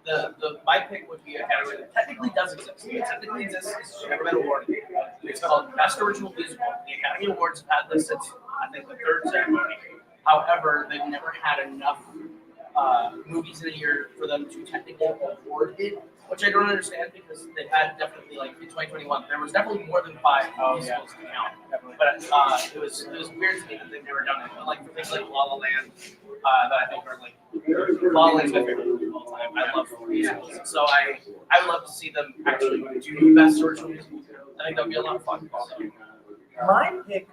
The my pick would be a category that technically does exist. It technically exists. It's never been awarded. It's called Best Original Musical. The Academy Awards have had this since I think the third ceremony. However, they've never had enough movies in a year for them to technically award it, which I don't understand because they've had definitely like in 2021 there was definitely more than 5 musicals to count. But it was weird to me that they've never done it. But like for things like La La Land, that I think are like La La Land's my favorite movie of all time. I love musicals, so I would love to see them actually do best original musical. I think that'd be a lot of fun. So, My pick,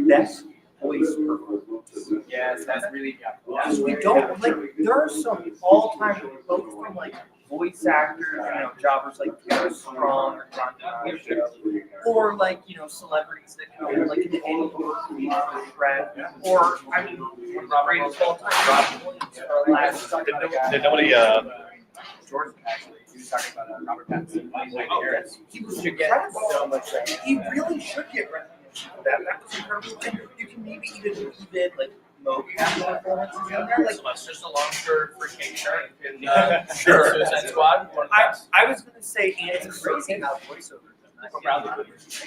best voice performance. Yes, that's really Because we don't like there are some all-time both from like voice actors, jobbers like Taylor Strong or John Show, or like celebrities that come like in any movie for Fred, or I mean greatest of all time, Robin Williams for last. Did nobody? Jordan actually. He was talking about Robert Pattinson playing Mike Oh, Harris. he was Should get incredible. so much credit. He really should get recognition for that. That was incredible. And you can maybe even like mocap performances in there. Like Sylvester Stallone for King Shark in Sure. Suicide Squad. I was gonna say, and it's crazy how voiceover does.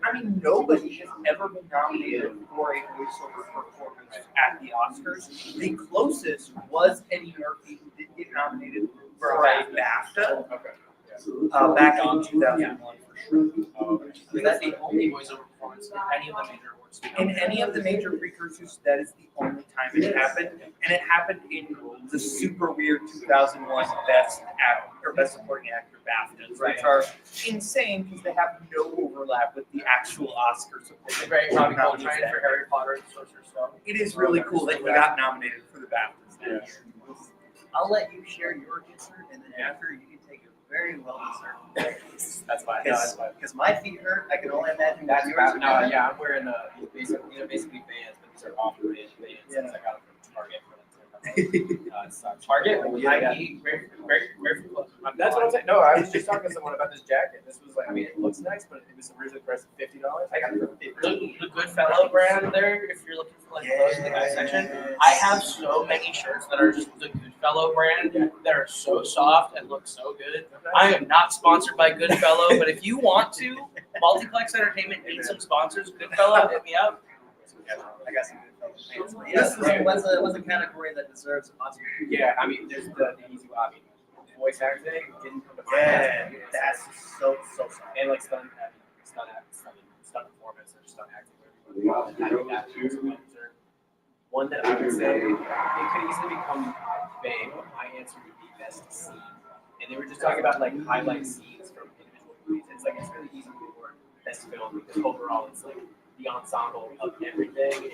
I mean, nobody has ever been nominated for a voiceover performance at the Oscars. The closest was Eddie Murphy, who did get nominated for a BAFTA back in 2001 for sure. Is that the only voiceover performance in any of the major awards? In any of the major precursors, that is the only time it happened, and it happened in the super weird 2001 Best Supporting Actor BAFTAs, which are insane because they have no overlap with the actual Oscars. It's a great Robbie Coltrane for Harry Potter and Sorcerer's Stone. It is really cool that he got nominated for the BAFTAs that year. I'll let you share your answer, and then after you can take a very well deserved break. That's fine. No, that's fine. Because my feet hurt, I can only imagine That's yours. about, no, yeah, I'm wearing basically bands, but these are off-brand bands. Yeah. I got them from Target for like Target. Nike, very close. That's what I'm saying. No, I was just talking to someone about this jacket. This was like, I mean, it looks nice, but it was originally priced at $50. I got it for $50. The Goodfellow brand there, if you're looking for like clothes in the guys section, I have so many shirts that are just the Goodfellow brand that are so soft and look so good. I am not sponsored by Goodfellow, but if you want to, Multiplex Entertainment needs some sponsors. Goodfellow, hit me up. I got some good fans. But yes, what's a category that deserves an Oscar? Yeah, I mean, there's the easy one. I mean, voice acting didn't come to mind. Yeah, that's so soft. And like stunt performance or stunt acting. I think that was one that I would say it could easily become vague. But my answer would be best scene. And they were just talking about like highlight scenes from individual movies. It's really easy to award best film because overall it's like the ensemble of everything, with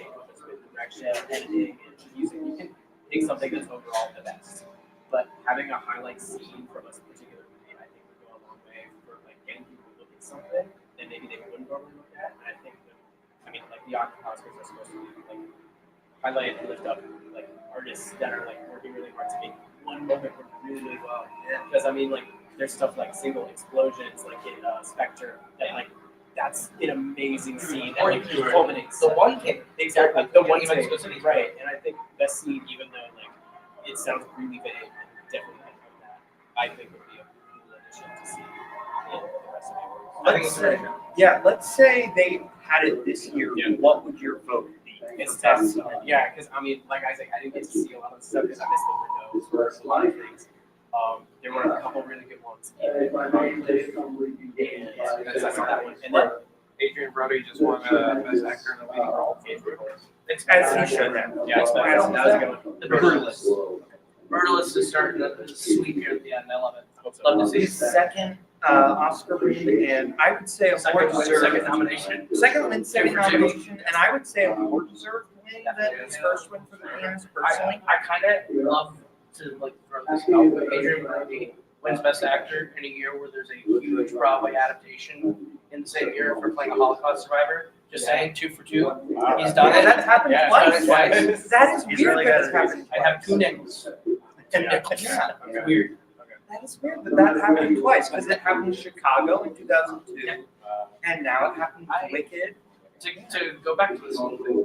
direction, editing, and music. You can pick something that's overall the best. But having a highlight scene from a particular movie, I think would go a long way for like getting people to look at something that maybe they wouldn't normally look at. And I think that, like the Oscars are supposed to be like highlight and lift up like artists that are like working really hard to make one moment work really well. Because like there's stuff like single explosions, like in Spectre, that like. That's an amazing scene that like culminates. The one take. Exactly. The one take. Right. And I think that scene, even though like it sounds really vague and definitely like that, I think would be a cool addition to see in the rest of the world. Let's say they had it this year. Yeah. What would your vote be? It's tough. Yeah, because like I said, I didn't get to see a lot of the stuff because I missed the windows for a lot of things. There were a couple really good ones. And I saw that one. And then Adrian Brody just won Best Actor in a Leading Role. As he should have. Yeah, that was a good one. The Brutalist. Brutalist is starting to sweep here at the end. I love it. Love to see His second Oscar win, and I would say second nomination. Second nomination, and I would say a more deserved win than his first win for the Fans personally. I kind of love to like throw this out, but Adrian Brody wins Best Actor in a year where there's a huge Broadway adaptation in the same year for playing a Holocaust survivor. Just saying, 2 for 2. He's done it. That's happened twice. Twice. That is He's weird really that good it's at happened. I have 2 nickels. Yeah. Weird. That is weird that happened twice because it happened in Chicago in 2002, and now it happened in Wicked. To go back to this whole thing,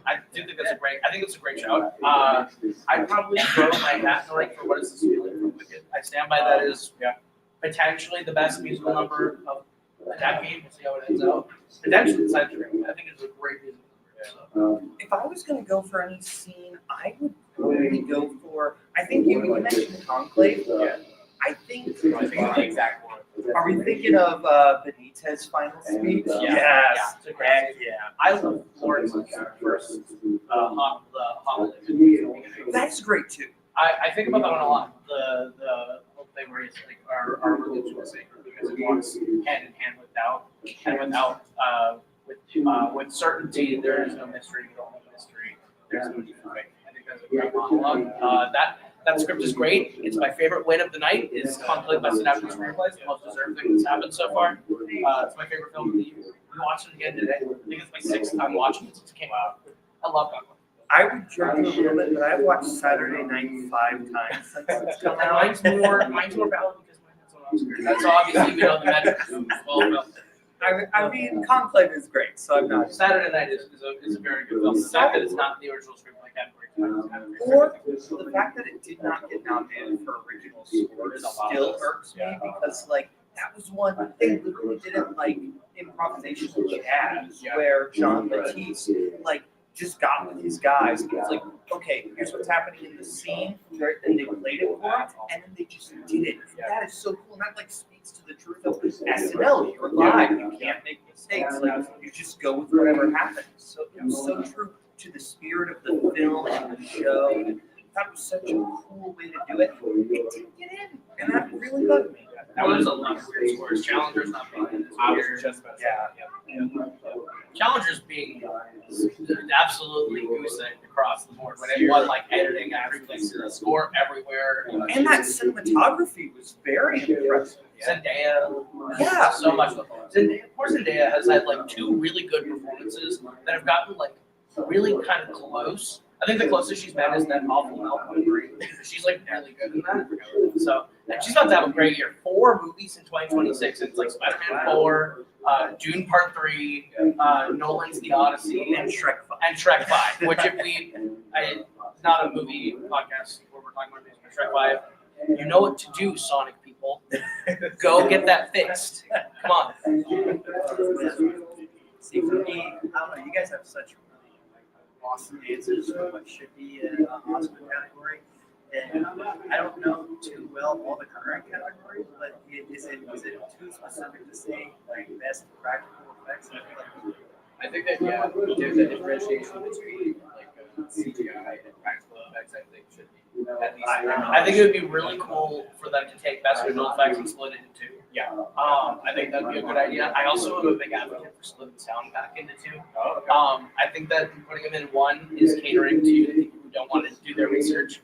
I do think that's a great. I think it's a great shout. I'd probably throw my hat in the ring for What Is This Feeling from Wicked. I stand by that as potentially the best musical number of the decade. We'll see how it ends out. Potentially the century. I think it's a great musical number. If I was going to go for any scene, I would probably go for. I think you mentioned Conclave. I think the exact one. Are we thinking of Benitez's final speech? Yes. It's a great. I love Florence's first homily. That's great too. I think about that one a lot. The whole thing where he's like, our religion is sacred because it walks hand in hand with doubt, and without with certainty there is no mystery. You don't there's no need for fake. I think that's a great monologue. That script is great. It's my favorite win of the night. Is Conclave Best Adapted Screenplay. It's the most deserved thing that's happened so far. It's my favorite film of the year. We watched it again today. I think it's my 6th time watching it since it came out. I love Conclave. I would judge you a little bit, but I've watched Saturday Night 5 times since it's come out. Mine's more valid because mine has an Oscar. That's obviously we know the metrics. Well, I mean, Conclave is great, so I'm not. Saturday Night is a very good film. The fact that it's not in the original screenplay category. Or the fact that it did not get nominated for original score still irks me because, like, that was one they literally didn't like improvisation jazz where John Batiste like just got with his guys and was like, okay, here's what's happening in the scene, and they played it for him, and then they just did it. That is so cool, and that like speaks to the truth of SNL. You're live, you can't make mistakes. Like you just go with whatever happens. So it was so true to the spirit of the film and the show. That was such a cool way to do it. It didn't get in, and that really bugged me. Now there's a lot of weird scores. Challengers not being in this weird. Just about Challengers being absolutely goose egg across the board. When it won like editing everything, the score everywhere. And that cinematography was very impressive. Zendaya, Yeah. so much. Poor Zendaya has had like 2 really good performances that have gotten like really kind of close. I think the closest she's been is that awful Malcolm 3. She's like really good in that. So and she's about to have a great year. 4 movies in 2026. It's like Spider-Man 4, Dune Part 3, Nolan's The Odyssey, And Shrek 5. and Shrek 5. Which it's not a movie podcast where we're talking about movies, but Shrek 5. You know what to do, Sonic people. Go get that fixed. Come on. See, for me, I don't know, you guys have such really awesome answers for what should be an Oscar category. And I don't know too well all the current categories, but is it too specific to say like best practical effects? I think that there's a differentiation between like CGI and practical effects. I think should be at least. I think it would be really cool for them to take best visual effects and split it in 2. Yeah. I think that'd be a good idea. I also am a big advocate for splitting sound back into 2. Oh, okay. I think that putting them in 1 is catering to the people who don't want to do their research.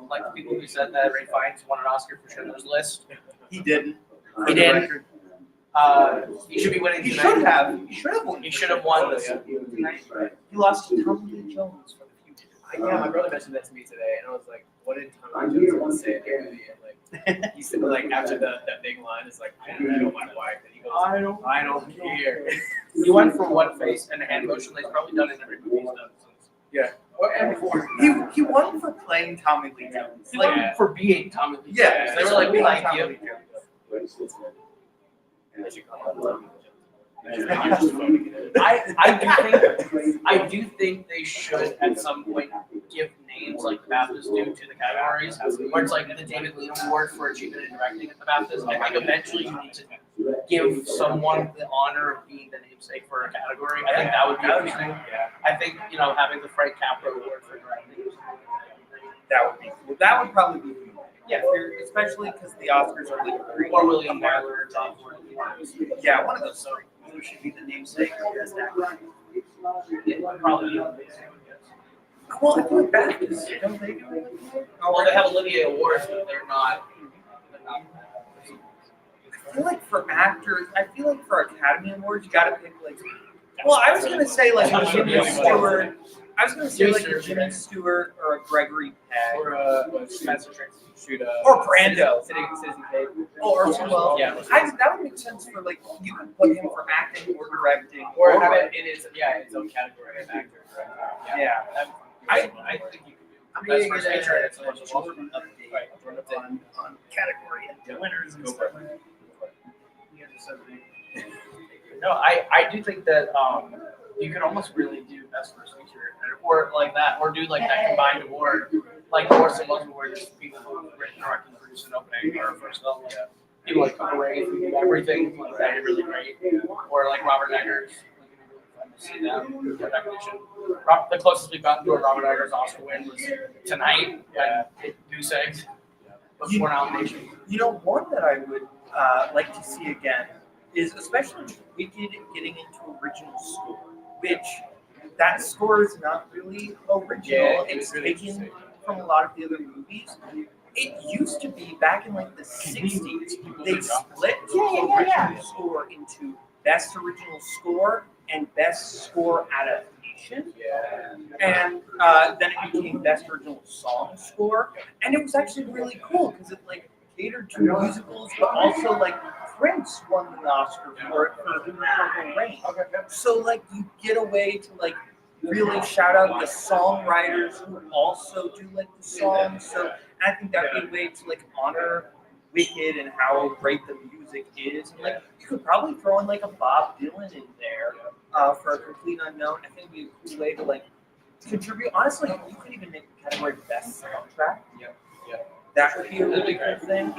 Like the people who said that Ray Fiennes won an Oscar for Schindler's List. He didn't. He did. He should be winning He tonight. should have. He should have won. He should have won this tonight. He lost to Tommy Lee Jones for the future. Yeah, my brother mentioned that to me today, and I was like, "What did Tommy Lee Jones say in the movie?" And like, he said, like after that big line, it's like, "I don't want my wife," and he goes, "I don't care." He went from one face and a hand motion that he's probably done in every movie he's done since. Yeah. And before. He won for playing Tommy Lee Jones. He Like, went for being Tommy Lee Jones. yeah, They were like, we like Tommy you. Lee Jones. They should call him Tommy Lee Jones. I do think they should at some point give names like the BAFTAs do to the categories, where it's like the David Lean Award for achievement in directing at the BAFTAs. I think eventually you need to give someone the honor of being the namesake for a category. I think that would be interesting. I think having the Frank Capra Award for directing. That would be cool. That would probably be cool. Yeah, especially because the Oscars are like three. Or William Wyler or Tom Ford. Yeah, one of those. So who should be the namesake of best actor? It would probably be Well, I feel like BAFTAs, don't they do it? well, they have Olivier Awards, but they're not. I feel like for actors, I feel like for Academy Awards, you gotta pick like. Well, I was gonna say like a Jimmy Stewart. I was gonna say like a Jimmy Stewart or a Gregory Peck. Or Spencer Tracy shoot Or Brando. Citizen Kane. Or well, Yeah. that would make sense for like you could put him for acting or directing Or have it in its own category of actor. Right? Yeah. I think you could do best first feature. It's like Jordan update on category and winners and stuff. You guys are so big. No, I do think that you could almost really do best first feature or like that, or do like that combined award, like Orson Welles Award is people who have written, directed, and produced an opening or a first film. Yeah. People like Ray who do everything, like that, really great, or like Robert Eggers. Fun to see them get recognition. The closest we've gotten to a Robert Eggers Oscar win was tonight when it Goose Eggs before nomination. You know, one that I would like to see again is especially Wicked getting into original score, which that score is not really original. Yeah, It's really taken from a lot of the other movies. It used to be back in like the 60s, they split original score into best original score and best score adaptation. And then it became best original song score. And it was actually really cool because it like catered to musicals, but also like Prince won the Oscar for it for Purple Rain. So like you get a way to like really shout out the songwriters who also do like the songs. So I think that'd be a way to like honor Wicked and how great the music is. And like you could probably throw in like a Bob Dylan in there for a complete unknown. I think it'd be a cool way to like contribute. Honestly, you could even make the category best soundtrack. That would be a really cool thing.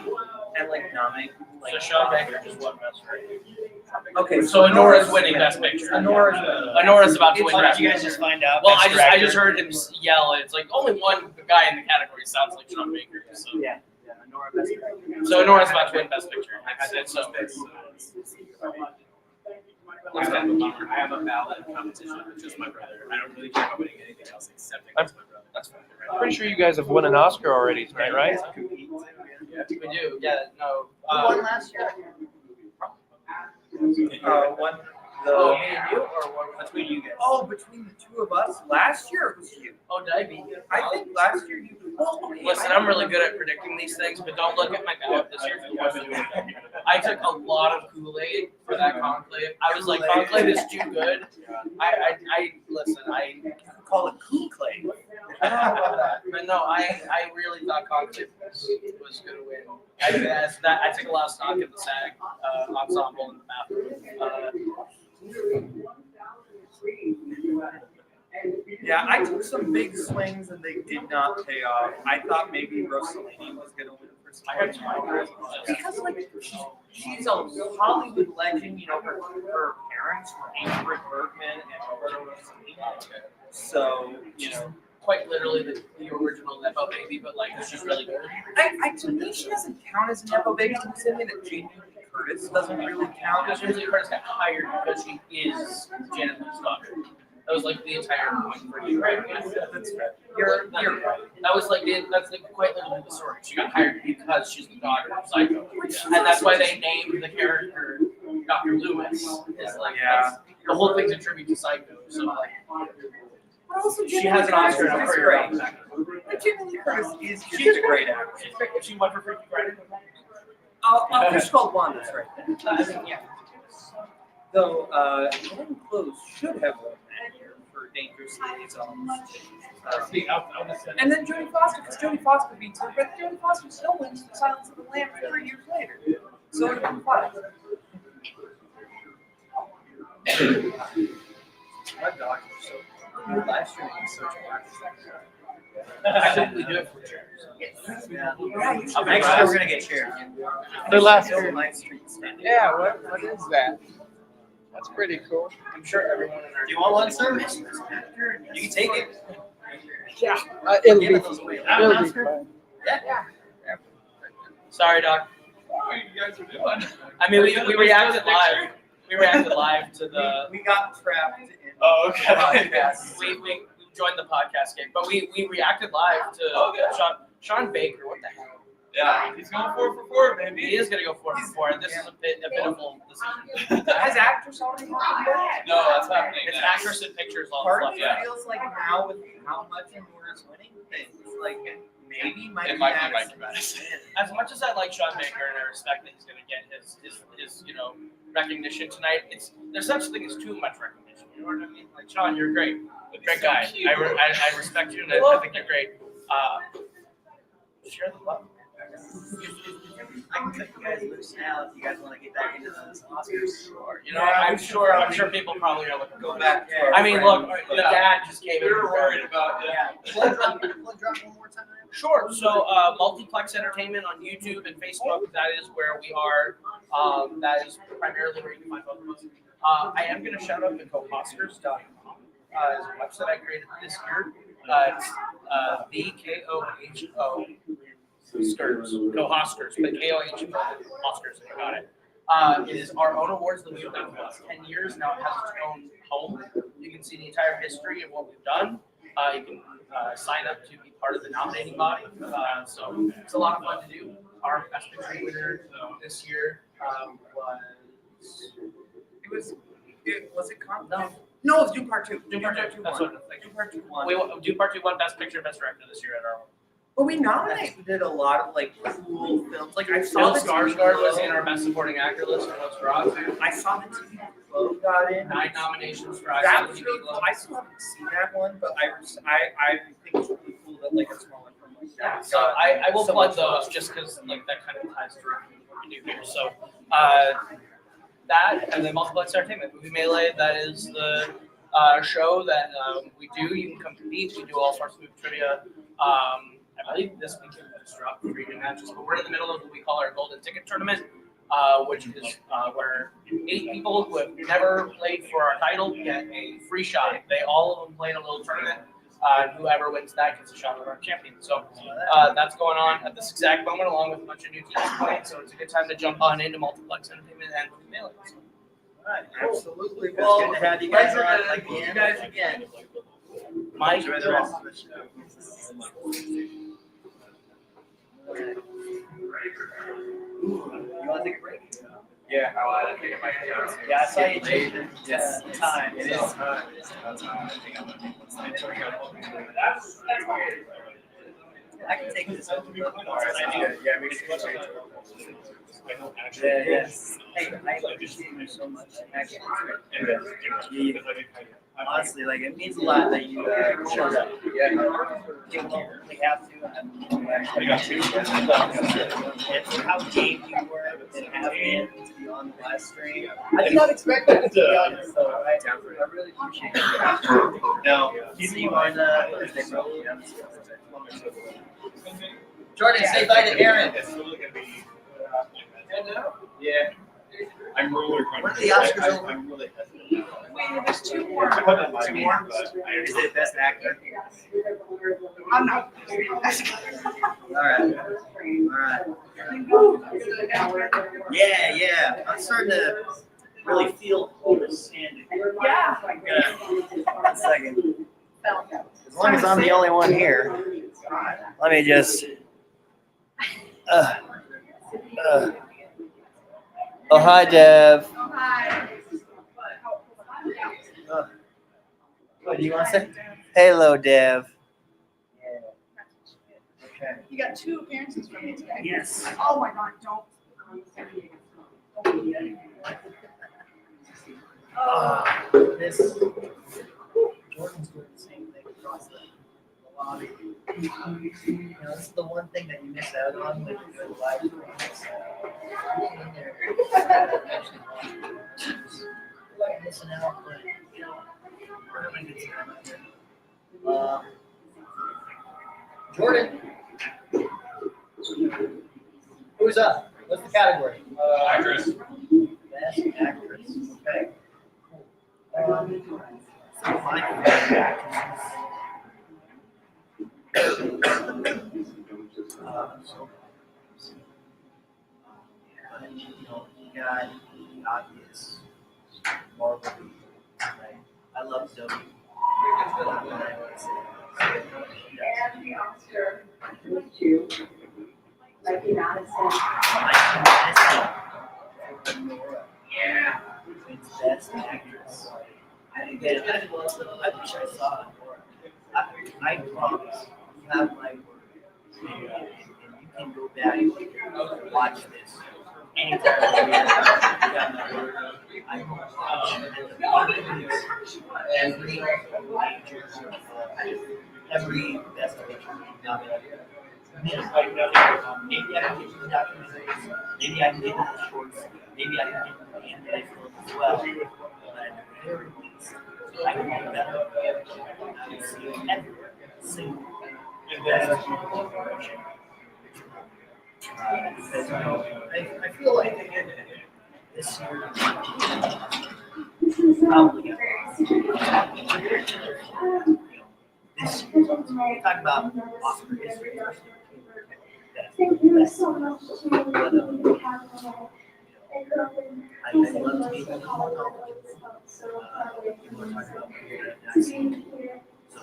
And like nominate like So Sean Baker just won Best Picture. okay, So Honora's winning Best Picture. Honora's about to win Did Best you guys Picture. just find out? Well, Best I Director? just heard him yell. It's like only one guy in the category sounds like Sean Baker. So Yeah, Nora Best Director. so Honora's about to win Best Picture. So I have a ballot competition with just my brother. I don't really care about winning anything else except against my brother. that's fine. I'm pretty sure you guys have won an Oscar already tonight, right? Yeah, We do. Yeah. No. Who won last year? One Oh, the me and you, or what? Between you guys. between the two of us, last year it was you. Oh, did I beat you? I think last year you. Well, okay, Listen, I'm really good at predicting these things, but don't look at my ballot this year. I took a lot of Kool-Aid for that conclave. I was like, conclave is too good. I listen. I call it conclave. But no, I really thought conclave was going to win. I took a lot of stock in the SAG ensemble in the bathroom. Yeah, I took some big swings and they did not pay off. I thought maybe Rossellini was gonna win for some because like she's a Hollywood legend. You know, her parents were Ingrid Bergman and Roberta Rossellini. So you know, Quite literally the original Nepo baby, but like she's really good. to me she doesn't count as a Nepo baby. To the same way that Jamie Lee Curtis doesn't really count. Because Jamie Lee Curtis got hired because she is Janet Leigh's daughter. That was like the entire point for you, right? That's fair. You're right. That was like that's like quite literally the story. She got hired because she's the daughter of Psycho, and that's why they named the character Dr. Loomis. Is like the whole thing's a tribute to Psycho. So like, But also, she has an Oscar and a career. Jamie Lee Curtis is just a great actress. She's great. She won for Freaky Friday. Fish Called Wanda's right there. I think yeah. Though Glenn Close should have won that year for Dangerous Liaisons. And then Jodie Foster, because Jodie Foster beats her, but Jodie Foster still wins for Silence of the Lambs 3 years later. So it would have been fun. My dog was so cool. Last year was such a I think we do it for chairs. Next year we're gonna get chairs. The last Still Ninth Street standing. Yeah, what is that? That's pretty cool. I'm sure everyone in our Do you want one, sir? You can take it. yeah, it'll be fun. Yeah. Sorry, Doc. What you guys are doing? I mean, we reacted live. We reacted live to the. We got trapped in Oh, okay. podcast. We joined the podcast game, but we reacted live to Sean Baker. What the hell? Yeah, he's going 4 for 4, baby. He is gonna go 4 for 4, and this is a pitiful decision. Has actress already happened yet? No, that's happening. It's next. actress in pictures all Part of fluff. me Yeah. feels like now with how much Nora's winning, it's like maybe It might be Mikey Madison. As much as I like Sean Baker and I respect that he's gonna get his recognition tonight, there's such a thing as too much recognition. You know what I mean? Like Sean, you're great, great guy. I respect you and I think you're great. Share the love. I can cut you guys loose now if you guys want to get back into those Oscars. Sure. You know, I'm sure people probably are looking go back. Yeah. I mean, look, the dad just came in. We were worried about Plug drop one more time. Sure. So, Multiplex Entertainment on YouTube and Facebook. That is where we are. That is primarily where you can find both of us. I am going to shout out the cohoscars.com. It's a website I created this year. It's the KOHO Skers, cohoscars, but KOHO Oscars. I got it. It is our own awards that we've done for the last 10 years. Now it has its own home You can see the entire history of what we've done. You can sign up to be part of the nominating body. So it's a lot of fun to do. Our best picture winner this year Was it Con? No. No, it's Dune Part 2. Dune Part 2. That's what Dune Part 2 won. Dune Part 2 won Best Picture, Best Director this year at our one. But we nominated a lot of like cool films. Like I saw Bill the Skarsgård was in our Best Supporting Actor list for Most Draws. I saw the TV Globe got in. 9 nominations for That was really cool. I still haven't seen that one, but I think it's really cool that like a smaller film like that. So I will plug those just because like that kind of ties directly with what we do here. So that and then Multiplex Entertainment Movie Melee. That is the show that we do. You can come compete. We do all sorts of movie trivia. I believe this weekend we just dropped 3 new matches, but we're in the middle of what we call our Golden Ticket Tournament, which is where 8 people who have never played for our title get a free shot. They all of them play in a little tournament. And whoever wins that gets a shot at our champion. So that's going on at this exact moment, along with a bunch of new teams playing. So it's a good time to jump on into Multiplex Entertainment and Movie Melee. So. All right, absolutely. Well, Well, it's good to have you guys on you guys again. Mike, Enjoy the rest of the show. You want to take a break? Yeah, I'll take it back down. Yeah, I saw you changing Yes. time. It is time. It's about time. I think I'm gonna I can take this over. Yeah, we can change it. Yes. Hey, I appreciate you so much. Actually, honestly, like it means a lot that you showed up. Yeah. You don't really have to. And for how game you were and having to be on the live stream, I did not expect that to be honest. So I really appreciate it. No. See you on Thursday, bro. Jordan, say bye to Aaron. Yeah. I'm really When are the Oscars over? I'm really hesitant. Wait, there's 2 more. Two more? Is it best actor? I'm not. All right. Yeah. I'm starting to really feel understanding. Yeah. One second. As long as I'm the only one here, let me just. Oh, hi, Dev. What do you want to say? Hello, Dev. Okay. You got 2 appearances from me today. Yes. Oh my God, don't. This Jordan's doing the same thing across the lobby. You know, this is the one thing that you miss out on when you're doing live streams. In there, actually watching it. Like missing out, but you know, we're having a good time out here. Jordan, who's up? What's the category? Actress. Best actress. Okay. Cool. So my favorite actresses. You know, you got the obvious Marvel. Right? I love Zoe. And the Oscar goes to Mikey Madison. Yeah. Wins Best Actress. I wish I saw it. I promise. You have my word. And you can go back and watch this anytime you have my word. I every best picture nominated. Maybe I can get the documentaries. Maybe I can get the shorts. Maybe I can get the animated film as well. But at the very least, I can do better. I can see every single best picture. Because I feel like this year probably this year, talk about Oscar history. Thank you so much. I'd love to be able to more knowledgeable. People are talking about people that have not seen it. So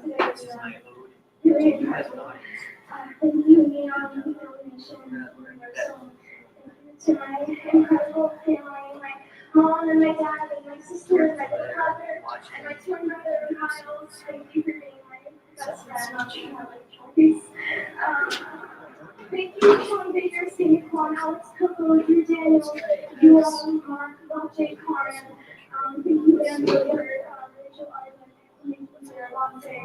this is my ode to you as an audience. Thank you, Neon, for the donation. To my incredible family, my mom and my dad and my sister and my brother and my twin brother Miles. Thank you for being my best friend on the public choice. Thank you, Sean Baker, Steve Quan, Alex Coco, Drew Daniel, you all, Mark, Bob J. Karen. Thank you, Dan Miller, Rachel Ivan, Nick Alonte,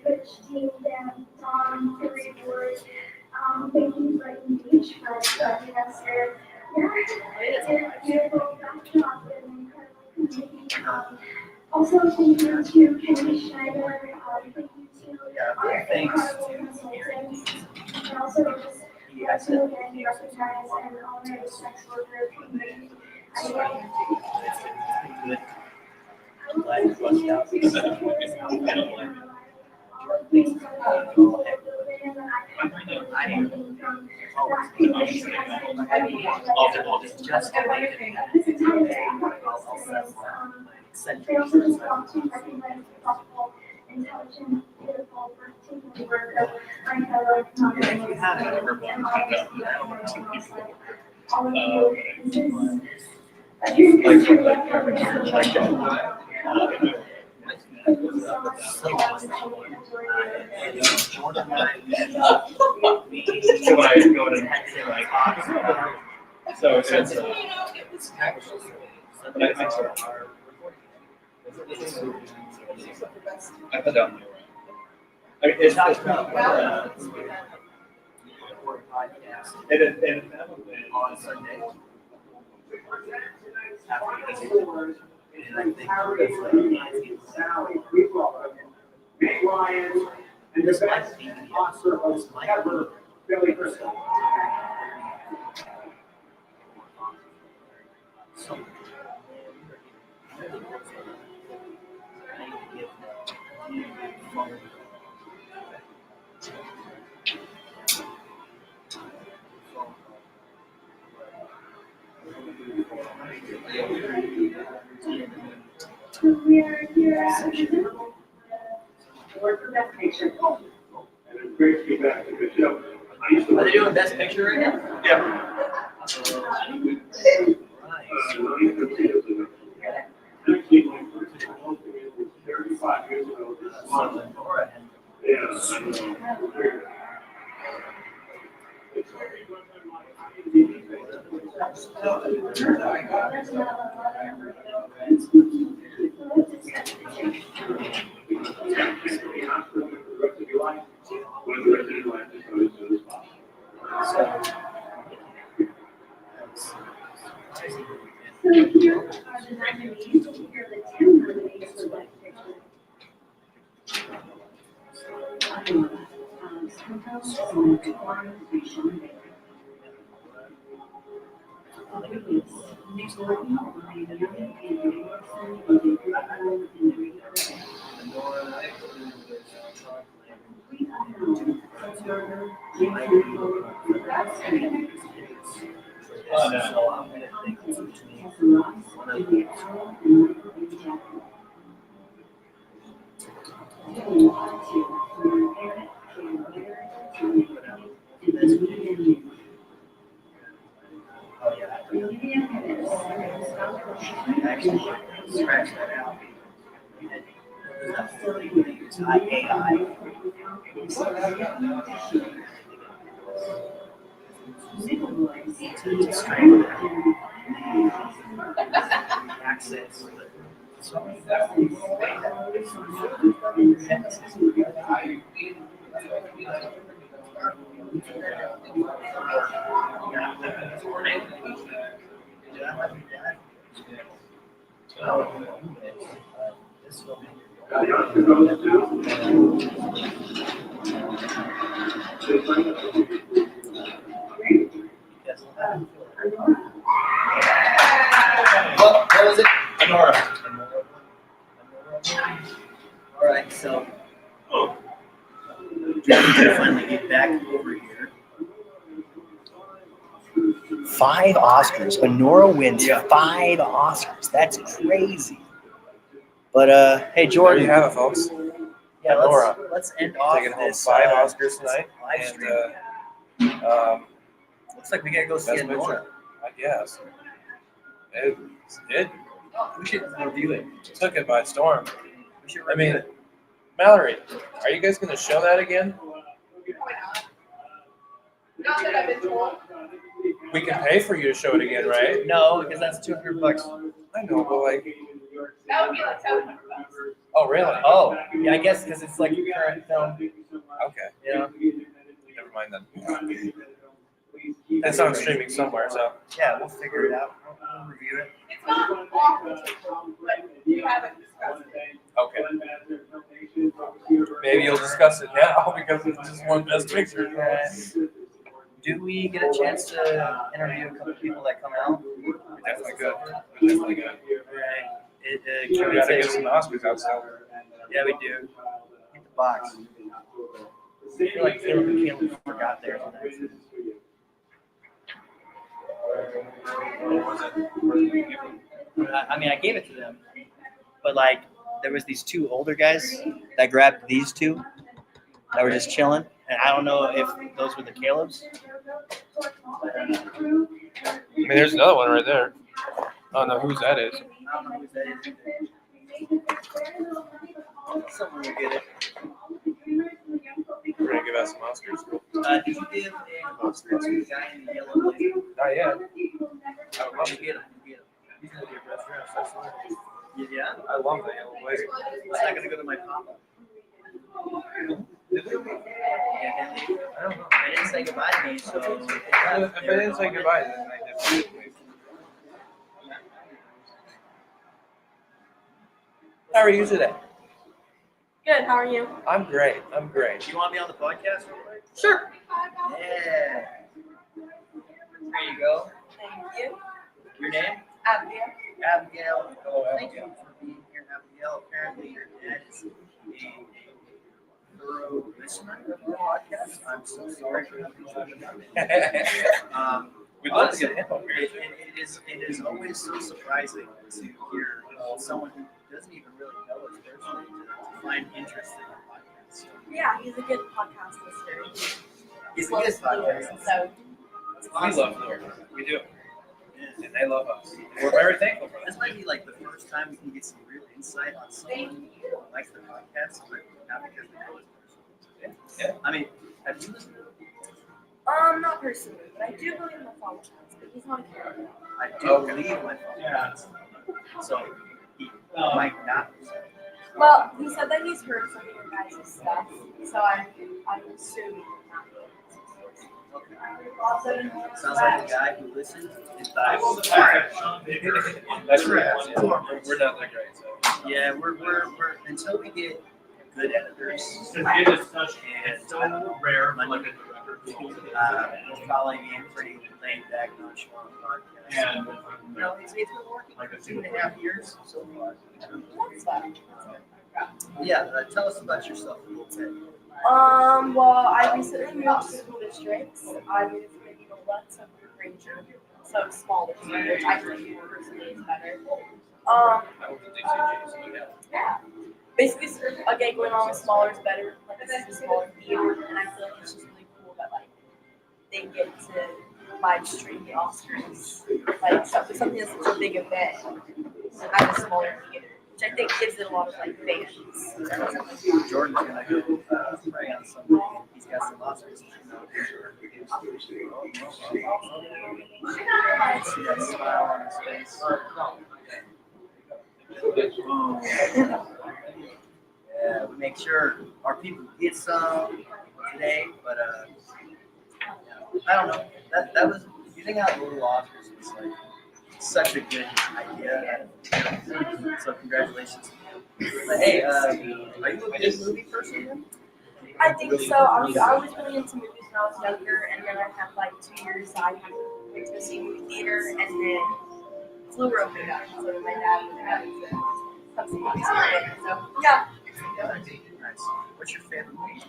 Rich, Team, Dan, Don, Terry Ward. Thank you, Brighton Beach, for having us here. Your beautiful backdrop and incredible community. Also, thank you to Kenny Schneider. Thank you to our incredible consultants. And also just want to again recognize and honor the sex worker community. I would like to continue to support and all of these people that live in and I have been from that community has been very just this entire experience. They also just want to recognize the thoughtful, intelligent, beautiful, breathtaking work of my fellow non-binary and all of you. This is a dream come true. Thank you so much. So since I put down my I mean, it's not and on Sunday. Big Lions and the best sponsor host ever, Billy Crystal. We are here at Award for Best Picture. And it's great to be back to the show. I used to Are they doing best picture right now? Yeah. $35 years ago this month. Yeah. So here are the nominees. Here are the 10 nominees for Best Picture. Scratch that out. Access. What was it? Honora. All right, so we can finally get back over here. 5 Oscars. Honora wins 5 Oscars. That's crazy. But hey, There Jordan. you have it, folks. Yeah, Honora let's end off taking home this 5 Oscars tonight, live and stream. Looks like we gotta go see best Honora. picture, I guess. It We should review it. took it by storm. We should I review mean, it. Mallory, are you guys going to show that again? Not that I've been told. We can pay for you to show it again, right? No, because that's $200. I know, but like, That would be like $700. oh really? Oh, yeah, I guess because it's like a current film. Okay, Yeah. never mind then. It's on streaming somewhere, so. Yeah, we'll figure it out. We'll review it. It's not awful, but we haven't discussed it. Okay. Maybe you'll discuss it now because it's just one best picture. Do we get a chance to interview a couple people that come out? We're definitely good. We're definitely good. Can We we gotta say? get some Oscars out, so. Yeah, we do. Hit the box. I feel like Caleb forgot theirs. I mean, I gave it to them, but like, there was these 2 older guys that grabbed these 2 that were just chilling, and I don't know if those were the Caleb's. I mean, there's another one right there. I don't know whose that is. I don't know who that is. Someone will get it. We're gonna give out some Oscars. Did you give an Oscar to the guy in the yellow blazer? Not yet. I would love to get him. He's gonna be a best friend, especially. Yeah? I love that yellow blazer. It's not gonna go to my papa. Yeah, I don't know. I didn't say goodbye to me, so. If I didn't say goodbye, then I definitely. How are you today? Good. How are you? I'm great. I'm great. Do you want me on the podcast real quick? Sure. Yeah. There you go. Thank you. Your name? Abigail. Abigail. Oh, thank you for being here, Abigail. Apparently, your dad is a thorough listener of the podcast. I'm so sorry for having to We'd love to get him over here. It is always so surprising to hear someone who doesn't even really know us personally to find interest in our podcast. Yeah, he's a good podcast listener. He's a good podcast. So We love them. We do. And they love us. We're very thankful for This that. might be like the first time we can get some real insight on someone who likes the podcast, but not because they know us personally. Yeah. I mean, have you listened? not personally, but I do believe my father has, but he's not here. I do believe my father has. So he might not. Well, he said that he's heard some of your guys' stuff, so I'm assuming not. Sounds like the guy who listened is Bible. That's correct. Yeah. We're not that great, so. Yeah, we're until we get good editors and so rare, like we'll probably be pretty laid back nonchalant podcast. And You know, it's been working like 2.5 years so far. Yeah, tell us about yourself a little bit. Well, I recently moved to school districts. I moved from Eagle to Ranger, so smaller, which I think personally is better. I went to DCG, so yeah. Yeah. Basically, again, going on with smaller is better. Like, this is a smaller field, and I feel like it's just really cool that, like, they get to live stream the Oscars. Like, something that's such a big event at a smaller theater, which I think gives it a lot of, like, fans. Jordan's gonna go pray on Sunday. He's got some Oscars. I see that smile on his face. Yeah, we make sure our people get some today, but I don't know. That was giving out little Oscars was like such a good idea. So congratulations. But hey, are you a big movie person? I think so. I was really into movies when I was younger, and then I had like 2 years I had to go see movie theater, and then Fleur opened up, so my dad would have to come see movies with me. So yeah. performance? What's your favorite movie?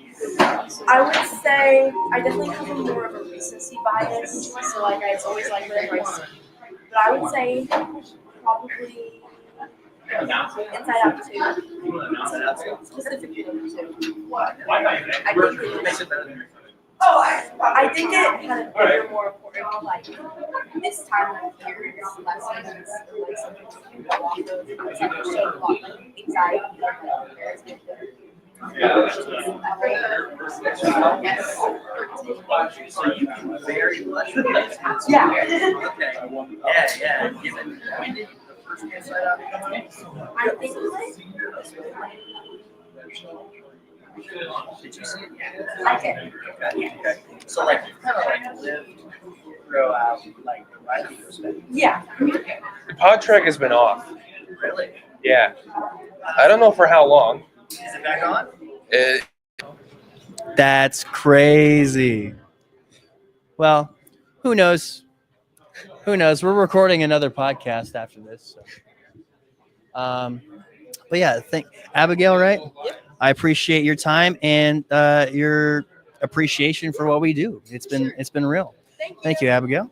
I would say I definitely have a more of a recency bias, so like I always like whatever I see. But I would say probably Inside Out 2. Specifically number 2. I think it had a bigger, more important, like, this time of year, lessons, or like something to go off of, because it showed a lot of anxiety, like, embarrassment, yes. So you can very much relate to this. Yeah. Okay. Yeah. Given when did the first Inside Out come out? I think it was like, Did you see it? I did. Okay. So like you kind of like lived throughout like the writing perspective. Yeah. The pod track has been off. Really? Yeah. I don't know for how long. Is it back on? That's crazy. Well, who knows? Who knows? We're recording another podcast after this. So. But yeah, thank Abigail, right? Yep. I appreciate your time and your appreciation for what we do. It's been real. Thank you, Abigail.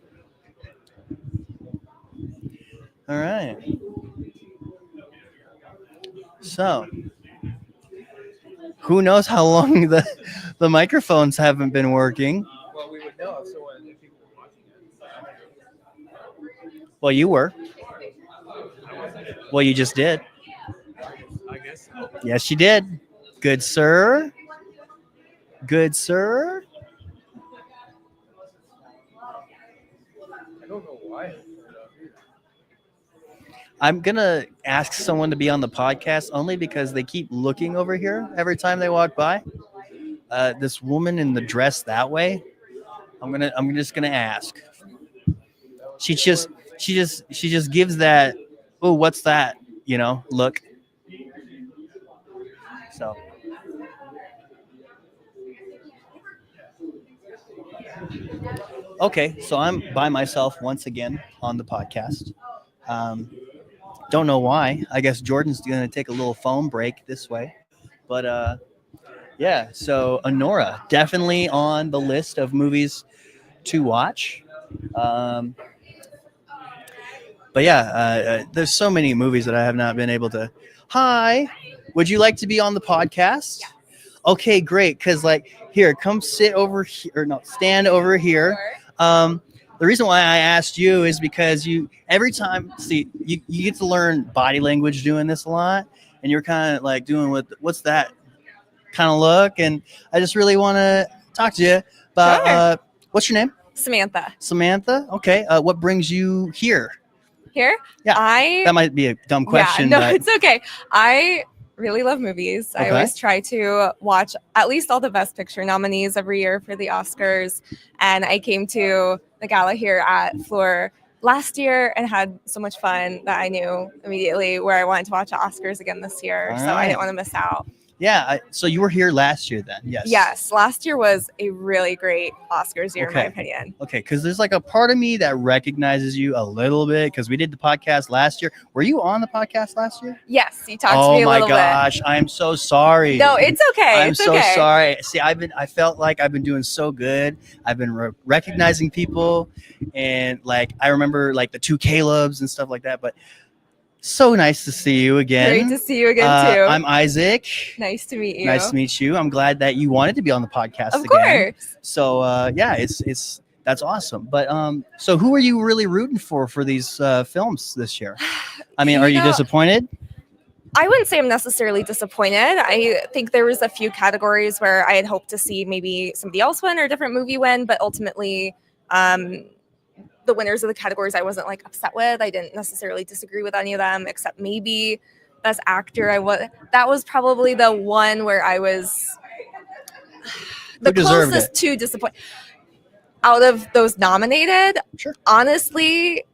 All right. So, who knows how long the microphones haven't been working? Well, we would know if people were watching it. Well, you were. Well, you just did. I guess so. Yes, you did. Good sir. Good sir. I don't know why. It turned off either. I'm going to ask someone to be on the podcast only because they keep looking over here every time they walk by. This woman in the dress that way. I'm just going to ask. She just gives that, "Oh, what's that?" look. So okay, so I'm by myself once again on the podcast. Don't know why. I guess Jordan's going to take a little phone break this way. But yeah, so Honora, definitely on the list of movies to watch. But yeah, there's so many movies that I have not been able to. Hi, would you like to be on the podcast? Yeah. Okay, great. Because here, come sit over here, or no, stand over here. The reason why I asked you is because every time, you get to learn body language doing this a lot, and you're kind of like doing what's that kind of look, and I just really want to talk to you about what's your name? Samantha. Okay. What brings you here? Here? Yeah. That might be a dumb question. Yeah, no, but... it's okay. I really love movies. Okay. I always try to watch at least all the Best Picture nominees every year for the Oscars. And I came to the gala here at Fleur last year and had so much fun that I knew immediately where I wanted to watch the Oscars again this year. All so right. I didn't want to miss out. Yeah. So you were here last year then? Yes. Yes. Last year was a really great Oscars year, in my opinion. Okay. Because there's a part of me that recognizes you a little bit because we did the podcast last year. Were you on the podcast last year? Yes. You talked to me a little bit. Oh my gosh. I'm so sorry. No, it's okay. I'm so sorry. See, I felt like I've been doing so good. I've been recognizing people, and I remember the two Calebs and stuff like that, but so nice to see you again. Great to see you again, too. I'm Isaac. Nice to meet you. Nice to meet you. I'm glad that you wanted to be on the podcast again. Of course. So, yeah, that's awesome. But so who are you really rooting for these films this year? I mean, are you disappointed? I wouldn't say I'm necessarily disappointed. I think there was a few categories where I had hoped to see maybe somebody else win or a different movie win, but ultimately the winners of the categories I wasn't upset with. I didn't necessarily disagree with any of them, except maybe Best Actor. That was probably the one where I was the closest to disappointed. Out of those nominated, sure. Honestly,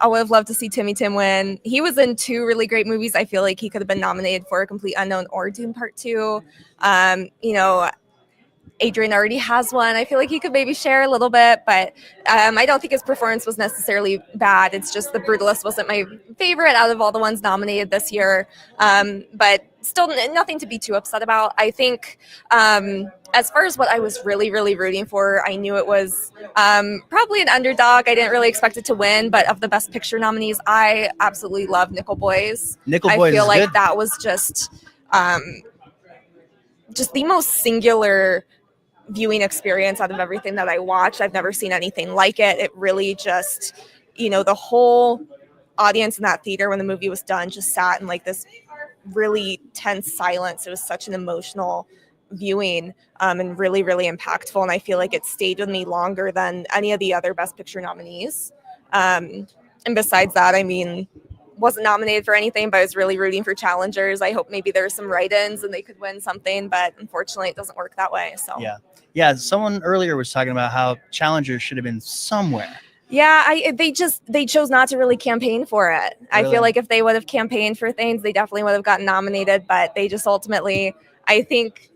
I would have loved to see Timmy Tim win. He was in two really great movies. I feel like he could have been nominated for A Complete Unknown or Dune Part 2. Adrian already has one. I feel like he could maybe share a little bit, but I don't think his performance was necessarily bad. It's just The Brutalist wasn't my favorite out of all the ones nominated this year. But still nothing to be too upset about. I think as far as what I was really, really rooting for, I knew it was probably an underdog. I didn't really expect it to win, but of the Best Picture nominees, I absolutely love Nickel Boys. Nickel I Boys feel is like good. that was just the most singular viewing experience out of everything that I watched. I've never seen anything like it. It really just, the whole audience in that theater when the movie was done just sat in like this really tense silence. It was such an emotional viewing and really, really impactful. And I feel like it stayed with me longer than any of the other Best Picture nominees. And besides that, I mean, wasn't nominated for anything, but I was really rooting for challengers. I hope maybe there's some write-ins and they could win something, but unfortunately it doesn't work that way. So Yeah. Someone earlier was talking about how challengers should have been somewhere. Yeah, they chose not to really campaign for it. I Really? feel like if they would have campaigned for things, they definitely would have gotten nominated, but they just ultimately, I think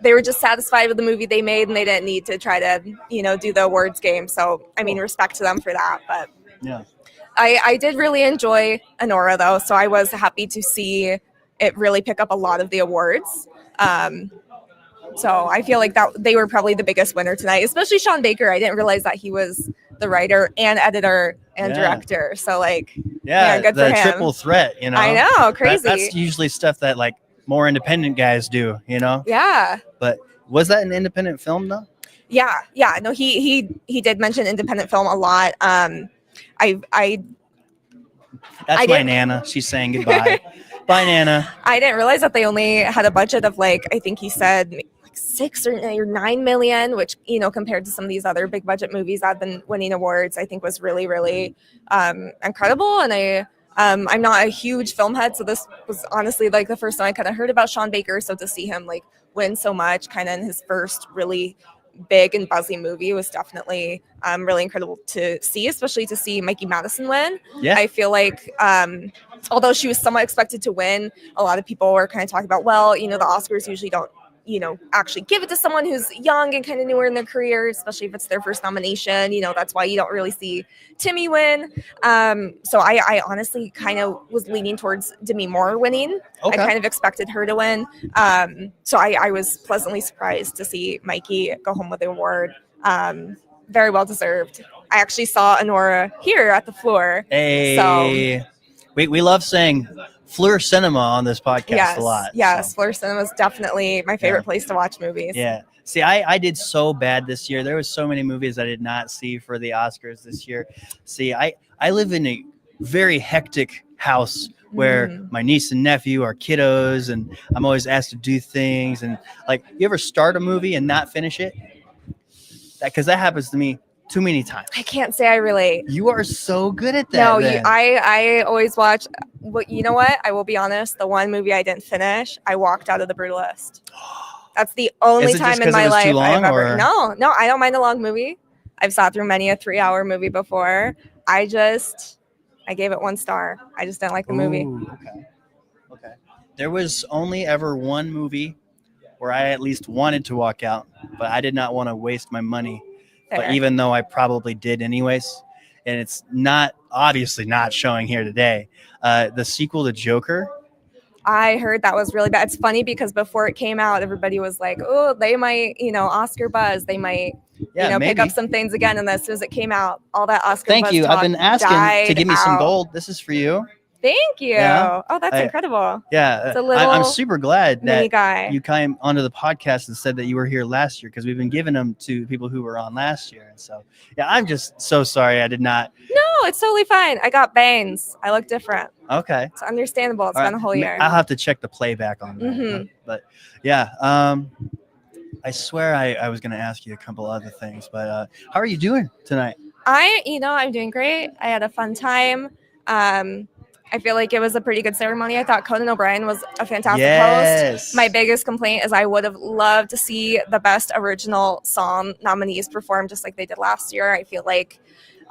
they were just satisfied with the movie they made and they didn't need to try to, do the awards game. So, I mean, respect to them for that, but Yeah. I did really enjoy Anora though, so I was happy to see it really pick up a lot of the awards. So I feel like that they were probably the biggest winner tonight, especially Sean Baker. I didn't realize that he was the writer and editor and director. So yeah, good the for him. Triple threat, I know, crazy. That's usually stuff that like more independent guys do, Yeah. But was that an independent film though? Yeah. No, he did mention independent film a lot. That's my Nana. She's saying goodbye. Bye, Nana. I didn't realize that they only had a budget of I think he said like 6 or 9 million, which, compared to some of these other big budget movies that have been winning awards, I think was really, really incredible. And I'm not a huge film head, so this was honestly the first time I kind of heard about Sean Baker. So to see him win so much kind of in his first really big and buzzy movie was definitely really incredible to see, especially to see Mikey Madison win. Yeah. I feel like although she was somewhat expected to win, a lot of people were kind of talking about, well, the Oscars usually don't, actually give it to someone who's young and kind of newer in their career, especially if it's their first nomination. That's why you don't really see Timmy win. So I honestly kind of was leaning towards Demi Moore winning. Okay. I kind of expected her to win. So I was pleasantly surprised to see Mikey go home with the award. Very well deserved. I actually saw Anora here at the Fleur. Hey. So we love saying Fleur Cinema on this podcast a lot. Yes, Fleur Cinema is definitely my favorite place to watch movies. Yeah. See, I did so bad this year. There was so many movies I did not see for the Oscars this year. See, I live in a very hectic house where my niece and nephew are kiddos, and I'm always asked to do things. And you ever start a movie and not finish it? Because that happens to me too many times. I can't say I relate. You are so good at that. No, then. I always watch. Well, you know what? I will be honest. The one movie I didn't finish, I walked out of The Brutalist. That's the only time in my life I've ever. No, I don't mind a long movie. I've sat through many a 3-hour movie before. I gave it 1 star. I just didn't like the movie. Okay. There was only ever one movie where I at least wanted to walk out, but I did not want to waste my money. Fair. But even though I probably did anyways, and it's obviously not showing here today, the sequel to Joker. I heard that was really bad. It's funny because before it came out, everybody was like, oh, they might, Oscar buzz. They might, pick up some things again. And as soon as it came out, all that Oscar buzz Thank you. I've been asking to give me some gold. This is for you. Thank you. Yeah. Oh, that's incredible. Yeah. It's a little I'm super glad that guy. You came onto the podcast and said that you were here last year, because we've been giving them to people who were on last year. And so, yeah, I'm just so sorry I did not. No, it's totally fine. I got bangs. I look different. Okay. It's understandable. It's All been right. a whole year. I'll have to check the playback on that. Mhm. But yeah, I swear I was going to ask you a couple other things, but how are you doing tonight? I'm doing great. I had a fun time. I feel like it was a pretty good ceremony. I thought Conan O'Brien was a fantastic host. My biggest complaint is I would have loved to see the Best Original Song nominees perform just like they did last year. I feel like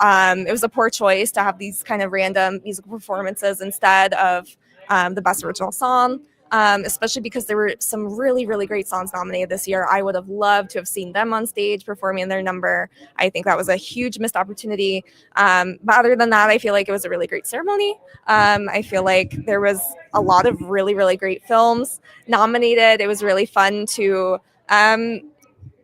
it was a poor choice to have these kind of random musical performances instead of the Best Original Song. especially because there were some really, really great songs nominated this year. I would have loved to have seen them on stage performing their number. I think that was a huge missed opportunity. But other than that, I feel like it was a really great ceremony. I feel like there was a lot of really, really great films nominated. It was really fun to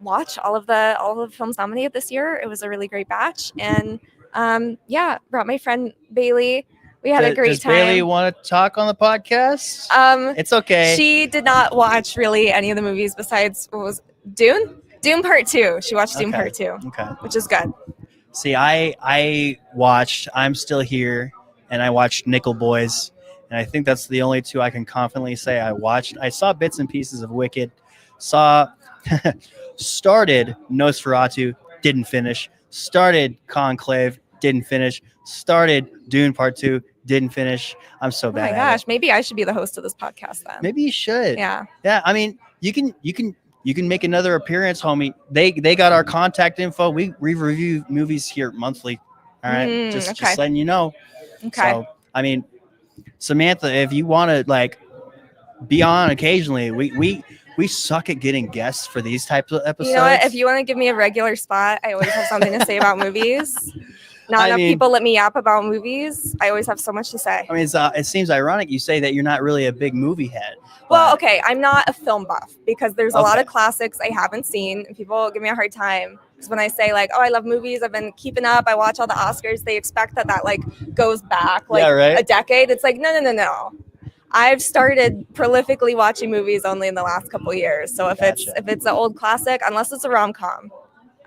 watch all of the films nominated this year. It was a really great batch, and brought my friend Bailey. We had a great Does time. Bailey want to talk on the podcast? It's okay. She did not watch really any of the movies besides what was Dune? Dune Part 2. She watched Dune Part 2. Okay. Which is good. See, I watched I'm Still Here and I watched Nickel Boys, and I think that's the only two I can confidently say I watched. I saw bits and pieces of Wicked, started Nosferatu, didn't finish, started Conclave, didn't finish, started Dune Part 2, didn't finish. I'm so bad. Oh my gosh, maybe I should be the host of this podcast then. Maybe you should. Yeah. Yeah, I mean, you can make another appearance, homie. They got our contact info. We review movies here monthly. All right, just letting you know. Okay. So, I mean, Samantha, if you want to like be on occasionally, we suck at getting guests for these types of episodes. You know what? If you want to give me a regular spot, I always have something to say about movies. Not enough people let me yap about movies. I always have so much to say. I mean, it seems ironic you say that you're not really a big movie head. Well, okay, I'm not a film buff because there's a lot of classics I haven't seen, and people give me a hard time because when I say like, oh, I love movies, I've been keeping up, I watch all the Oscars, they expect that like goes back like a decade. It's like, no. I've started prolifically watching movies only in the last couple of years. So if it's an old classic, unless it's a rom-com,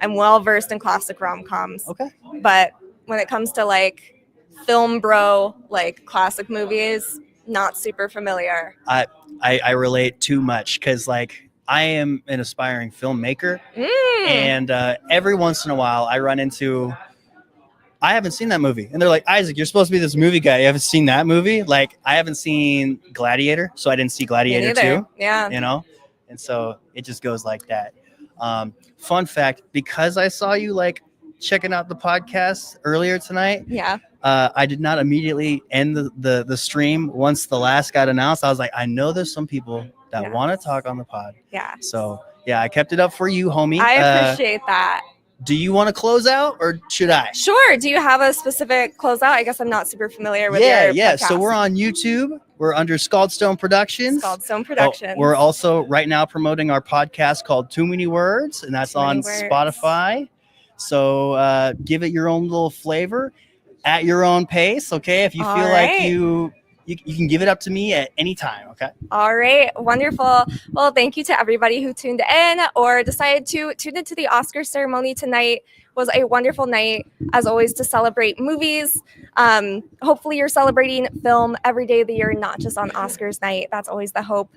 I'm well versed in classic rom-coms. Okay. But when it comes to like film bro, like classic movies, not super familiar. I relate too much because like I am an aspiring filmmaker, and every once in a while I run into I haven't seen that movie. And they're like, Isaac, you're supposed to be this movie guy. You haven't seen that movie? Like, I haven't seen Gladiator, so I didn't see Gladiator 2. Yeah. You know? And so it just goes like that. Fun fact, because I saw you like checking out the podcast earlier tonight. Yeah. I did not immediately end the stream once the last got announced. I was like, I know there's some people that want to talk on the pod. Yeah. So yeah, I kept it up for you, homie. I appreciate that. Do you want to close out or should I? Sure. Do you have a specific closeout? I guess I'm not super familiar with your podcast. So we're on YouTube. We're under Scaldstone Productions. Scaldstone Productions. We're also right now promoting our podcast called Too Many Words, and that's on Spotify. So give it your own little flavor at your own pace, okay? If you feel like you can give it up to me at any time, okay? All right, wonderful. Well, thank you to everybody who tuned in or decided to tune into the Oscar ceremony tonight. It was a wonderful night, as always, to celebrate movies. Hopefully you're celebrating film every day of the year, not just on Oscars night. That's always the hope.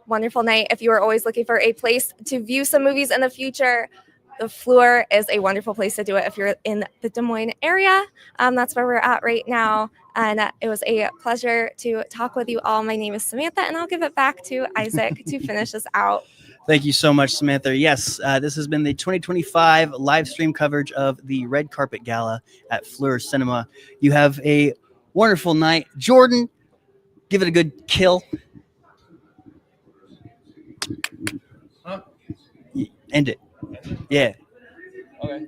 Wonderful night. If you are always looking for a place to view some movies in the future, the Fleur is a wonderful place to do it if you're in the Des Moines area. That's where we're at right now. And it was a pleasure to talk with you all. My name is Samantha, and I'll give it back to Isaac to finish us out. Thank you so much, Samantha. Yes, this has been the 2025 live stream coverage of the Red Carpet Gala at Fleur Cinema. You have a wonderful night. Jordan, give it a good kill. Huh? End it. Yeah. Okay.